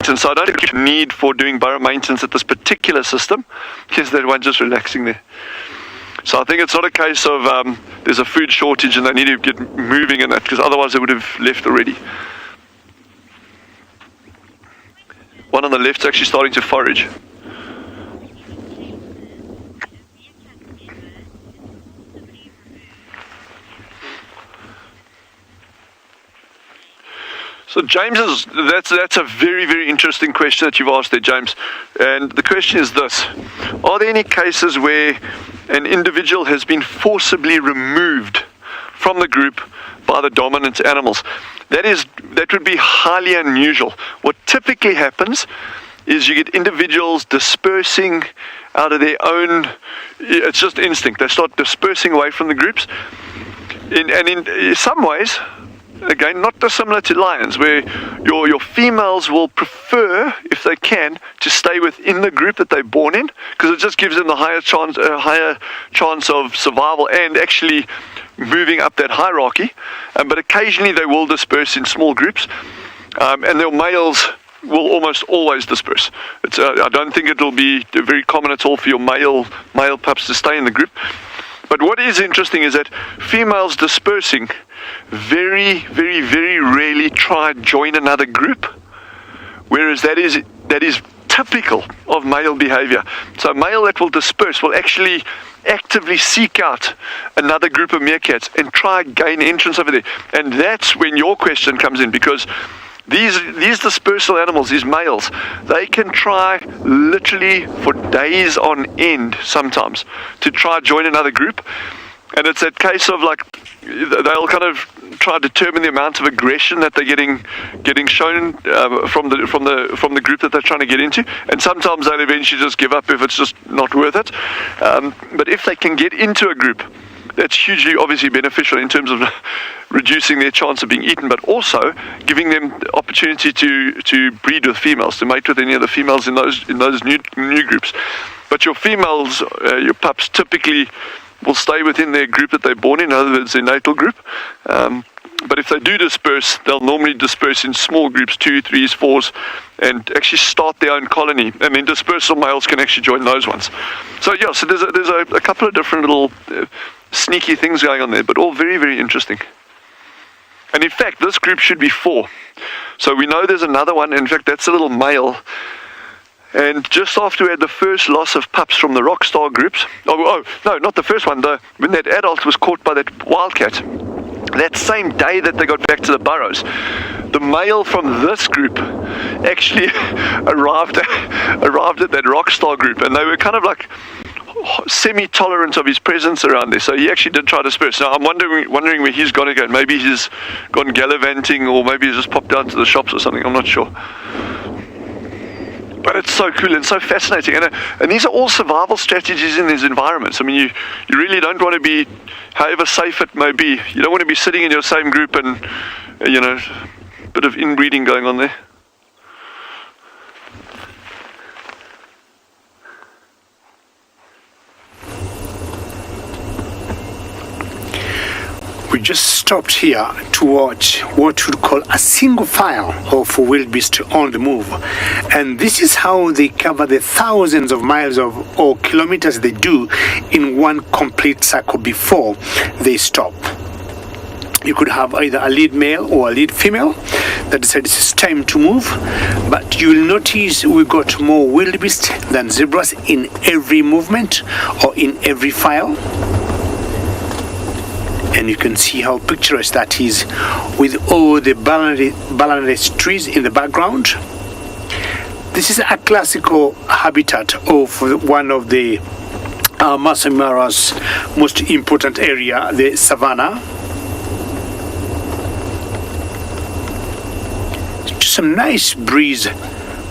And so I don't think the need for doing burrow maintenance at this particular system is that one just relaxing there. So I think it's not a case of there's a food shortage and they need to get moving in that, because otherwise they would have left already. One on the left's actually starting to forage. So James, that's a very, very interesting question that you've asked there, James. And the question is this: are there any cases where an individual has been forcibly removed from the group by the dominant animals? That would be highly unusual. What typically happens is you get individuals dispersing out of their own, it's just instinct. They start dispersing away from the groups. And in some ways, again, not dissimilar to lions, where your females will prefer, if they can, to stay within the group that they're born in, because it just gives them the higher chance of survival and actually moving up that hierarchy. But occasionally they will disperse in small groups, and their males will almost always disperse. I don't think it will be very common at all for your male pups to stay in the group. But what is interesting is that females dispersing very, very, very rarely try and join another group, whereas that is typical of male behavior. So a male that will disperse will actually actively seek out another group of meerkats and try and gain entrance over there. And that's when your question comes in, because these dispersal animals, these males, they can try literally for days on end sometimes to try join another group. And it's that case of like they'll kind of try to determine the amount of aggression that they're getting shown from the group that they're trying to get into, and sometimes they'll eventually just give up if it's just not worth it. But if they can get into a group, that's hugely obviously beneficial in terms of reducing their chance of being eaten, but also giving them the opportunity to breed with females, to mate with any of the females in those new groups. But your females, your pups, typically will stay within their group that they're born in other words, their natal group. But if they do disperse, they'll normally disperse in small groups, 2, 3s, 4s, and actually start their own colony. And then dispersal males can actually join those ones. So yeah, so there's a couple of different little sneaky things going on there, but all very, very interesting. And in fact, this group should be 4. So we know there's another one. In fact, that's a little male. And just after we had the first loss of pups from the Rockstar groups, no, not the first one, when that adult was caught by that wildcat, that same day that they got back to the burrows, the male from this group actually arrived at that Rockstar group, and they were kind of like semi-tolerant of his presence around there, so he actually did try to disperse. Now I'm wondering where he's gone again. Maybe he's gone gallivanting, or maybe he's just popped down to the shops or something, I'm not sure. But it's so cool and so fascinating, and these are all survival strategies in these environments. I mean, you really don't want to be, however safe it may be, you don't want to be sitting in your same group and, a bit of inbreeding going on there.
We just stopped here to watch what we'd call a single file of wildebeest on the move. And this is how they cover the thousands of miles or kilometers they do in one complete cycle before they stop. You could have either a lead male or a lead female that decides it's time to move, but you will notice we got more wildebeest than zebras in every movement or in every file. And you can see how picturesque that is with all the bananas trees in the background. This is a classical habitat of one of the Masai Mara's most important area, the savannah. Just some nice breeze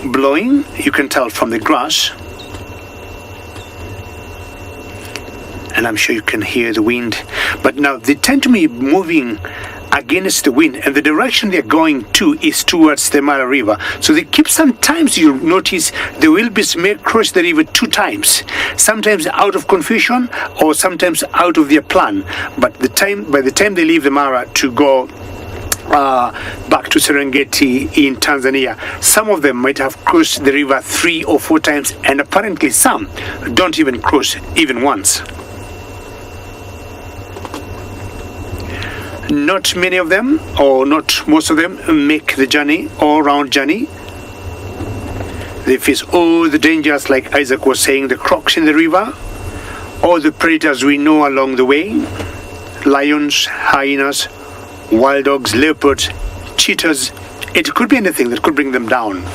blowing, you can tell from the grass. And I'm sure you can hear the wind. But now they tend to be moving against the wind, and the direction they're going to is towards the Mara River. So they keep, sometimes you notice the wildebeest may cross the river 2 times, sometimes out of confusion or sometimes out of their plan. But by the time they leave the Mara to go back to Serengeti in Tanzania, some of them might have crossed the river 3 or 4 times, and apparently some don't even cross even once. Not many of them, or not most of them, make the journey, all-round journey. They face all the dangers, like Isaac was saying, the crocs in the river, all the predators we know along the way, lions, hyenas, wild dogs, leopards, cheetahs. It could be anything that could bring them down.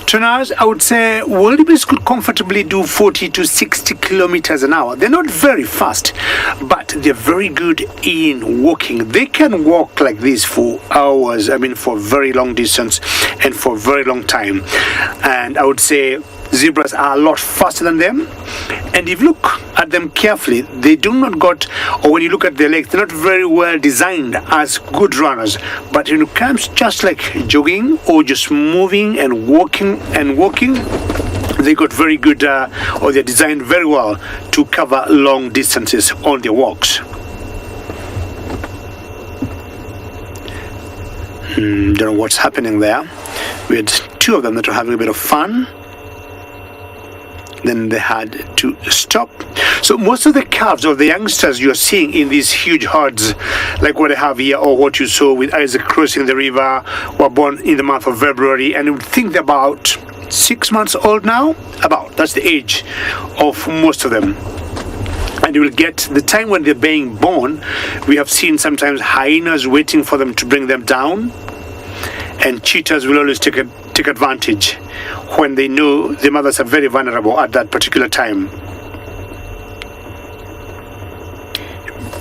Tuners, I would say wildebeest could comfortably do 40 to 60 kilometers an hour. They're not very fast, but they're very good in walking. They can walk like this for hours, for very long distance and for a very long time. And I would say zebras are a lot faster than them. And if you look at them carefully, they do not got, or when you look at their legs, they're not very well designed as good runners. But when it comes just like jogging or just moving and walking, they got very good, or they're designed very well to cover long distances on their walks. Don't know what's happening there. We had 2 of them that are having a bit of fun. then they had to stop. So most of the calves or the youngsters you're seeing in these huge herds, like what I have here, or what you saw with Isaac crossing the river, were born in the month of February, and you would think they're about 6 months old now. That's the age of most of them. And you will get the time when they're being born. We have seen sometimes hyenas waiting for them to bring them down, and cheetahs will always take advantage when they know the mothers are very vulnerable at that particular time.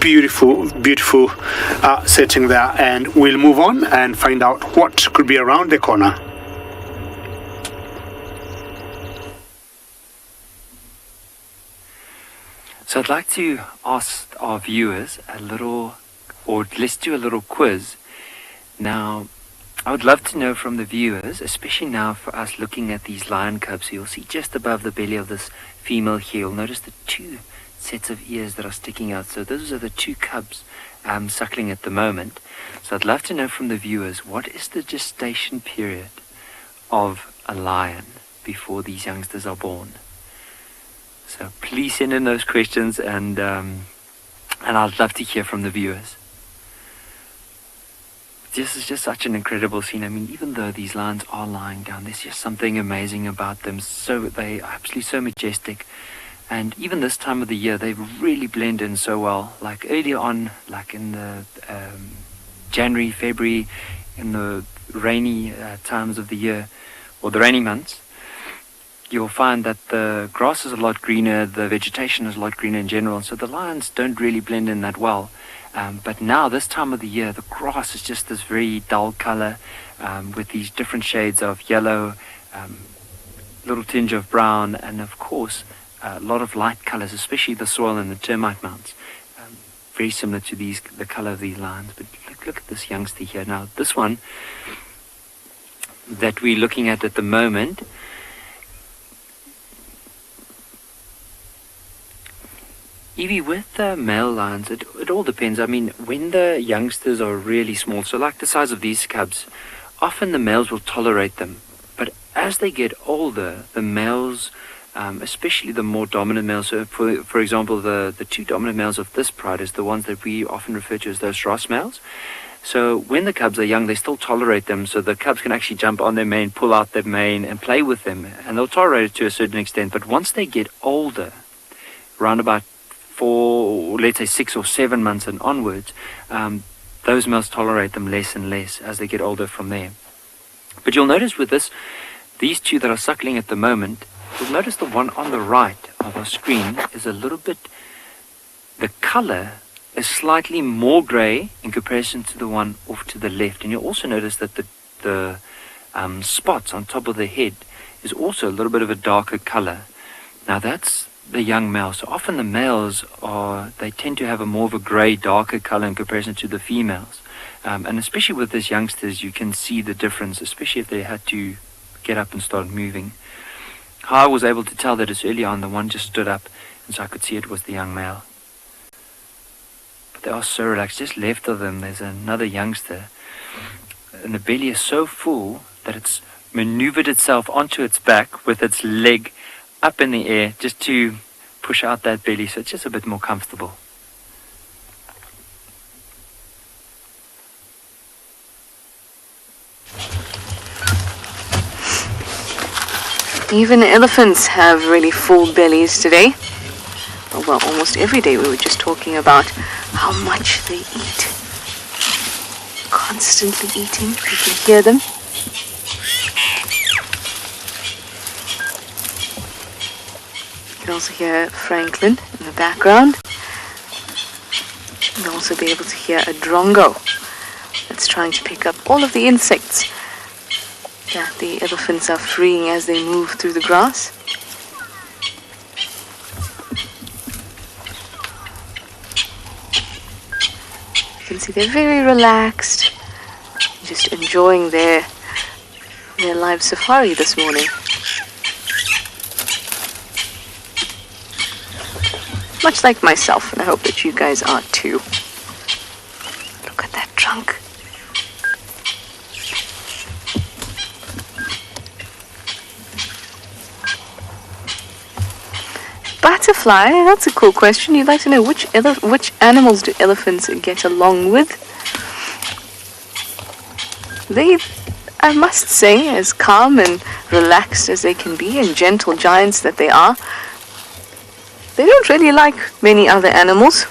Beautiful setting there, and we'll move on and find out what could be around the corner.
So I'd like to ask our viewers let's do a little quiz. Now, I would love to know from the viewers, especially now for us looking at these lion cubs. You'll see just above the belly of this female here, you'll notice the 2 sets of ears that are sticking out. So those are the 2 cubs suckling at the moment. So I'd love to know from the viewers, what is the gestation period of a lion before these youngsters are born? So please send in those questions, and I'd love to hear from the viewers. This is just such an incredible scene. I mean, even though these lions are lying down, there's just something amazing about them. So they are absolutely so majestic. And even this time of the year, they really blend in so well. Like earlier on, like in the January, February, in the rainy times of the year, or the rainy months, you'll find that the grass is a lot greener, the vegetation is a lot greener in general, so the lions don't really blend in that well. But now, this time of the year, the grass is just this very dull color with these different shades of yellow, little tinge of brown, and of course, a lot of light colors, especially the soil and the termite mounds. Very similar to the color of these lions. But look at this youngster here. Now, this one that we're looking at the moment, Evie, with the male lions, it all depends. I mean, when the youngsters are really small, so like the size of these cubs, often the males will tolerate them. But as they get older, the males, especially the more dominant males, so for example, the 2 dominant males of this pride is the ones that we often refer to as those Ross males. So when the cubs are young, they still tolerate them, so the cubs can actually jump on their mane, pull out their mane, and play with them, and they'll tolerate it to a certain extent. But once they get older, around about 4, let's say 6 or 7 months and onwards, those males tolerate them less and less as they get older from there. But you'll notice with these 2 that are suckling at the moment, you'll notice the one on the right of our screen is a little bit, the color is slightly more gray in comparison to the one off to the left. And you'll also notice that the spots on top of the head is also a little bit of a darker color. Now that's the young male. So often the males they tend to have more of a gray, darker color in comparison to the females. And especially with these youngsters, you can see the difference, especially if they had to get up and start moving. How I was able to tell that is early on, the one just stood up, and so I could see it was the young male. But they are so relaxed. Just left of them, there's another youngster, and the belly is so full that it's maneuvered itself onto its back with its leg up in the air just to push out that belly, so it's just a bit more comfortable.
Even elephants have really full bellies today. Well, almost every day. We were just talking about how much they eat. Constantly eating. You can hear them. You can also hear Franklin in the background. You'll also be able to hear a drongo that's trying to pick up all of the insects that the elephants are freeing as they move through the grass. You can see they're very relaxed, just enjoying their live safari this morning. Much like myself, and I hope that you guys are too. Look at that trunk. butterfly, that's a cool question. You'd like to know which animals do elephants get along with? They, I must say, as calm and relaxed as they can be, and gentle giants that they are, they don't really like many other animals.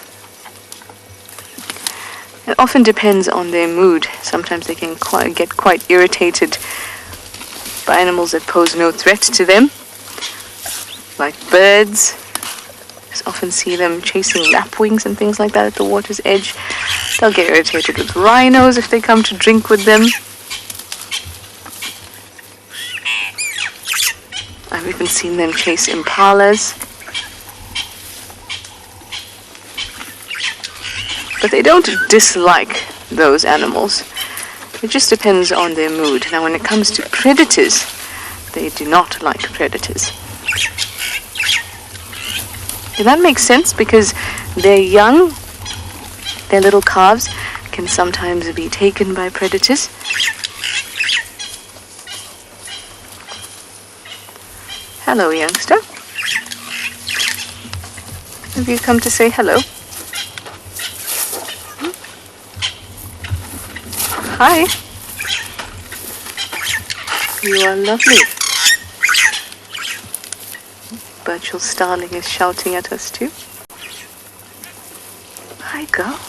It often depends on their mood. Sometimes they can get quite irritated by animals that pose no threat to them, like birds. You often see them chasing lapwings and things like that at the water's edge. They'll get irritated with rhinos if they come to drink with them. I've even seen them chase impalas. But they don't dislike those animals. It just depends on their mood. Now, when it comes to predators, they do not like predators. And that makes sense because they're young, their little calves can sometimes be taken by predators. Hello, youngster. Have you come to say hello? Hi. You are lovely. Birchall Starling is shouting at us too. Hi, girl.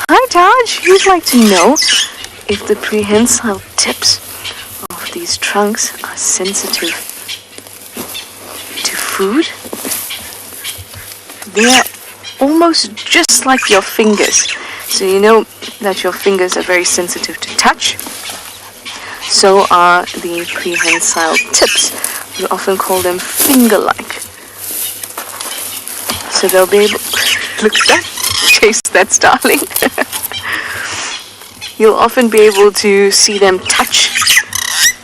Hi, Taj. You'd like to know if the prehensile tips of these trunks are sensitive to food. They're almost just like your fingers. So you know that your fingers are very sensitive to touch. So are the prehensile tips. We often call them finger-like. So they'll be able... Look at that. Chase that starling. You'll often be able to see them touch.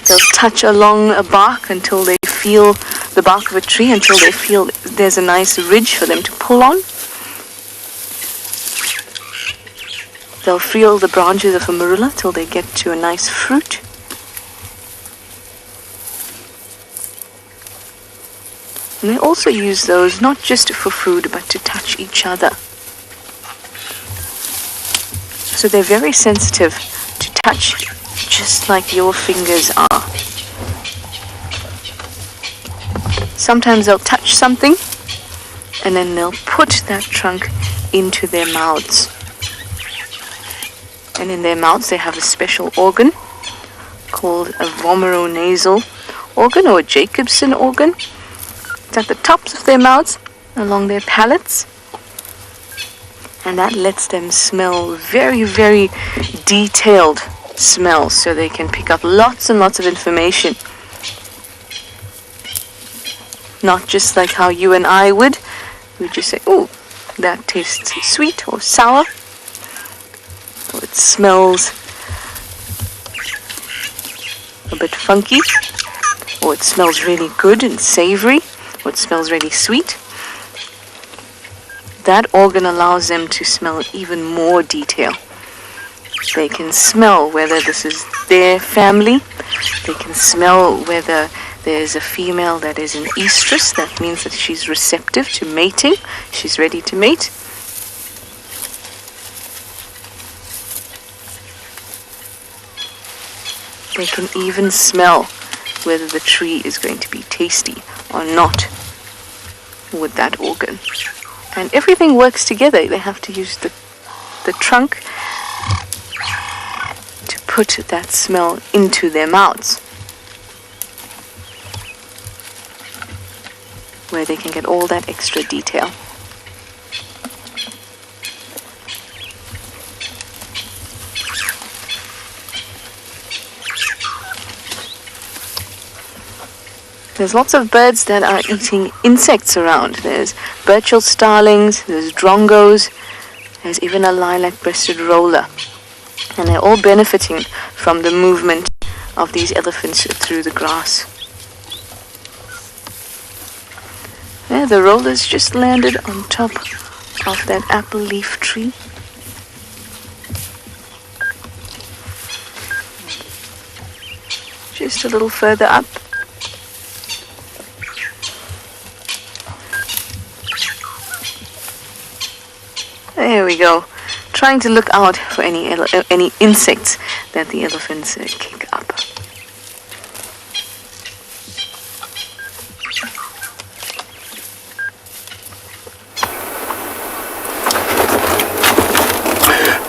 They'll touch along a bark until they feel the bark of a tree, until they feel there's a nice ridge for them to pull on. They'll feel the branches of a marula till they get to a nice fruit. And they also use those not just for food, but to touch each other. So they're very sensitive to touch, just like your fingers are. Sometimes they'll touch something, and then they'll put that trunk into their mouths. And in their mouths they have a special organ called a vomeronasal organ, or a Jacobson organ. It's at the tops of their mouths, along their palates. And that lets them smell very, very detailed smells, so they can pick up lots and lots of information. Not just like how you and I would. We just say, oh, that tastes sweet or sour. Or it smells a bit funky. Or it smells really good and savory. Or it smells really sweet. That organ allows them to smell even more detail. They can smell whether this is their family. They can smell whether there's a female that is an estrus. That means that she's receptive to mating. She's ready to mate. They can even smell whether the tree is going to be tasty or not with that organ. And everything works together. They have to use the trunk to put that smell into their mouths, where they can get all that extra detail. There's lots of birds that are eating insects around. There's Burchell starlings, there's drongos, there's even a lilac-breasted roller. And they're all benefiting from the movement of these elephants through the grass. Yeah, the rollers just landed on top of that apple leaf tree. Just a little further up. There we go. Trying to look out for any insects that the elephants kick up.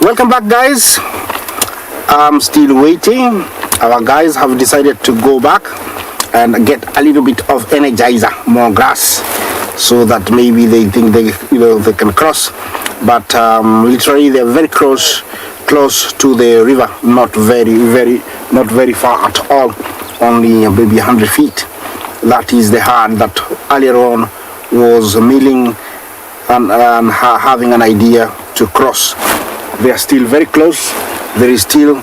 Welcome back, guys. I'm still waiting. Our guys have decided to go back and get a little bit of energizer, more grass, so that maybe they think they can cross. But literally they're very close to the river, not very far at all, only maybe 100 feet. That is the herd that earlier on was milling and having an idea to cross. They are still very close. There is still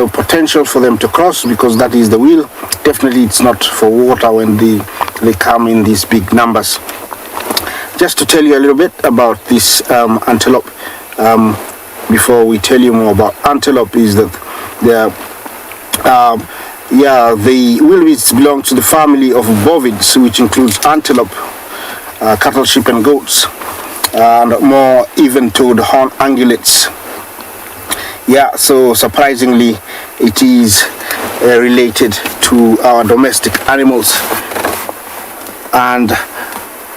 potential for them to cross, because that is the wheel. Definitely it's not for water when they come in these big numbers. Just to tell you a little bit about this antelope, before we tell you more about antelope, is that the wildebeests belong to the family of bovids, which includes antelope, cattle, sheep and goats, and more even-toed horn ungulates. Yeah, so surprisingly it is related to our domestic animals. And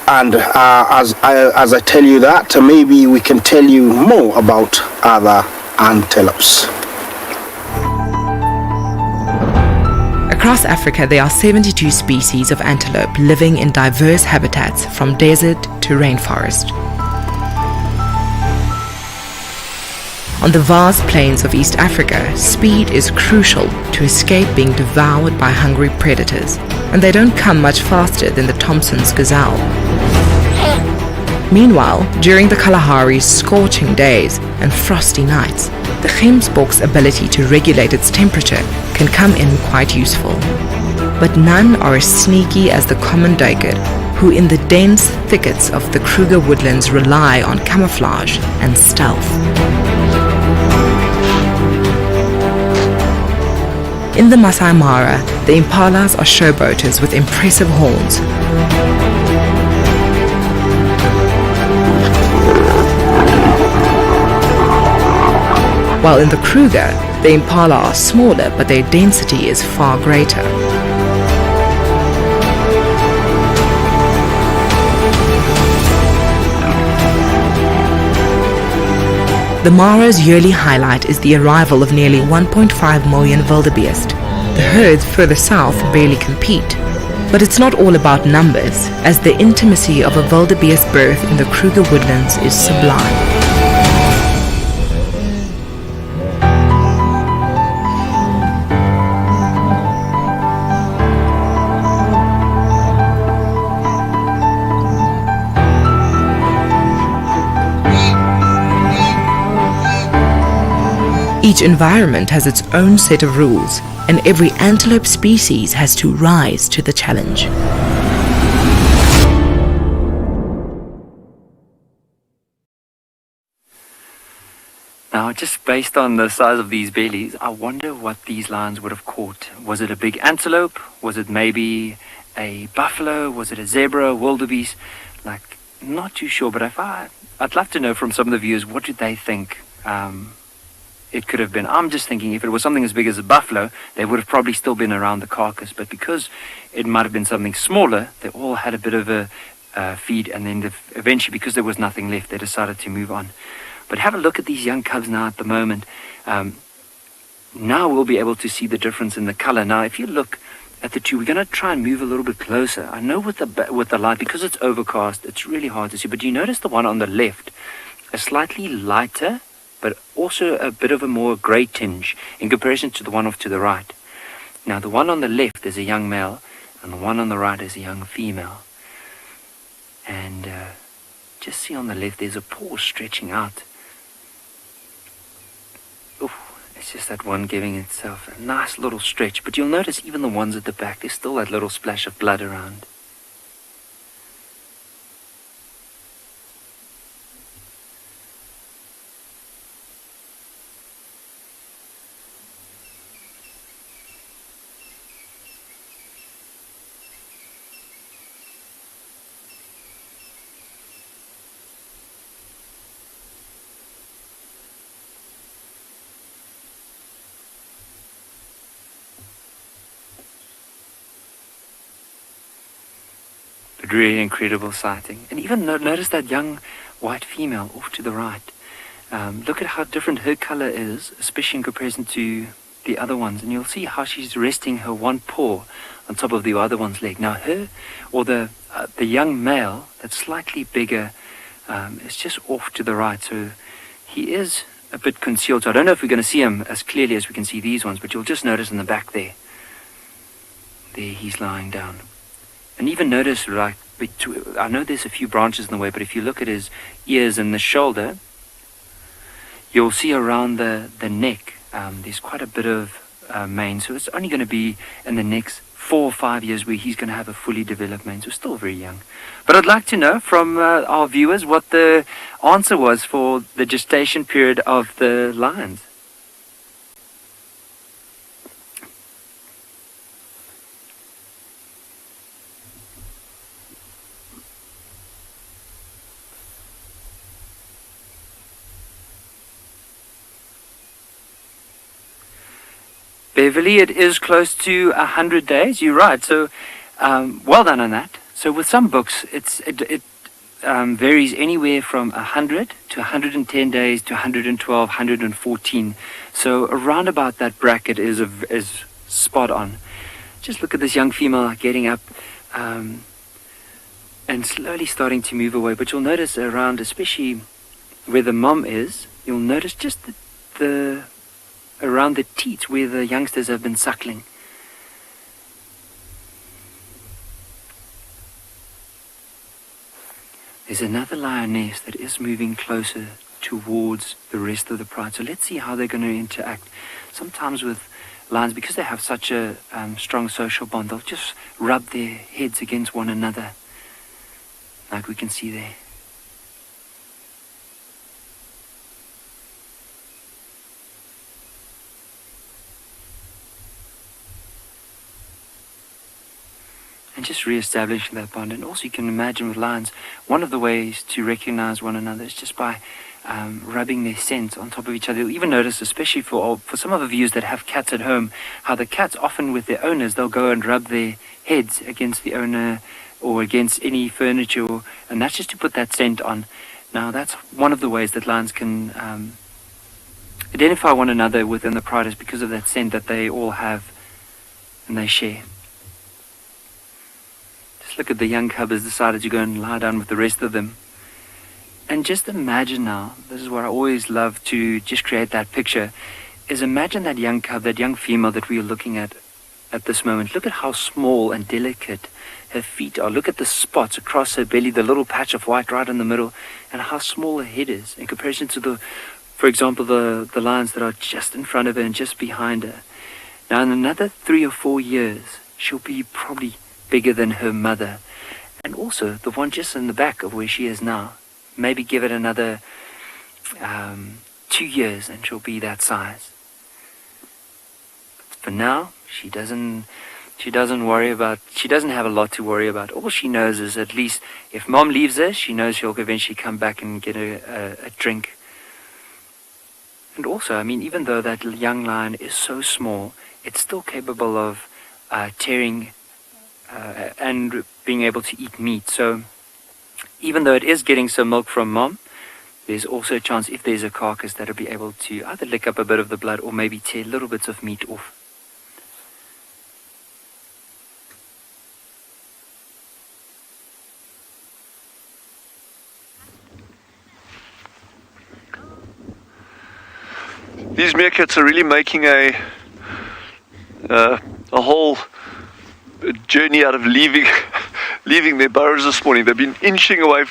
as I tell you that, maybe we can tell you more about other antelopes.
Across Africa, there are 72 species of antelope living in diverse habitats from desert to rainforest. On the vast plains of East Africa, speed is crucial to escape being devoured by hungry predators, and they don't come much faster than the Thompson's gazelle. Meanwhile, during the Kalahari's scorching days and frosty nights, the gemsbok's ability to regulate its temperature can come in quite useful. But none are as sneaky as the common duiker, who in the dense thickets of the Kruger woodlands rely on camouflage and stealth. In the Masai Mara, the impalas are showboaters with impressive horns. While in the Kruger, the impala are smaller, but their density is far greater. The Mara's yearly highlight is the arrival of nearly 1.5 million wildebeest. The herds further south barely compete. But it's not all about numbers, as the intimacy of a wildebeest birth in the Kruger woodlands is sublime. Each environment has its own set of rules, and every antelope species has to rise to the challenge.
Now, just based on the size of these bellies, I wonder what these lions would have caught. Was it a big antelope? Was it maybe a buffalo? Was it a zebra, wildebeest? Like, not too sure, but I'd love to know from some of the viewers, what did they think it could have been. I'm just thinking if it was something as big as a buffalo, they would have probably still been around the carcass. But because it might have been something smaller, they all had a bit of a feed, and then eventually, because there was nothing left, they decided to move on. But have a look at these young cubs now at the moment. Now we'll be able to see the difference in the color. Now, if you look at the two, we're going to try and move a little bit closer. I know with the light, because it's overcast, it's really hard to see. But do you notice the one on the left, a slightly lighter, but also a bit of a more grey tinge in comparison to the one off to the right. Now, the one on the left is a young male, and the one on the right is a young female. And just see on the left, there's a paw stretching out. Oh, it's just that one giving itself a nice little stretch. But you'll notice even the ones at the back, there's still that little splash of blood around. But really incredible sighting. And even notice that young white female off to the right. Look at how different her color is, especially in comparison to the other ones. And you'll see how she's resting her one paw on top of the other one's leg. Now her, or the young male that's slightly bigger, is just off to the right. So he is a bit concealed. So I don't know if we're going to see him as clearly as we can see these ones, but you'll just notice in the back there. There he's lying down. And even notice, like, I know there's a few branches in the way, but if you look at his ears and the shoulder, you'll see around the neck, there's quite a bit of mane. So it's only going to be in the next 4 or 5 years where he's going to have a fully developed mane. So still very young. But I'd like to know from our viewers what the answer was for the gestation period of the lions. Beverly, it is close to 100 days. You're right. So, well done on that. So, with some books, it varies anywhere from 100 to 110 days to 112, 114. So, around about that bracket is spot on. Just look at this young female getting up and slowly starting to move away. But you'll notice around, especially where the mom is, you'll notice just the around the teats where the youngsters have been suckling. There's another lioness that is moving closer towards the rest of the pride. So let's see how they're going to interact. Sometimes with lions, because they have such a strong social bond, they'll just rub their heads against one another, like we can see there. And just re-establishing that bond. And also you can imagine with lions, one of the ways to recognize one another is just by rubbing their scent on top of each other. You'll even notice, especially for some of the viewers that have cats at home, how the cats often with their owners, they'll go and rub their heads against the owner or against any furniture, and that's just to put that scent on. Now that's one of the ways that lions can identify one another within the pride, is because of that scent that they all have and they share. Look at the young cub has decided to go and lie down with the rest of them. And just imagine now, this is what I always love to just create that picture, is imagine that young cub, that young female that we are looking at this moment. Look at how small and delicate her feet are. Look at the spots across her belly, the little patch of white right in the middle, and how small her head is in comparison to for example, the lions that are just in front of her and just behind her. Now in another 3 or 4 years, she'll be probably bigger than her mother, and also the one just in the back of where she is now. Maybe give it another 2 years and she'll be that size. But for now, she doesn't have a lot to worry about. All she knows is, at least if mom leaves her, she knows she'll eventually come back and get a drink. And also, I mean, even though that young lion is so small, it's still capable of tearing and being able to eat meat. So even though it is getting some milk from mom, there's also a chance, if there's a carcass, that it'll be able to either lick up a bit of the blood or maybe tear little bits of meat off.
These meerkats are really making a whole journey out of leaving their burrows this morning. They've been inching away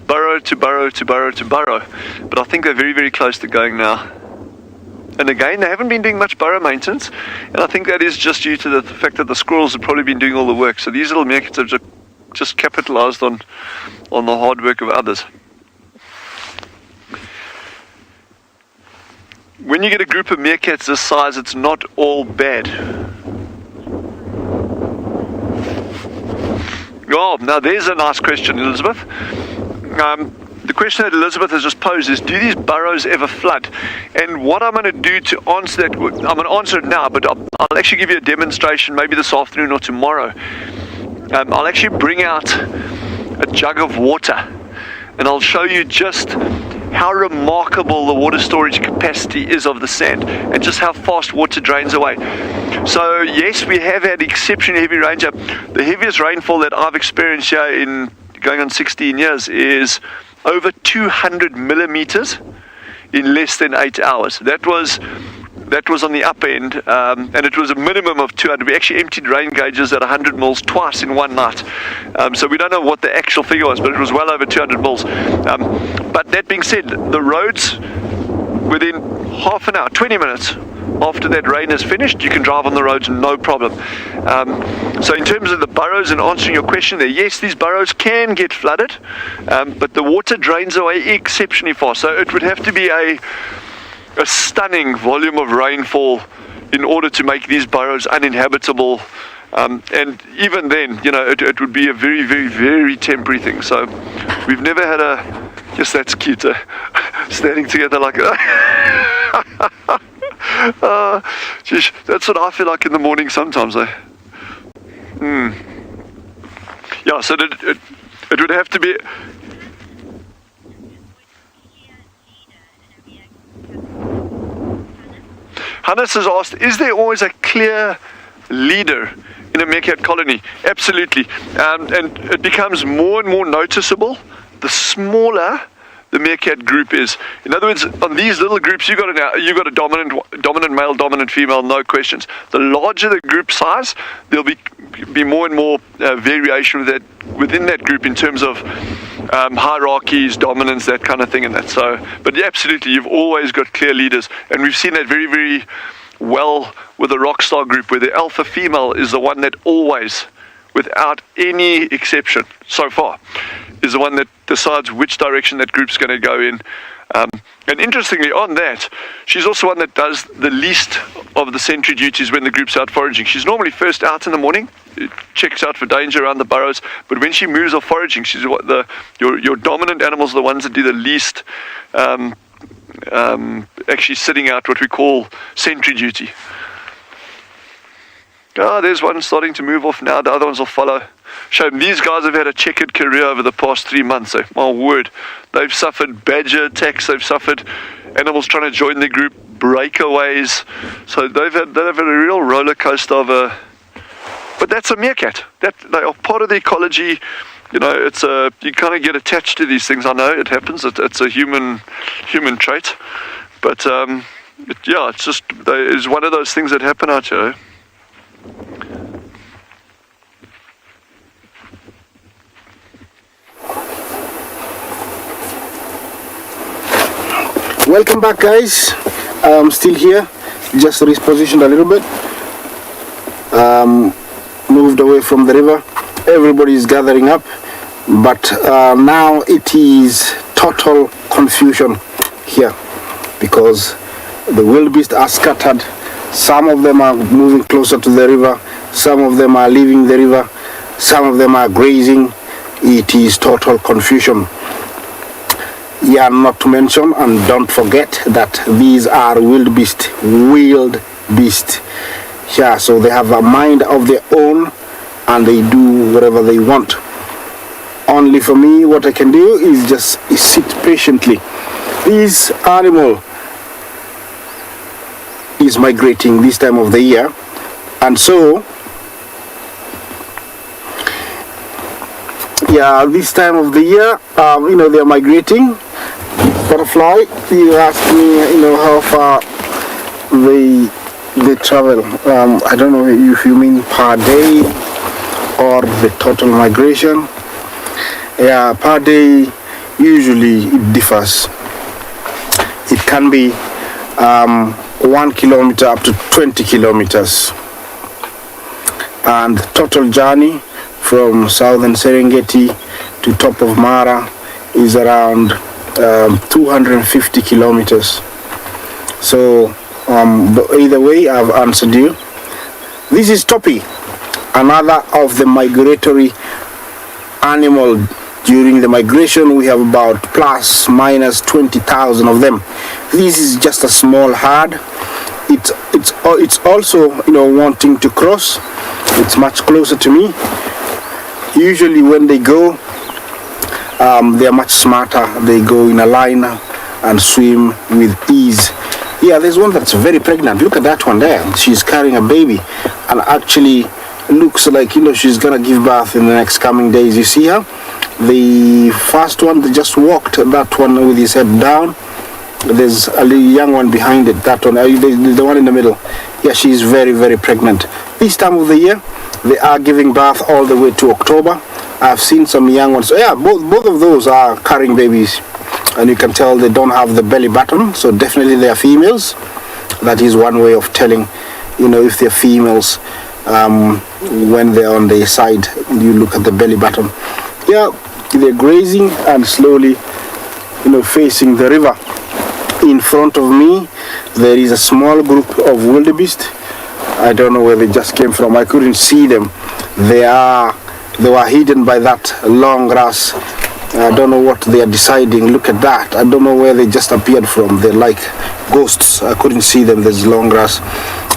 burrow to burrow to burrow to burrow, but I think they're very, very close to going now. And again, they haven't been doing much burrow maintenance, and I think that is just due to the fact that the squirrels have probably been doing all the work. So these little meerkats have just capitalized on the hard work of others. When you get a group of meerkats this size, it's not all bad. Oh, now there's a nice question, Elizabeth. The question that Elizabeth has just posed is, do these burrows ever flood? And what I'm going to do to answer that, I'm going to answer it now, but I'll actually give you a demonstration maybe this afternoon or tomorrow. I'll actually bring out a jug of water and I'll show you just how remarkable the water storage capacity is of the sand and just how fast water drains away. So yes, we have had exceptionally heavy rain. The heaviest rainfall that I've experienced here in going on 16 years is over 200 millimeters in less than 8 hours. That was on the upper end, and it was a minimum of 200. We actually emptied rain gauges at 100 mils twice in one night. So we don't know what the actual figure was, but it was well over 200 mils. But that being said, the roads, within half an hour, 20 minutes after that rain is finished, you can drive on the roads no problem. So in terms of the burrows and answering your question there, yes, these burrows can get flooded, but the water drains away exceptionally fast. So it would have to be a stunning volume of rainfall in order to make these burrows uninhabitable, and even then, you know, it would be a very, very, very temporary thing. So we've never had a, yes, that's cute, standing together like geez, that's what I feel like in the morning sometimes. Yeah, so it would have to be. Hannes has asked, is there always a clear leader in a meerkat colony? Absolutely. And it becomes more and more noticeable the smaller the meerkat group is. In other words, on these little groups, you got a dominant male, dominant female, no questions. The larger the group size, there'll be more and more variation within that group in terms of hierarchies, dominance, that kind of thing, and that. So, but yeah, absolutely, you've always got clear leaders, and we've seen that very, very well with the rockstar group, where the alpha female is the one that always, without any exception so far, is the one that decides which direction that group's going to go in. And interestingly, on that, she's also one that does the least of the sentry duties when the group's out foraging. She's normally first out in the morning, checks out for danger around the burrows, but when she moves off foraging, she's your dominant animals are the ones that do the least, actually sitting out what we call sentry duty. There's one starting to move off now, the other ones will follow. Shame, these guys have had a checkered career over the past 3 months. My word, they've suffered badger attacks, they've suffered animals trying to join the group, breakaways. So they've had a real roller coaster of a. But that's a meerkat. They are part of the ecology. You know, you kind of get attached to these things. I know it happens. It's a human trait. But it's one of those things that happen out here.
Welcome back, guys. I'm still here, just repositioned a little bit, moved away from the river. Everybody is gathering up, but now it is total confusion here because the wildebeest are scattered. Some of them are moving closer to the river, some of them are leaving the river, some of them are grazing. It is total confusion. Yeah, not to mention, and don't forget that these are wildebeest. Yeah, so they have a mind of their own and they do whatever they want. Only for me, what I can do is just sit patiently. This animal is migrating this time of the year, and so this time of the year, they are migrating. Butterfly, you asked me, how far they travel. I don't know if you mean per day or the total migration. Yeah, per day, usually it differs. It can be 1 kilometer up to 20 kilometers. And total journey from southern Serengeti to top of Mara is around 250 kilometers. So either way, I've answered you. This is Topi, another of the migratory animal. During the migration, we have about plus minus 20,000 of them. This is just a small herd. It's also wanting to cross. It's much closer to me. Usually when they go, they are much smarter. They go in a line and swim with ease. Yeah, there's one that's very pregnant. Look at that one there. She's carrying a baby and actually looks like, she's gonna give birth in the next coming days. You see her? The first one that just walked, that one with his head down. There's a little young one behind it, that one, the one in the middle. Yeah, she's very, very pregnant. This time of the year, they are giving birth all the way to October. I've seen some young ones. So yeah, both of those are carrying babies. And you can tell they don't have the belly button, so definitely they are females. That is one way of telling, if they're females. When they're on the side, you look at the belly button. Yeah, they're grazing and slowly, facing the river. In front of me, there is a small group of wildebeest. I don't know where they just came from. I couldn't see them. They were hidden by that long grass. I don't know what they are deciding. Look at that. I don't know where they just appeared from. They're like ghosts. I couldn't see them. There's long grass.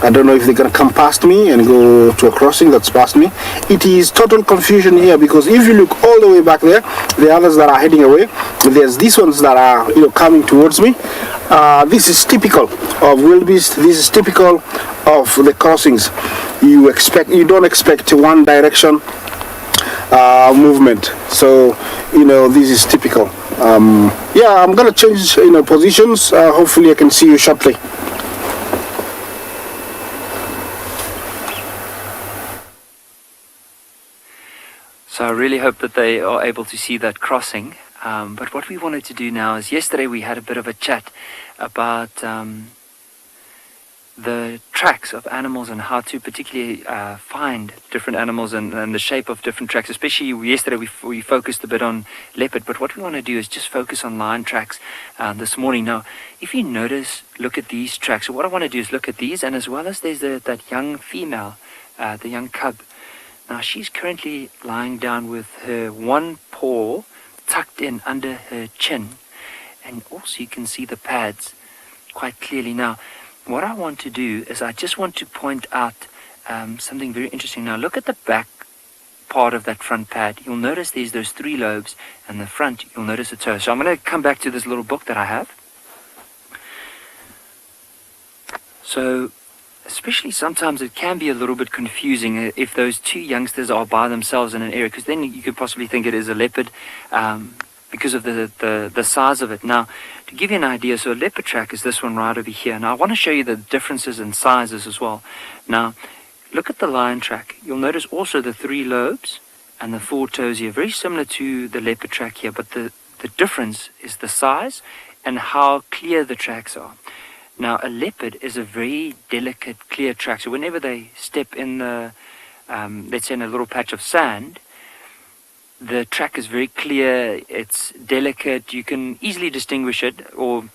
I don't know if they're going to come past me and go to a crossing that's past me. It is total confusion here, because if you look all the way back there, the others that are heading away, there's these ones that are coming towards me. This is typical of wildebeest. This is typical of the crossings. You don't expect one direction movement. So this is typical. Yeah, I'm gonna change positions. Hopefully I can see you shortly.
So I really hope that they are able to see that crossing. But what we wanted to do now is, yesterday we had a bit of a chat about the tracks of animals and how to particularly find different animals and the shape of different tracks. Especially yesterday we focused a bit on leopard, but what we want to do is just focus on lion tracks this morning. Now, if you notice, look at these tracks. So what I want to do is look at these, and as well as there's that young female, the young cub. Now she's currently lying down with her one paw tucked in under her chin, and also you can see the pads quite clearly. Now, what I want to do is I just want to point out something very interesting. Now look at the back part of that front pad. You'll notice there's those 3 lobes, and the front you'll notice a toe. So I'm going to come back to this little book that I have. So especially sometimes it can be a little bit confusing if those 2 youngsters are by themselves in an area, because then you could possibly think it is a leopard because of the size of it. Now, to give you an idea, so a leopard track is this one right over here. Now I want to show you the differences in sizes as well. Now look at the lion track. You'll notice also the 3 lobes and the 4 toes here, very similar to the leopard track here, but the difference is the size and how clear the tracks are. Now, a leopard is a very delicate, clear track. So whenever they step in the, let's say in a little patch of sand, the track is very clear, it's delicate, you can easily distinguish it, or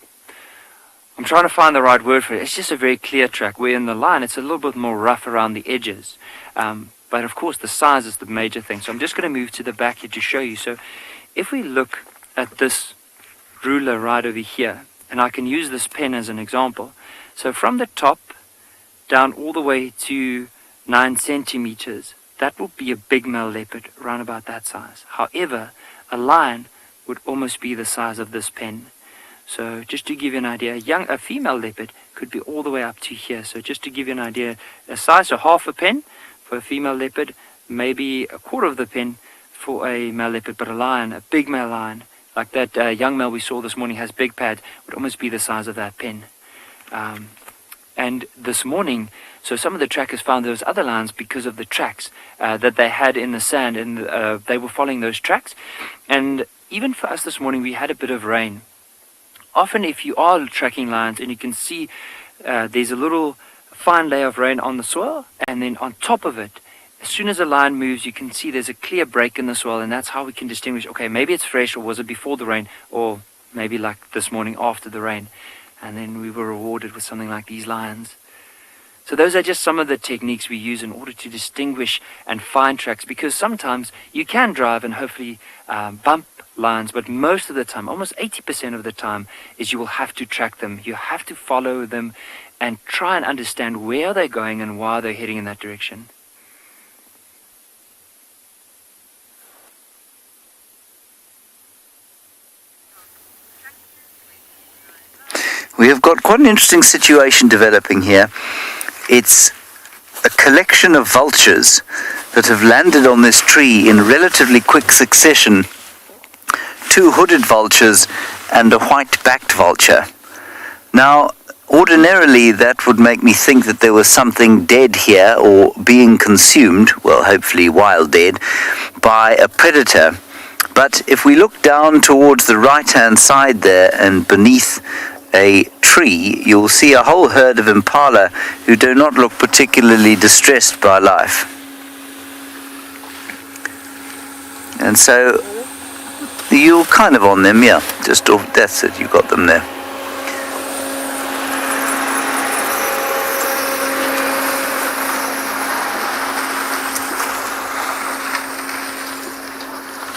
I'm trying to find the right word for it. It's just a very clear track, where in the lion it's a little bit more rough around the edges. But of course the size is the major thing. So I'm just going to move to the back here to show you. So if we look at this ruler right over here, and I can use this pen as an example. So from the top down all the way to 9 centimeters, that will be a big male leopard, around about that size. However, a lion would almost be the size of this pen. So just to give you an idea, a female leopard could be all the way up to here. So just to give you an idea, a size of half a pen for a female leopard, maybe a quarter of the pen for a male leopard. But a lion, a big male lion, like that young male we saw this morning, has big pads, would almost be the size of that pen. And this morning, so some of the trackers found those other lions because of the tracks that they had in the sand, and they were following those tracks. And even for us this morning, we had a bit of rain. Often if you are tracking lions and you can see there's a little fine layer of rain on the soil, and then on top of it, as soon as a lion moves, you can see there's a clear break in the soil, and that's how we can distinguish, okay, maybe it's fresh, or was it before the rain, or maybe like this morning after the rain. And then we were rewarded with something like these lions. So those are just some of the techniques we use in order to distinguish and find tracks, because sometimes you can drive and hopefully bump lions, but most of the time, almost 80% of the time, is you will have to track them. You have to follow them and try and understand where they're going and why they're heading in that direction.
we have got quite an interesting situation developing here. It's a collection of vultures that have landed on this tree in relatively quick succession. 2 hooded vultures and a white-backed vulture. Now, ordinarily that would make me think that there was something dead here or being consumed, well, hopefully wild dead, by a predator. But if we look down towards the right-hand side there and beneath a tree, you'll see a whole herd of impala who do not look particularly distressed by life. And so you're kind of on them, yeah. Just off, that's it, you got them there.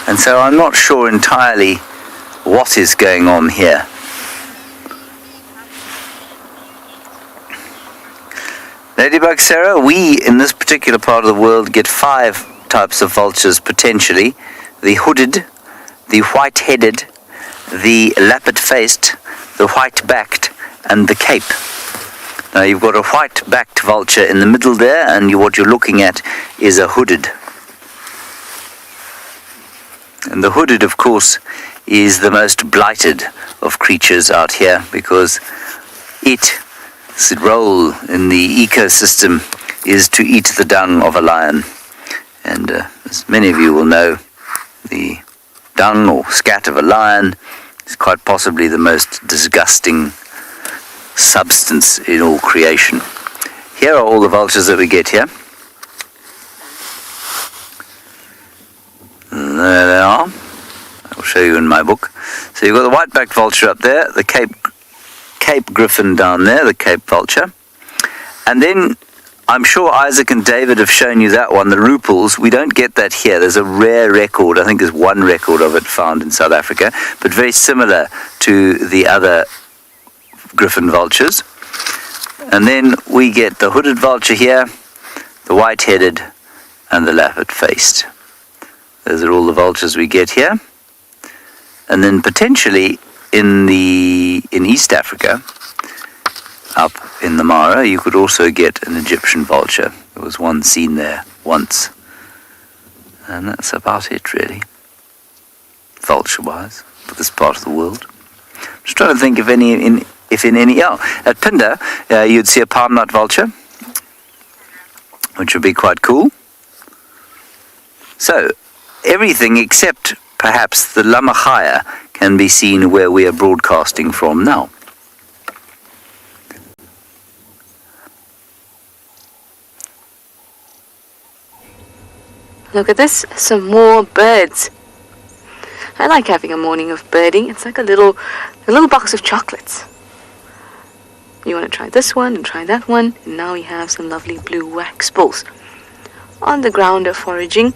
And so I'm not sure entirely what is going on here. Ladybug Sarah, we in this particular part of the world get 5 types of vultures potentially. The hooded, the white-headed, the lappet-faced, the white-backed, and the cape. Now you've got a white-backed vulture in the middle there, and what you're looking at is a hooded. And the hooded, of course, is the most blighted of creatures out here because its role in the ecosystem is to eat the dung of a lion. And as many of you will know, the dung or scat of a lion is quite possibly the most disgusting substance in all creation. Here are all the vultures that we get here. There they are. I'll show you in my book. So you've got the white-backed vulture up there, the Cape griffin down there, the Cape vulture. And then, I'm sure Isaac and David have shown you that one, the rupels. We don't get that here. There's a rare record. I think there's 1 record of it found in South Africa, but very similar to the other griffin vultures. And then we get the hooded vulture here, the white-headed, and the lappet-faced. Those are all the vultures we get here. And then potentially in East Africa, up in the Mara, you could also get an Egyptian vulture. There was one seen there once. And that's about it, really, vulture-wise, for this part of the world. I'm just trying to think if in any... Oh, at PHINDA, you'd see a palm nut vulture, which would be quite cool. So, everything except perhaps the lamachaya can be seen where we are broadcasting from now.
Look at this, some more birds. I like having a morning of birding. It's like a little box of chocolates. You want to try this one and try that one, and now we have some lovely blue wax balls. On the ground are foraging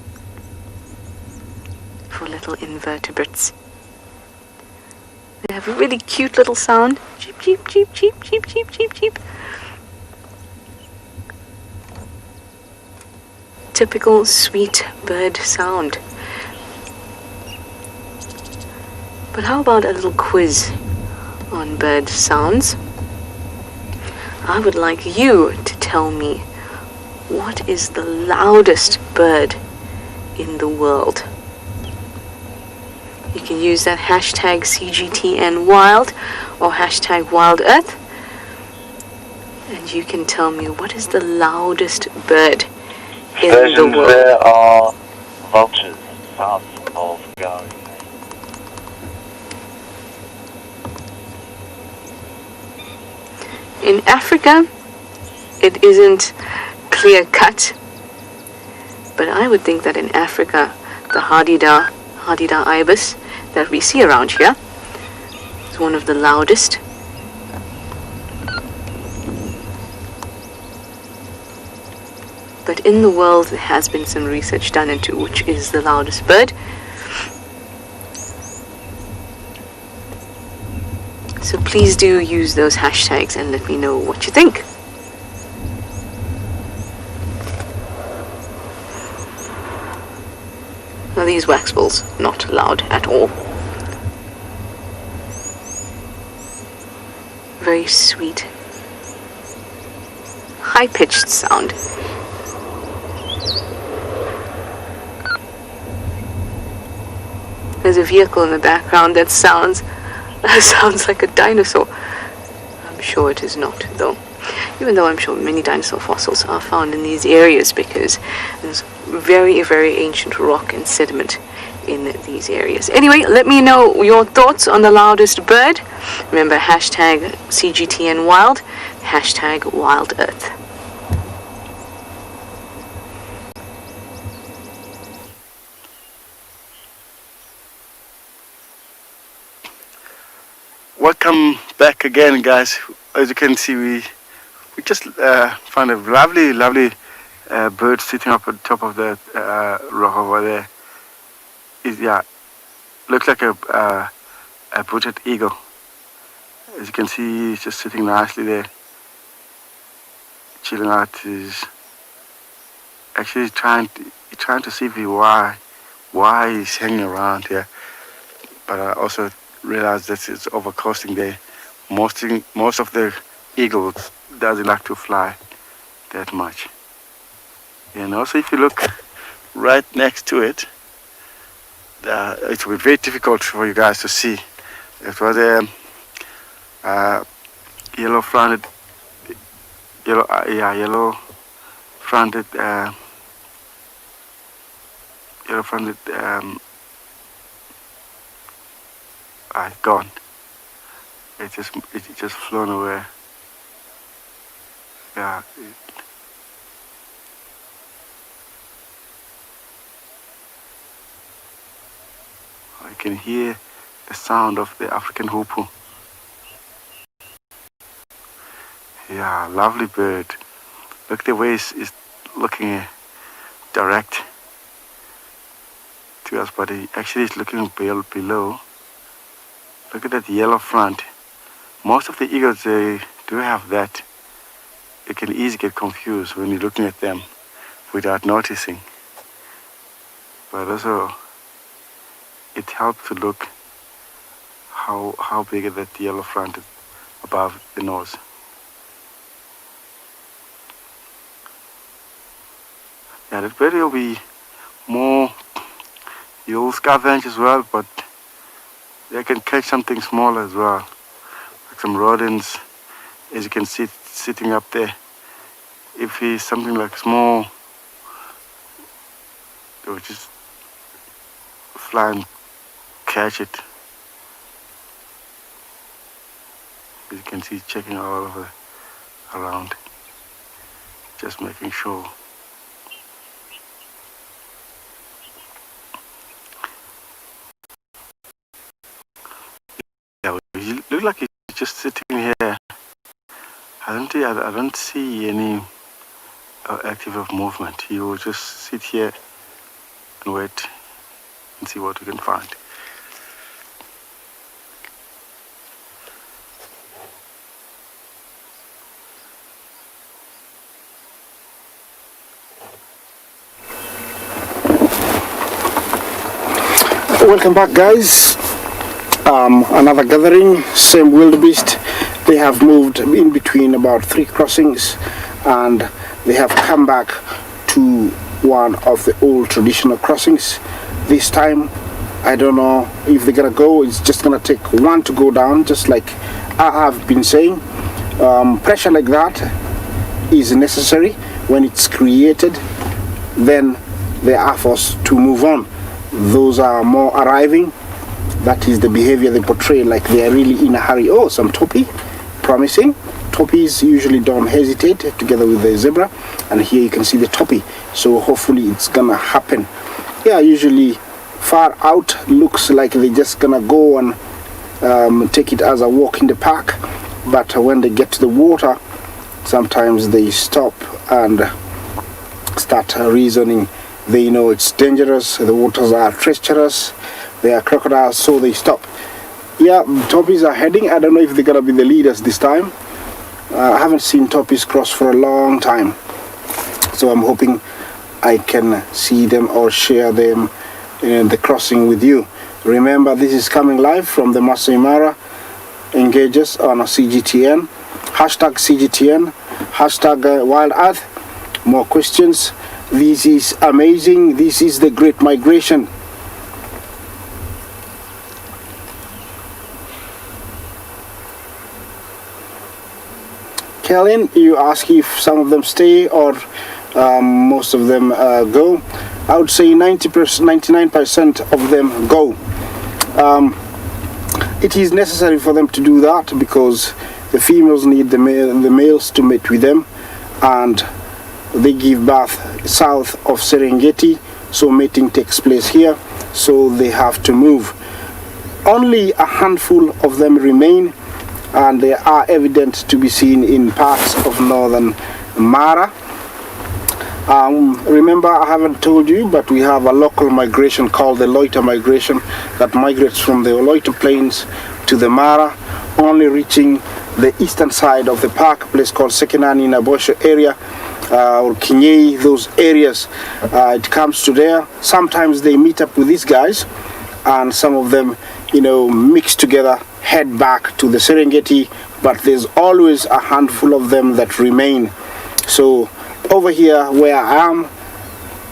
for little invertebrates. They have a really cute little sound. Cheep, cheep, cheep, cheep, cheep, cheep, cheep, cheep. Typical sweet bird sound. But how about a little quiz on bird sounds? I would like you to tell me what is the loudest bird in the world. You can use that hashtag CGTNWild or hashtag WildEarth, and you can tell me what is the loudest bird in the world.
There are vultures south of Ghana.
In Africa, it isn't clear cut, but I would think that in Africa, the Hadida ibis that we see around here is one of the loudest. But in the world, there has been some research done into which is the loudest bird. So please do use those hashtags and let me know what you think. Now these wax balls, not loud at all. very sweet, high-pitched sound. There's a vehicle in the background that sounds like a dinosaur. I'm sure it is not, though. Even though I'm sure many dinosaur fossils are found in these areas because there's very, very ancient rock and sediment in these areas. Anyway, let me know your thoughts on the loudest bird. Remember, hashtag CGTNWild, hashtag WildEarth.
Welcome back again, guys. As you can see, we just found a lovely bird sitting up on top of the rock over there. Looks like a butchered eagle. As you can see, he's just sitting nicely there, chilling out. He's actually trying to see if why he's hanging around here. But I also realized that it's overcasting there. Most of the eagles doesn't like to fly that much. And also, if you look right next to it, it will be very difficult for you guys to see. It was a yellow-fronted gone. It just flown away. Yeah. I can hear the sound of the African hoopoe. Yeah, lovely bird. Look the way it's looking direct to us, but it actually is looking below. Look at that yellow front. Most of the eagles, they do have that. You can easily get confused when you're looking at them without noticing. But also, it helps to look how big is that yellow front is above the nose. Yeah, that bird will be more, you'll scavenge as well, but they can catch something small as well, like some rodents, as you can see sitting up there. If he's something like small, they'll just fly and catch it. As you can see, checking all over around, just making sure. Yeah, he look like he's just sitting here. I don't see any active of movement. He will just sit here and wait and see what we can find.
Welcome back, guys. Another gathering, same wildebeest. They have moved in between about 3 crossings and they have come back to one of the old traditional crossings. This time, I don't know if they're gonna go. It's just gonna take one to go down, just like I have been saying. Pressure like that is necessary. When it's created, then they are forced to move on. Those are more arriving. That is the behavior they portray, like they are really in a hurry. Oh, some topi, promising. Topis usually don't hesitate together with the zebra, and here you can see the topi. So hopefully it's gonna happen. Yeah, usually far out looks like they're just gonna go and take it as a walk in the park, but when they get to the water, sometimes they stop and start reasoning. They know it's dangerous, the waters are treacherous, they are crocodiles, so they stop. Yeah, topis are heading. I don't know if they're gonna be the leaders this time. I haven't seen topis cross for a long time, so I'm hoping I can see them or share them in the crossing with you. Remember, this is coming live from the Masai Mara engage us on a CGTN, hashtag CGTN, hashtag Wild Earth. More questions. This is amazing. This is the Great Migration. Kellen, you ask if some of them stay or most of them go. I would say 99% of them go. It is necessary for them to do that because the females need the males to mate with them, and they give birth south of Serengeti, so mating takes place here, so they have to move. Only a handful of them remain, and they are evident to be seen in parts of northern Mara. Remember, I haven't told you, but we have a local migration called the Loiter migration that migrates from the Loiter plains to the Mara, only reaching the eastern side of the park, a place called Sekenani Nabosho area, or Kinyei, those areas. It comes to there. Sometimes they meet up with these guys, and some of them, mix together, head back to the Serengeti, but there's always a handful of them that remain. So over here where I am,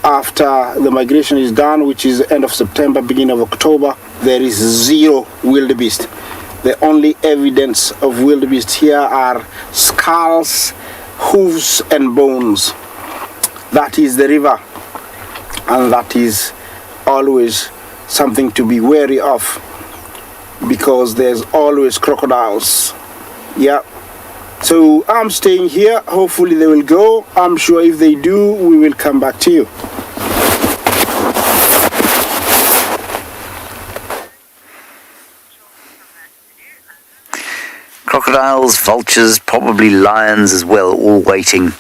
after the migration is done, which is end of September, beginning of October, there is zero wildebeest. The only evidence of wildebeest here are skulls, hooves and bones. That is the river, and that is always something to be wary of, because there's always crocodiles. Yeah. So I'm staying here. Hopefully they will go. I'm sure if they do, we will come back to you.
Crocodiles, vultures, probably lions as well, all waiting.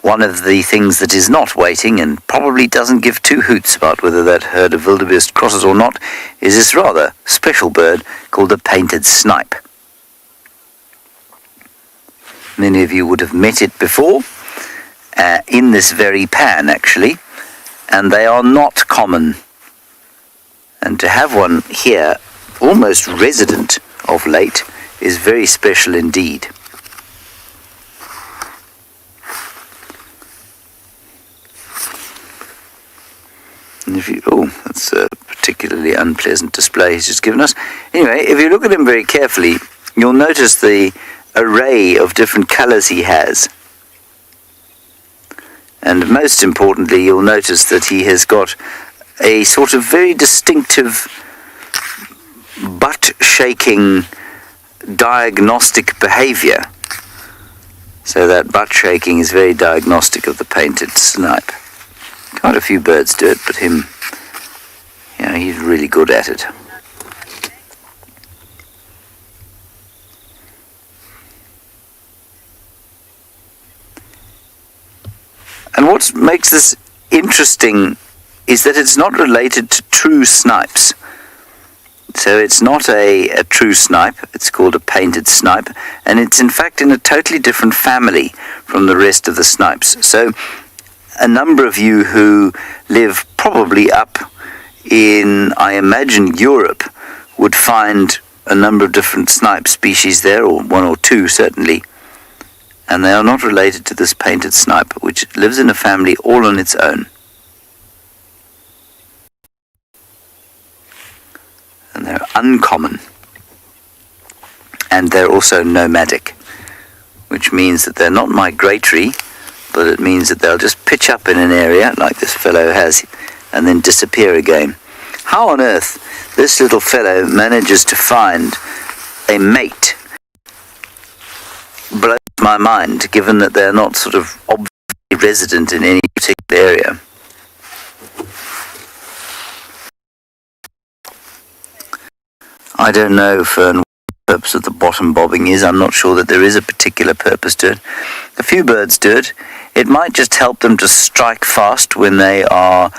One of the things that is not waiting and probably doesn't give two hoots about whether that herd of wildebeest crosses or not is this rather special bird called the painted snipe. Many of you would have met it before, in this very pan actually, and they are not common. And to have one here, almost resident of late, is very special indeed. And if you, that's a particularly unpleasant display he's just given us. Anyway, if you look at him very carefully, you'll notice the array of different colors he has. And most importantly, you'll notice that he has got a sort of very distinctive butt-shaking diagnostic behavior. So that butt shaking is very diagnostic of the painted snipe. Quite a few birds do it, but him, he's really good at it. And what makes this interesting is that it's not related to true snipes. So it's not a true snipe, it's called a painted snipe, and it's in fact in a totally different family from the rest of the snipes. So a number of you who live probably up in, I imagine, Europe, would find a number of different snipe species there, or one or two certainly, and they are not related to this painted snipe, which lives in a family all on its own. And they're uncommon, and they're also nomadic, which means that they're not migratory, but it means that they'll just pitch up in an area like this fellow has and then disappear again. How on earth this little fellow manages to find a mate blows my mind, given that they're not sort of obviously resident in any particular area. I don't know for what the purpose of the bottom bobbing is. I'm not sure that there is a particular purpose to it. A few birds do it. It might just help them to strike fast when they are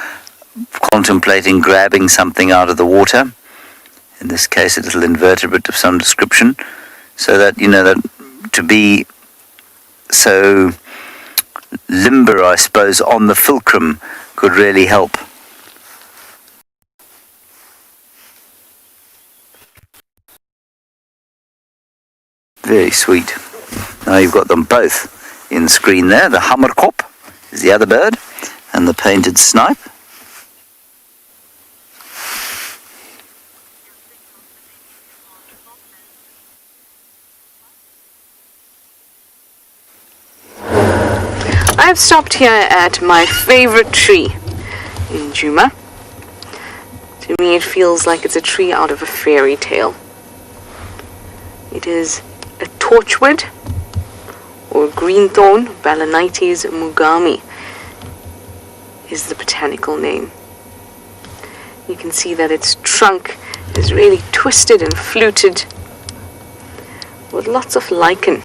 contemplating grabbing something out of the water. In this case, a little invertebrate of some description. So that, that to be so limber, I suppose, on the fulcrum could really help. Very sweet. Now you've got them both in screen there. The hammerkop is the other bird, and the painted snipe.
I've stopped here at my favorite tree in Djuma. To me it feels like it's a tree out of a fairy tale. It is a torchwood or greenthorn. Balanites mugami is the botanical name. You can see that its trunk is really twisted and fluted with lots of lichen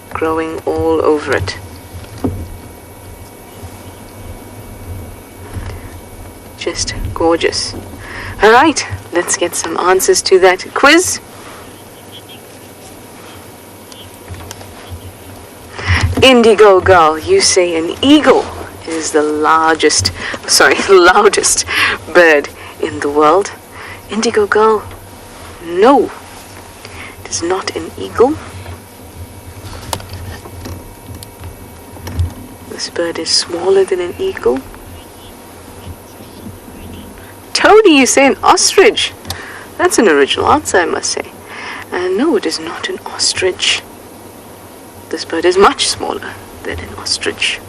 growing all over it. Just gorgeous. Alright, let's get some answers to that quiz. Indigo Girl, you say an eagle is the loudest bird in the world. Indigo Girl, no, it is not an eagle. This bird is smaller than an eagle. Tony, you say an ostrich. That's an original answer, I must say. No, it is not an ostrich. This bird is much smaller than an ostrich.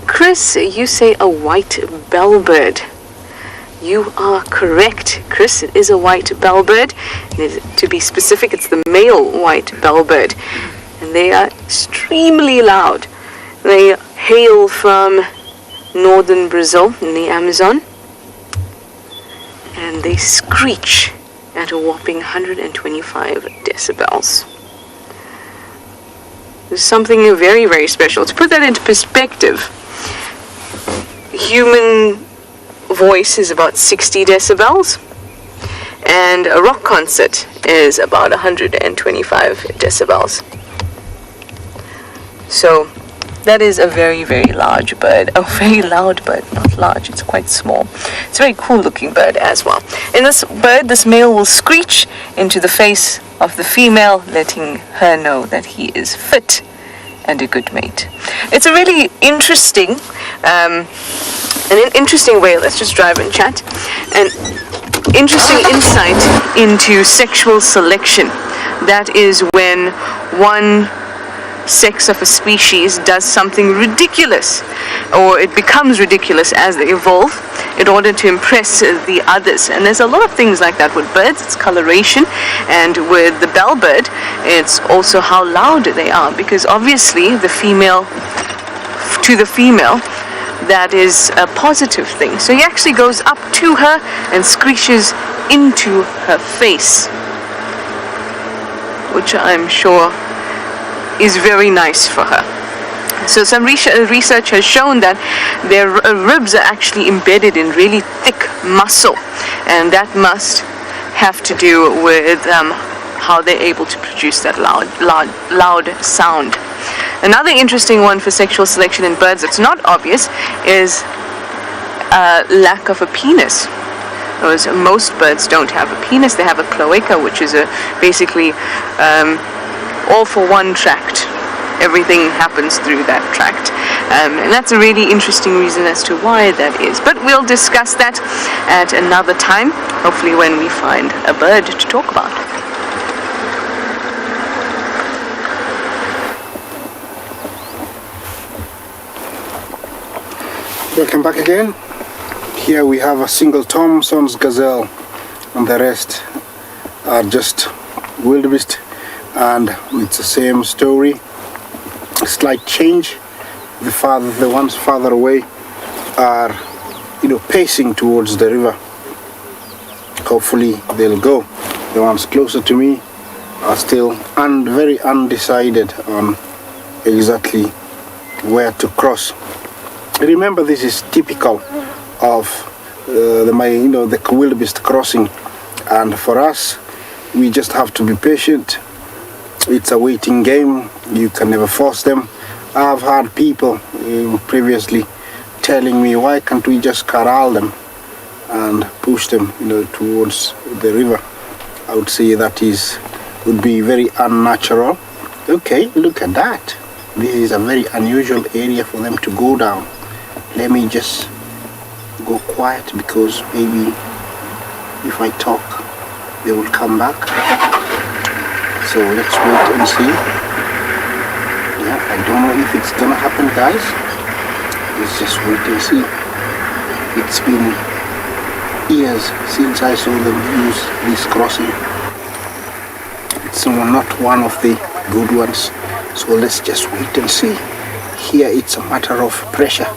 Chris, you say a white bellbird. You are correct, Chris. It is a white bellbird. To be specific, it's the male white bellbird. And they are extremely loud. They hail from northern Brazil in the Amazon. And they screech at a whopping 125 decibels. There's something very, very special. To put that into perspective, human voice is about 60 decibels, and a rock concert is about 125 decibels. So that is a very, very large bird. A very loud bird, not large, it's quite small. It's a very cool looking bird as well. In this bird, this male will screech into the face of the female, letting her know that he is fit and a good mate. It's a really interesting an interesting way, let's just drive and chat, an interesting insight into sexual selection. That is when one sex of a species does something ridiculous, or it becomes ridiculous as they evolve in order to impress the others. And there's a lot of things like that with birds. It's coloration, and with the bellbird, it's also how loud they are, because obviously the female to the female, that is a positive thing. So he actually goes up to her and screeches into her face, which I'm sure is very nice for her. So some research has shown that their ribs are actually embedded in really thick muscle, and that must have to do with how they're able to produce that loud sound. Another interesting one for sexual selection in birds that's not obvious is lack of a penis. Whereas most birds don't have a penis, they have a cloaca, which is basically all for one tract. Everything happens through that tract. And that's a really interesting reason as to why that is. But we'll discuss that at another time, hopefully when we find a bird to talk about.
Welcome back again. Here we have a single Thompson's gazelle, and the rest are just wildebeest, and it's the same story. A slight change. The ones farther away are, pacing towards the river. Hopefully they'll go. The ones closer to me are still very undecided on exactly where to cross. Remember, this is typical of the wildebeest crossing, and for us, we just have to be patient. It's a waiting game. You can never force them. I've had people previously telling me, why can't we just corral them and push them, towards the river? I would say that would be very unnatural. Okay, look at that. This is a very unusual area for them to go down. Let me just go quiet, because maybe if I talk, they will come back. So let's wait and see. Yeah, I don't know if it's gonna happen, guys. Let's just wait and see. It's been years since I saw them use this crossing. It's not one of the good ones. So let's just wait and see. Here it's a matter of pressure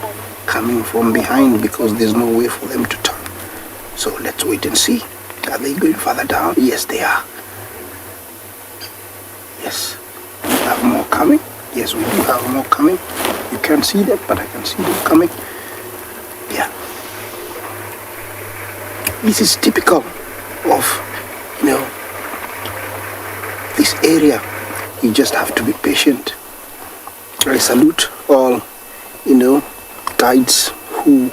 coming from behind, because there's no way for them to turn. So let's wait and see. Are they going further down? Yes, they are. Yes. We have more coming. Yes, we do have more coming. You can't see them, but I can see them coming. Yeah. This is typical of, this area. You just have to be patient. I salute all, guides who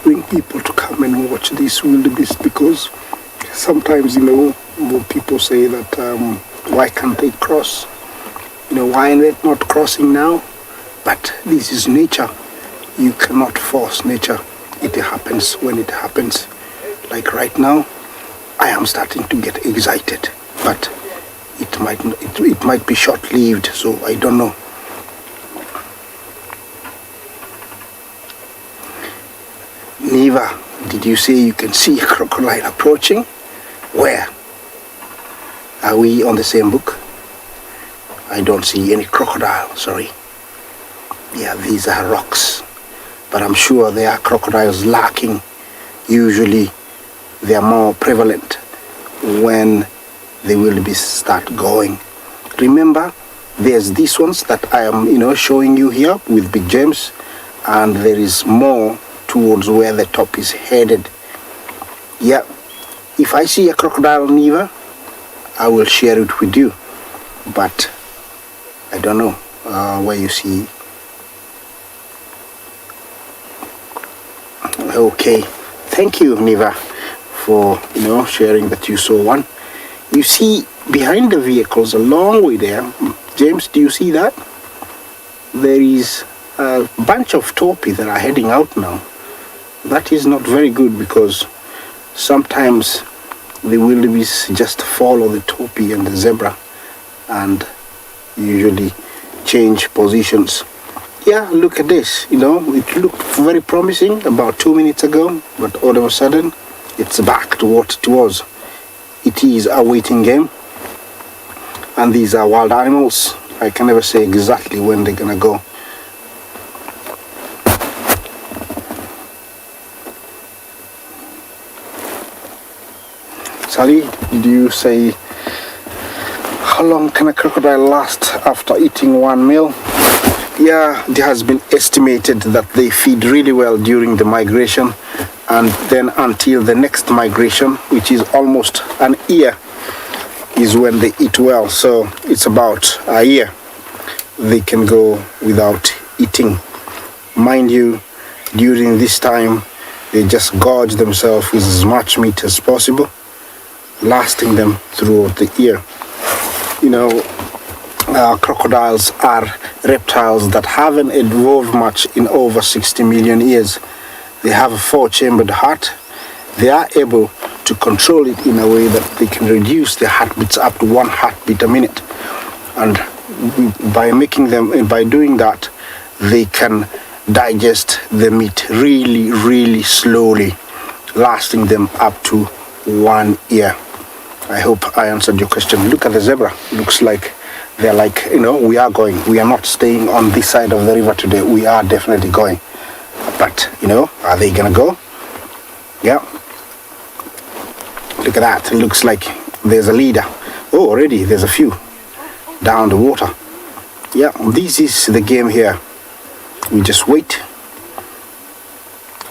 bring people to come and watch this wildebeest, because sometimes, people say that, why can't they cross? Why are they not crossing now? But this is nature. You cannot force nature. It happens when it happens. Like right now, I am starting to get excited, but it might be short-lived, so I don't know. Neva, did you say you can see a crocodile approaching? Where? Are we on the same book? I don't see any crocodile, sorry. Yeah, these are rocks, but I'm sure there are crocodiles lurking. Usually they are more prevalent when the wildebeest start going. Remember, there's these ones that I am, showing you here with Big James, and there is more towards where the top is headed. Yeah, if I see a crocodile, Neva, I will share it with you, but I don't know where you see. Okay, thank you, Neva, for sharing that you saw one. You see behind the vehicles a long way there, James, do you see that? There is a bunch of topi that are heading out now. That is not very good, because sometimes the wildebeest just follow the topi and the zebra and usually change positions. Yeah, look at this. It looked very promising about 2 minutes ago, but all of a sudden it's back to what it was. It is a waiting game, and these are wild animals. I can never say exactly when they're gonna go. Sally, do you say, how long can a crocodile last after eating one meal? Yeah, it has been estimated that they feed really well during the migration, and then until the next migration, which is almost an year, is when they eat well. So it's about a year they can go without eating. Mind you, during this time, they just gorge themselves with as much meat as possible, lasting them throughout the year. Crocodiles are reptiles that haven't evolved much in over 60 million years. They have a 4-chambered heart. They are able to control it in a way that they can reduce their heartbeats up to 1 heartbeat a minute. And by doing that, they can digest the meat really, really slowly, lasting them up to 1 year. I hope I answered your question. Look at the zebra. Looks like they're like, we are going. We are not staying on this side of the river today. We are definitely going. But, are they gonna go? Yeah. Look at that. It looks like there's a leader. Oh, already there's a few down the water. Yeah, this is the game here. We just wait,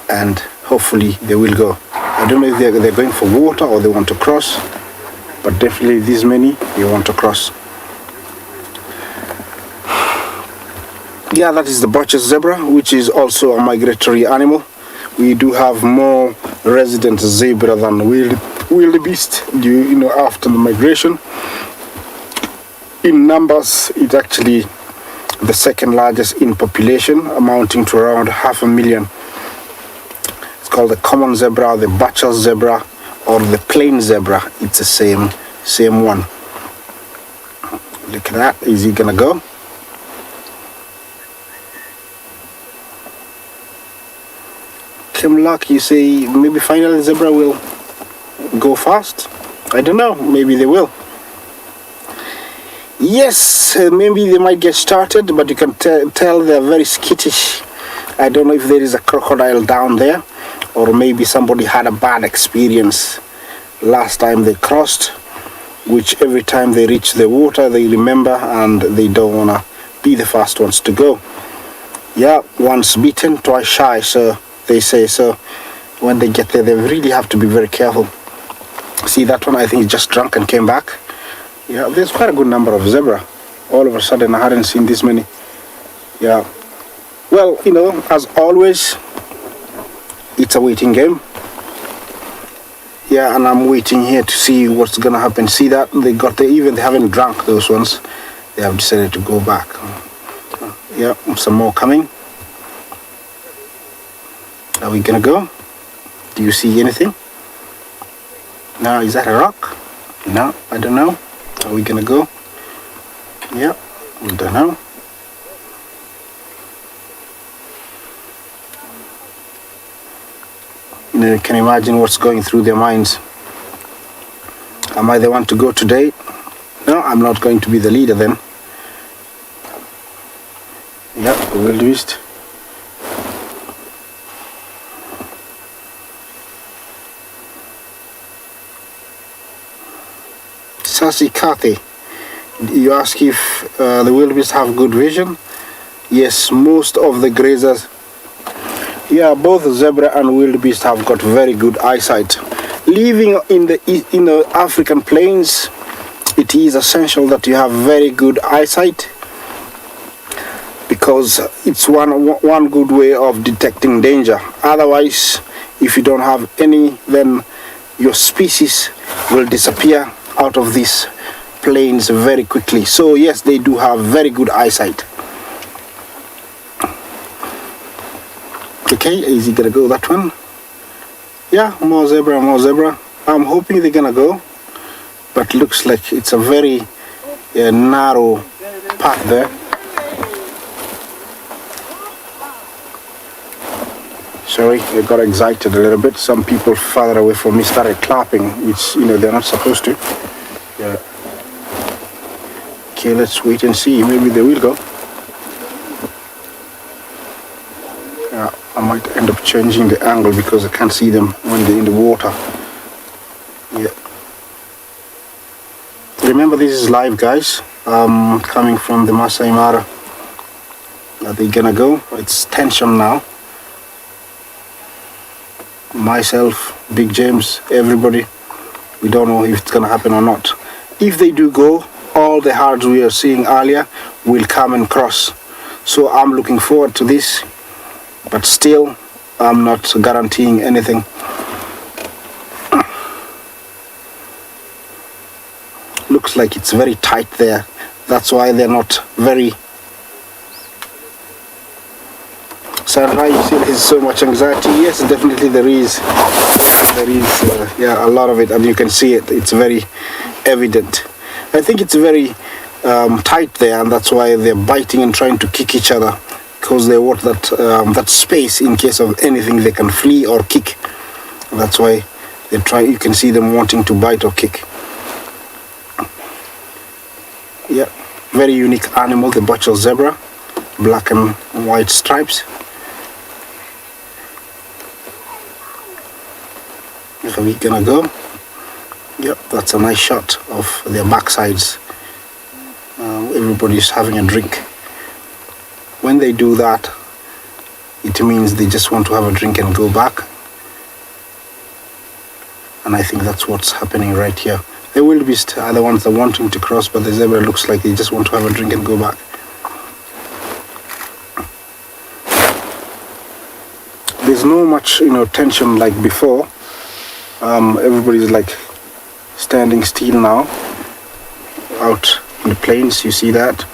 and hopefully they will go. I don't know if they're going for water or they want to cross, but definitely these many, they want to cross. Yeah, that is the Butcher's zebra, which is also a migratory animal. We do have more resident zebra than wildebeest, after the migration. In numbers, it's actually the second largest in population, amounting to around 500,000. It's called the common zebra, the Butcher's zebra, or the plain zebra. It's the same one. Look at that. Is he gonna go? Luck, you say maybe finally the zebra will go fast. I don't know, maybe they will. Yes, maybe they might get started, but you can tell they're very skittish. I don't know if there is a crocodile down there, or maybe somebody had a bad experience last time they crossed, which every time they reach the water they remember and they don't want to be the first ones to go. Yeah, once bitten, twice shy, so they say. So when they get there, they really have to be very careful. See, that one I think is just drunk and came back. Yeah, there's quite a good number of zebra. All of a sudden I hadn't seen this many. Yeah, well, as always, it's a waiting game. Yeah, and I'm waiting here to see what's gonna happen. See that they haven't drunk, those ones. They have decided to go back. Yeah, some more coming. Are we gonna go? Do you see anything? No, is that a rock? No, I don't know. Are we gonna go? Yeah, we don't know. You can imagine what's going through their minds. Am I the one to go today? No, I'm not going to be the leader then. Yeah, the wildebeest. Sasi Kate, you ask if the wildebeest have good vision. Yes, most of the grazers, yeah, both zebra and wildebeest have got very good eyesight. Living in the African plains, it is essential that you have very good eyesight, because it's one good way of detecting danger. Otherwise, if you don't have any, then your species will disappear out of these plains very quickly. So yes, they do have very good eyesight. Okay, is he gonna go that one? Yeah, more zebra, more zebra. I'm hoping they're gonna go, but looks like it's a very narrow path there. Sorry, I got excited a little bit. Some people farther away from me started clapping, which they're not supposed to. Yeah. Okay, let's wait and see. Maybe they will go. Yeah, I might end up changing the angle because I can't see them when they're in the water. Yeah. Remember, this is live, guys. Coming from the Masai Mara. Are they gonna go? It's tension now. Myself, Big James, everybody, we don't know if it's gonna happen or not. If they do go, all the herds we are seeing earlier will come and cross. So I'm looking forward to this, but still I'm not guaranteeing anything. Looks like it's very tight there. That's why they're not very. Sarah, you see there's so much anxiety. Yes, definitely there is. Yeah, a lot of it, and you can see it. It's very evident. I think it's very tight there, and that's why they're biting and trying to kick each other, because they want that space in case of anything they can flee or kick. That's why they try. You can see them wanting to bite or kick. Yeah, very unique animal, the Butcher zebra, black and white stripes. Are we gonna go? Yep, that's a nice shot of their backsides. Everybody's having a drink. When they do that, it means they just want to have a drink and go back. And I think that's what's happening right here. The wildebeest are the ones that are wanting to cross, but the zebra looks like they just want to have a drink and go back. there's no much tension like before. Everybody's like standing still now out on the plains. You see that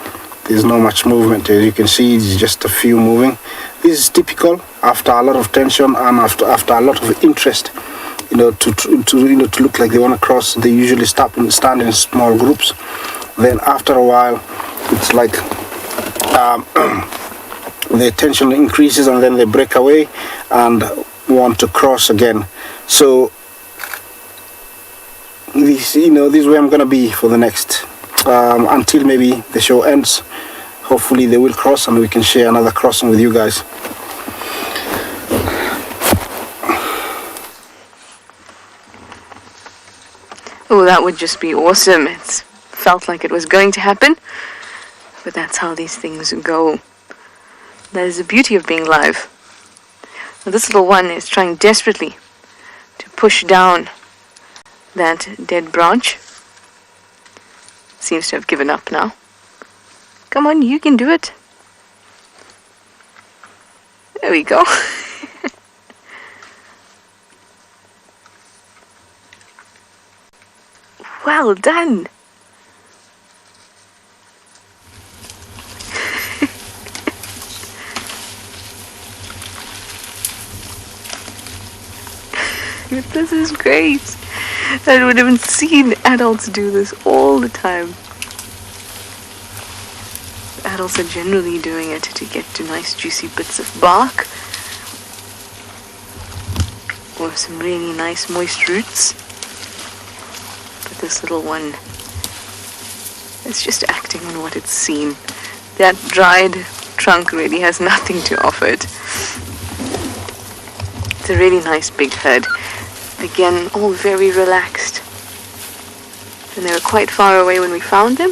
there's no much movement. As you can see, it's just a few moving. This is typical after a lot of tension and after a lot of interest. To look like they want to cross, they usually stand in small groups. Then after a while, it's like the tension increases, and then they break away and want to cross again. So this is where I'm gonna be for the next until maybe the show ends. Hopefully they will cross and we can share another crossing with you guys.
Oh, that would just be awesome. It felt like it was going to happen, but that's how these things go. That is the beauty of being live. Now, this little one is trying desperately to push down that dead branch. Seems to have given up now. Come on, you can do it. There we go. Well done. This is great. I would have seen adults do this all the time. Adults are generally doing it to get to nice juicy bits of bark or some really nice moist roots. But this little one is just acting on what it's seen. That dried trunk really has nothing to offer it. It's a really nice big herd. Again, all very relaxed. And they were quite far away when we found them.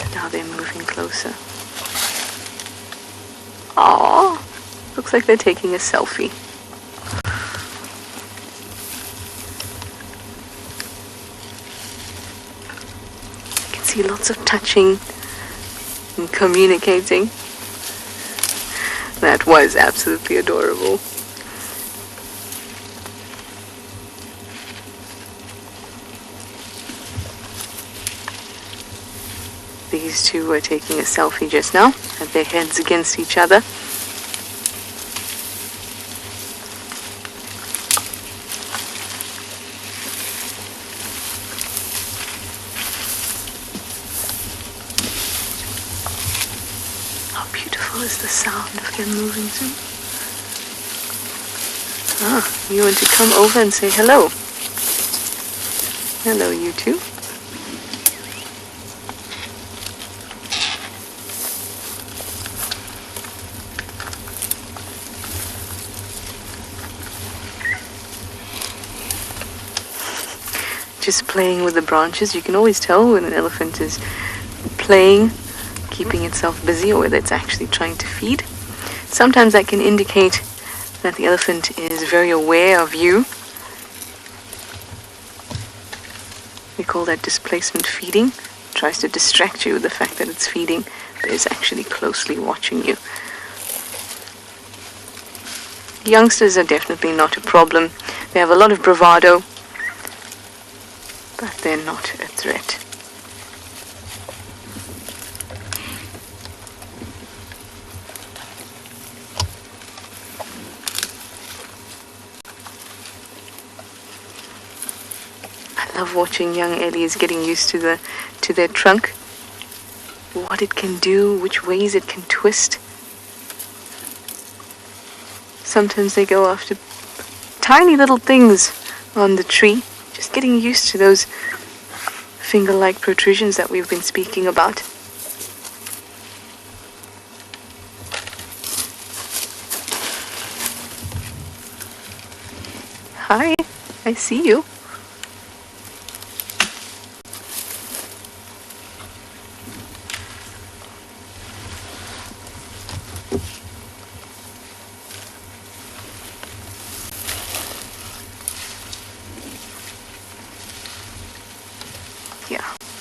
And now they're moving closer. Aww, looks like they're taking a selfie. You can see lots of touching and communicating. That was absolutely adorable. These two were taking a selfie just now, had their heads against each other. How beautiful is the sound of them moving too. Ah, you want to come over and say hello? Hello, you two. Just playing with the branches. You can always tell when an elephant is playing, keeping itself busy, or whether it's actually trying to feed. Sometimes that can indicate that the elephant is very aware of you. We call that displacement feeding. It tries to distract you with the fact that it's feeding, but it's actually closely watching you. Youngsters are definitely not a problem. They have a lot of bravado, but they're not a threat. I love watching young Ellies getting used to their trunk, what it can do, which ways it can twist. Sometimes they go after tiny little things on the tree. Just getting used to those finger-like protrusions that we've been speaking about. Hi, I see you.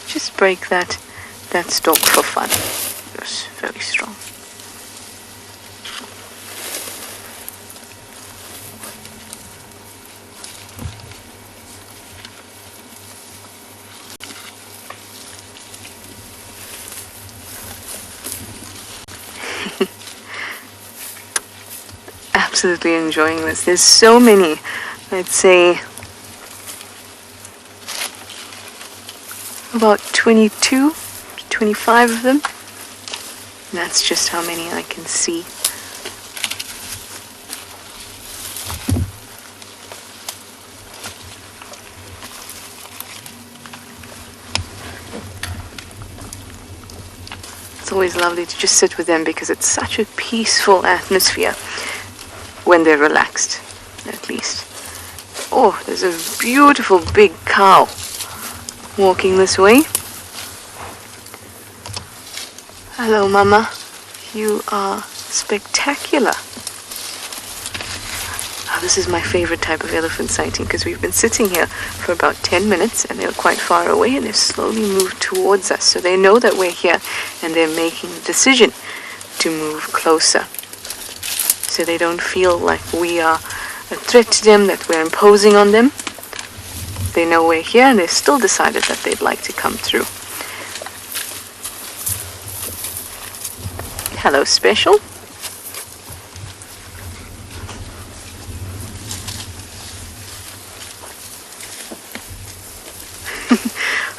Just break that stalk for fun. It was very strong. absolutely enjoying this. There's so many, I'd say about 22, 25 of them. And that's just how many I can see. It's always lovely to just sit with them because it's such a peaceful atmosphere when they're relaxed, at least. Oh, there's a beautiful big cow walking this way. Hello, Mama. You are spectacular. Oh, this is my favorite type of elephant sighting because we've been sitting here for about 10 minutes and they're quite far away and they've slowly moved towards us. So they know that we're here and they're making the decision to move closer. So they don't feel like we are a threat to them, that we're imposing on them. They know we're here and they've still decided that they'd like to come through. Hello, Special.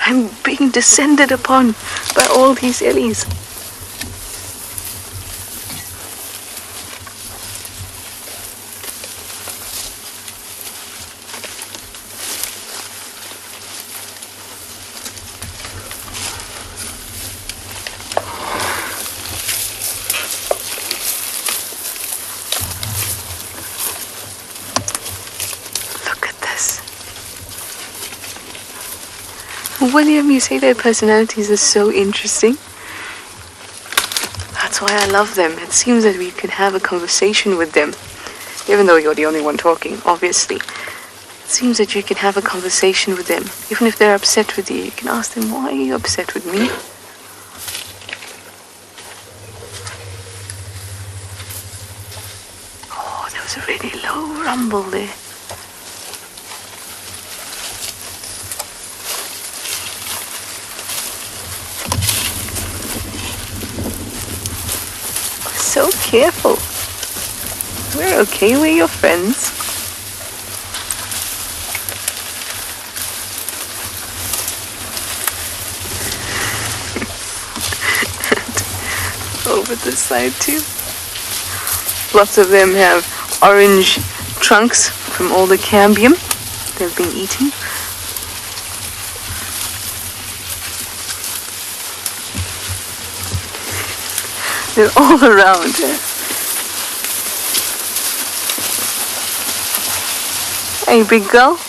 I'm being descended upon by all these ellies. William, you say their personalities are so interesting. That's why I love them. It seems that we can have a conversation with them. Even though you're the only one talking, obviously. It seems that you can have a conversation with them. Even if they're upset with you, you can ask them, why are you upset with me? Oh, there was a really low rumble there. So careful. We're okay, we're your friends. Over this side too. Lots of them have orange trunks from all the cambium they've been eating. They're all around. Hey, big girl.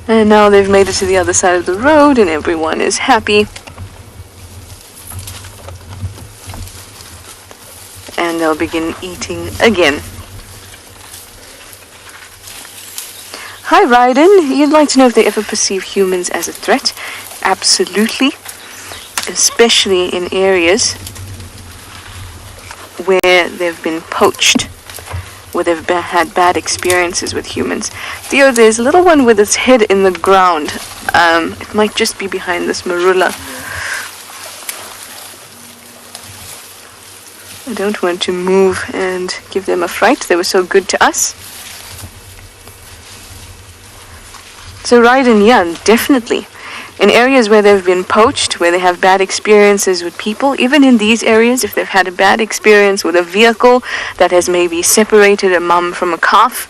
And now they've made it to the other side of the road and everyone is happy. And they'll begin eating again. Hi, Ryden. You'd like to know if they ever perceive humans as a threat? Absolutely. Especially in areas where they've been poached, where they've had bad experiences with humans. Theo, there's a little one with its head in the ground. It might just be behind this marula. I don't want to move and give them a fright. They were so good to us. So Ryden, yeah, definitely. In areas where they've been poached, where they have bad experiences with people, even in these areas, if they've had a bad experience with a vehicle that has maybe separated a mum from a calf,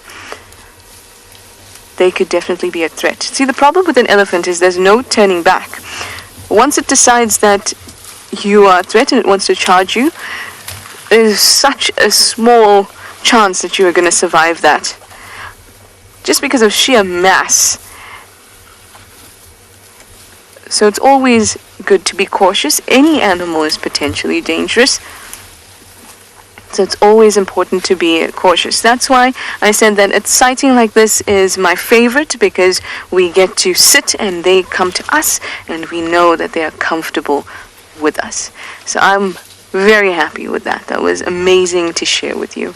they could definitely be a threat. See, the problem with an elephant is there's no turning back. Once it decides that you are a threat and it wants to charge you, there's such a small chance that you are going to survive that. Just because of sheer mass. So it's always good to be cautious. Any animal is potentially dangerous. So it's always important to be cautious. That's why I said that a sighting like this is my favorite, because we get to sit and they come to us and we know that they are comfortable with us. So I'm very happy with that. That was amazing to share with you.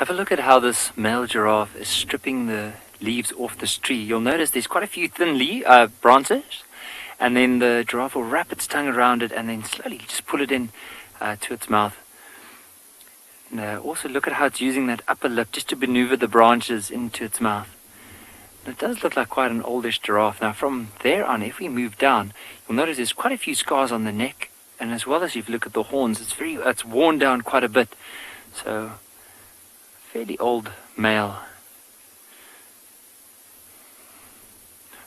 Have a look at how this male giraffe is stripping the leaves off this tree. You'll notice there's quite a few thin branches, and then the giraffe will wrap its tongue around it and then slowly just pull it in to its mouth. And also look at how it's using that upper lip just to maneuver the branches into its mouth. And it does look like quite an oldish giraffe. Now from there on, if we move down, you'll notice there's quite a few scars on the neck, and as well as if you look at the horns, it's worn down quite a bit. So fairly old male,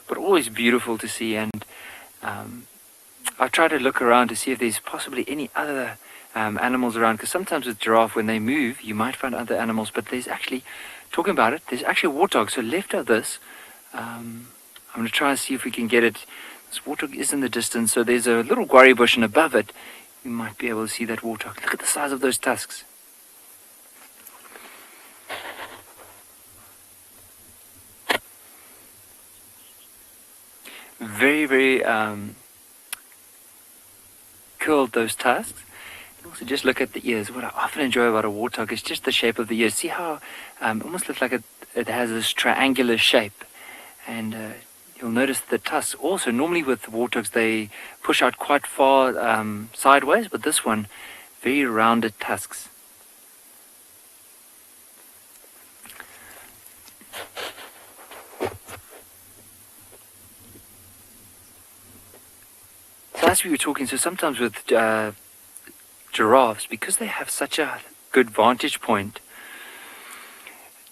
but always beautiful to see. And I've tried to look around to see if there's possibly any other animals around, because sometimes with giraffe, when they move, you might find other animals, but there's actually, talking about it, there's actually a warthog. So left of this, I'm going to try and see if we can get it. This warthog is in the distance, so there's a little guarri bush, and above it you might be able to see that warthog. Look at the size of those tusks. Very, very curled, those tusks. And also just look at the ears. What I often enjoy about a warthog is just the shape of the ears. See how almost looks like it has this triangular shape. And you'll notice the tusks also, normally with warthogs they push out quite far sideways, but this one, very rounded tusks. So as we were talking, so sometimes with giraffes, because they have such a good vantage point,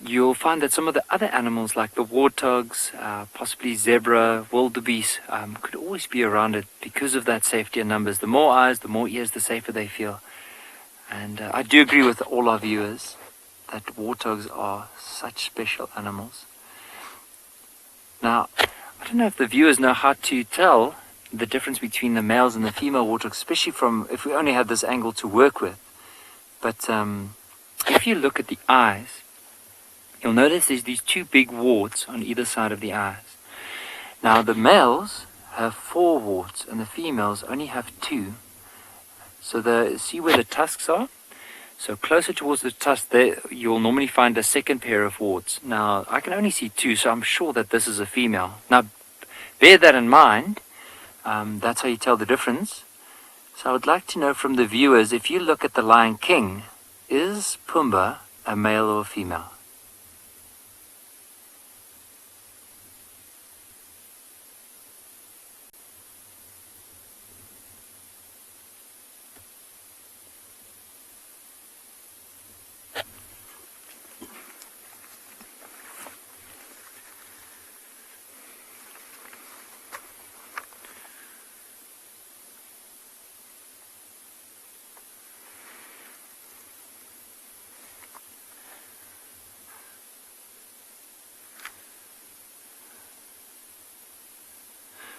you'll find that some of the other animals like the warthogs, possibly zebra, wildebeest, could always be around it because of that safety in numbers. The more eyes, the more ears, the safer they feel. And I do agree with all our viewers that warthogs are such special animals. Now, I don't know if the viewers know how to tell the difference between the males and the female warthogs, especially from if we only had this angle to work with. But if you look at the eyes, you'll notice there's these two big warts on either side of the eyes. Now the males have 4 warts and the females only have 2. So see where the tusks are? So closer towards the tusk there, you'll normally find a second pair of warts. Now I can only see 2, so I'm sure that this is a female. Now bear that in mind. That's how you tell the difference. So I would like to know from the viewers, if you look at the Lion King, is Pumbaa a male or a female?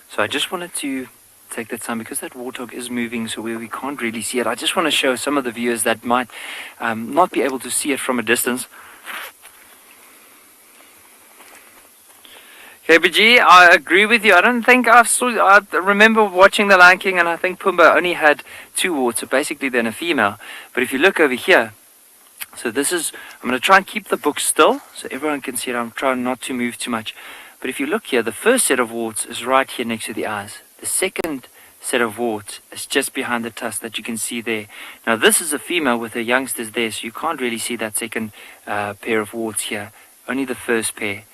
So I just wanted to take that time, because that warthog is moving, so where we can't really see it, I just want to show some of the viewers that might not be able to see it from a distance. KBG, I agree with you. I don't think I remember watching The Lion King, and I think Pumbaa only had 2 warts, so basically then a female. But if you look over here, so this is, I'm going to try and keep the book still so everyone can see it. I'm trying not to move too much. But if you look here, the first set of warts is right here next to the eyes. The second set of warts is just behind the tusk that you can see there. Now this is a female with her youngsters there, so you can't really see that second pair of warts here. Only the first pair.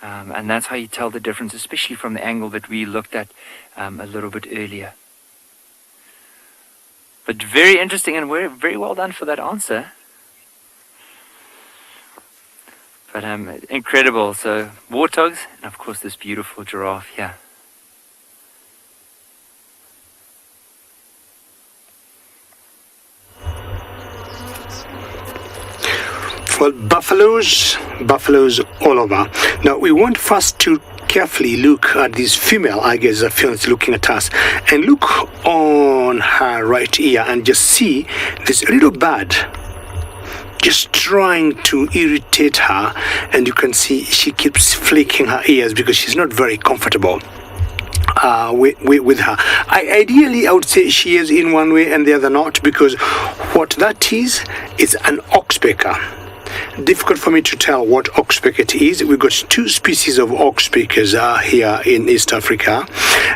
And that's how you tell the difference, especially from the angle that we looked at a little bit earlier. But very interesting, and very well done for that answer. But incredible. So warthogs, and of course this beautiful giraffe here.
Well, buffaloes all over. Now we want first to carefully look at this female. I guess the female is looking at us, and look on her right ear and just see this little bird just trying to irritate her, and you can see she keeps flicking her ears because she's not very comfortable with her. Ideally, I would say she is in one way and the other not, because what that is an oxpecker. difficult for me to tell what oxpecker it is. We've got two species of oxpeckers here in East Africa,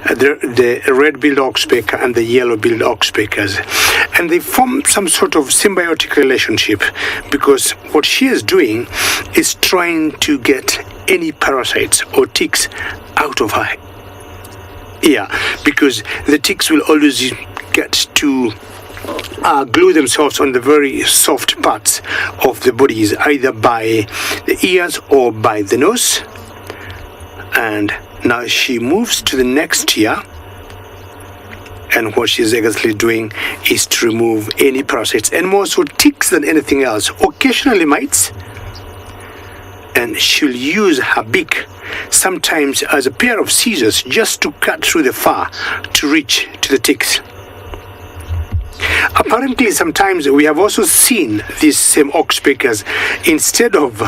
the red-billed oxpecker and the yellow-billed oxpeckers, and they form some sort of symbiotic relationship, because what she is doing is trying to get any parasites or ticks out of her ear, because the ticks will always get to glue themselves on the very soft parts of the bodies, either by the ears or by the nose. And now she moves to the next ear, and what she's exactly doing is to remove any parasites, and more so ticks than anything else, occasionally mites. And she'll use her beak sometimes as a pair of scissors just to cut through the fur to reach to the ticks. Apparently, sometimes we have also seen these same oxpeckers, instead of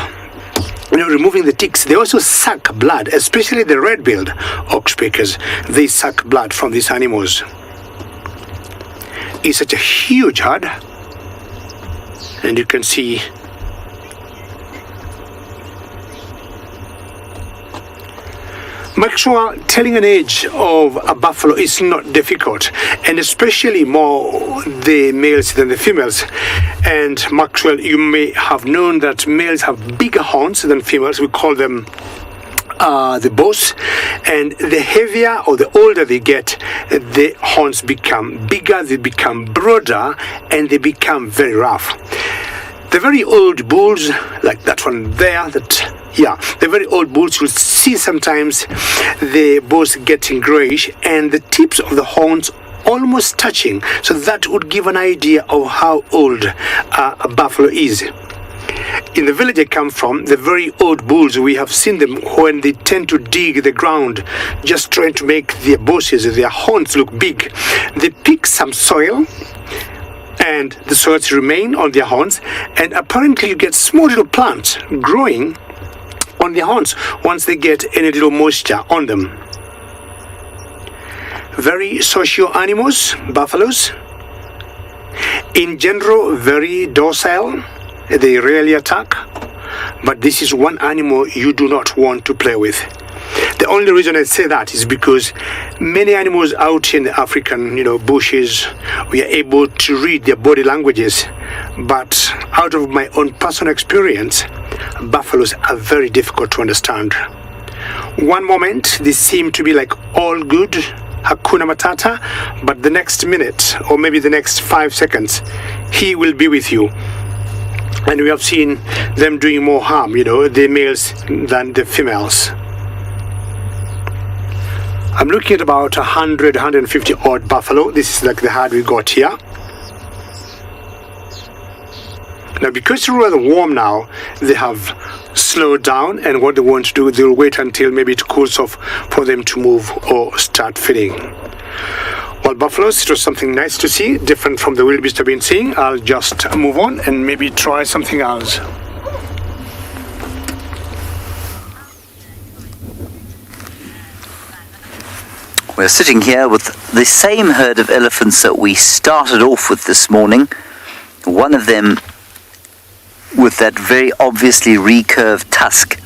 removing the ticks, they also suck blood, especially the red-billed oxpeckers. They suck blood from these animals. It's such a huge herd, and you can see make sure telling an age of a buffalo is not difficult, and especially more the males than the females. And Maxwell, you may have known that males have bigger horns than females. We call them the boss, and the heavier or the older they get, the horns become bigger, they become broader, and they become very rough. The very old bulls, like that one there, the very old bulls, you'll see sometimes the balls getting grayish and the tips of the horns almost touching. So that would give an idea of how old a buffalo is. In the village I come from, the very old bulls, we have seen them when they tend to dig the ground, just trying to make their bosses, their horns look big. They pick some soil, and the soils remain on their horns, and apparently you get small little plants growing on their horns once they get any little moisture on them. Very social animals, buffaloes. In general, very docile. They rarely attack, but this is one animal you do not want to play with. The only reason I say that is because many animals out in the African, bushes, we are able to read their body languages. But out of my own personal experience, buffaloes are very difficult to understand. One moment, they seem to be like all good, Hakuna Matata, but the next minute, or maybe the next 5 seconds, he will be with you. And we have seen them doing more harm, the males than the females. I'm looking at about 100, 150 odd buffalo. This is like the herd we got here. Now, because it's rather warm now, they have slowed down, and what they want to do, they'll wait until maybe it cools off for them to move or start feeding. Well, buffaloes, it was something nice to see, different from the wildebeest I've been seeing. I'll just move on and maybe try something else.
We're sitting here with the same herd of elephants that we started off with this morning. One of them with that very obviously recurved tusk.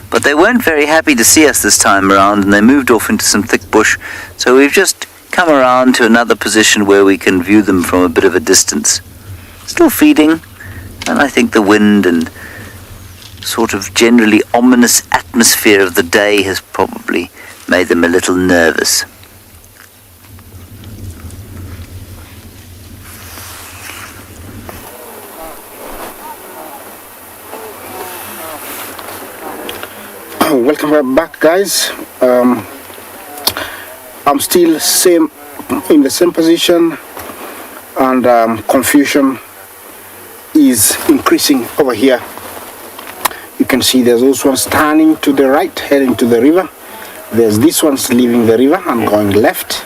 But they weren't very happy to see us this time around, and they moved off into some thick bush. So we've just come around to another position where we can view them from a bit of a distance. Still feeding, and I think the wind and sort of generally ominous atmosphere of the day has probably made them a little nervous.
Welcome back, guys. I'm still in the same position, and confusion is increasing over here. You can see there's those ones turning to the right, heading to the river. There's this one's leaving the river and going left.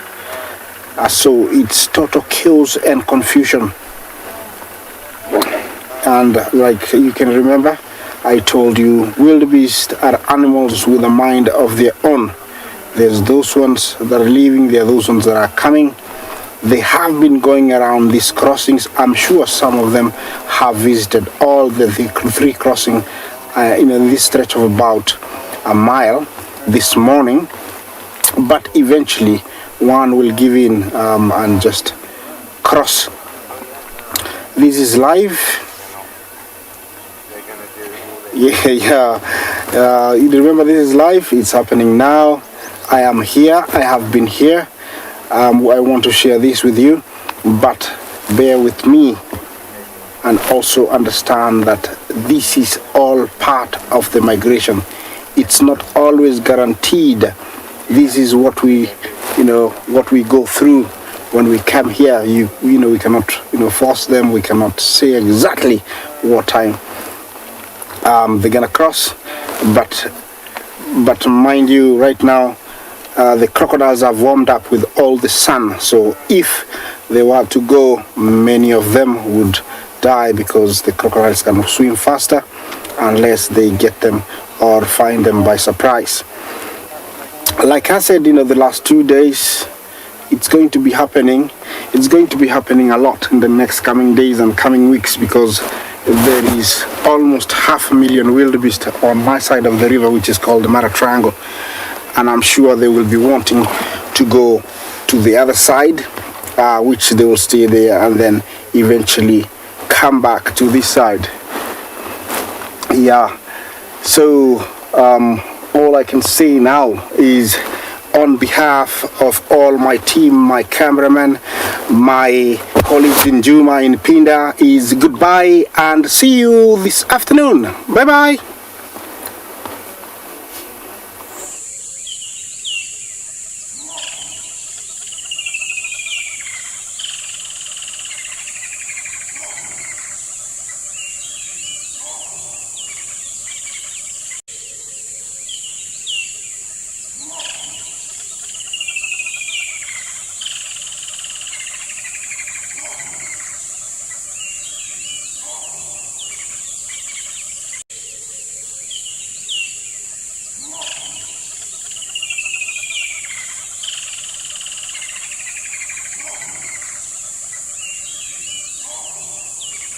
So it's total chaos and confusion. And like you can remember, I told you wildebeest are animals with a mind of their own. There's those ones that are leaving, there are those ones that are coming. They have been going around these crossings. I'm sure some of them have visited all the three crossing in this stretch of about a mile this morning, but eventually one will give in and just cross. This is live. You remember, this is live. It's happening now. I am here. I have been here. I want to share this with you, but bear with me and also understand that this is all part of the migration. It's not always guaranteed. This is what we go through when we come here. We cannot force them. We cannot say exactly what time they're gonna cross, but mind you, right now the crocodiles have warmed up with all the sun, so if they were to go, many of them would die because the crocodiles can swim faster unless they get them or find them by surprise. Like I said, the last 2 days, it's going to be happening. It's going to be happening a lot in the next coming days and coming weeks, because there is almost 500,000 wildebeest on my side of the river, which is called the Mara Triangle, and I'm sure they will be wanting to go to the other side, which they will stay there and then eventually come back to this side. Yeah, so all I can say now is, on behalf of all my team, my cameraman, my colleagues in Juma, in PHINDA, is goodbye and see you this afternoon. Bye bye.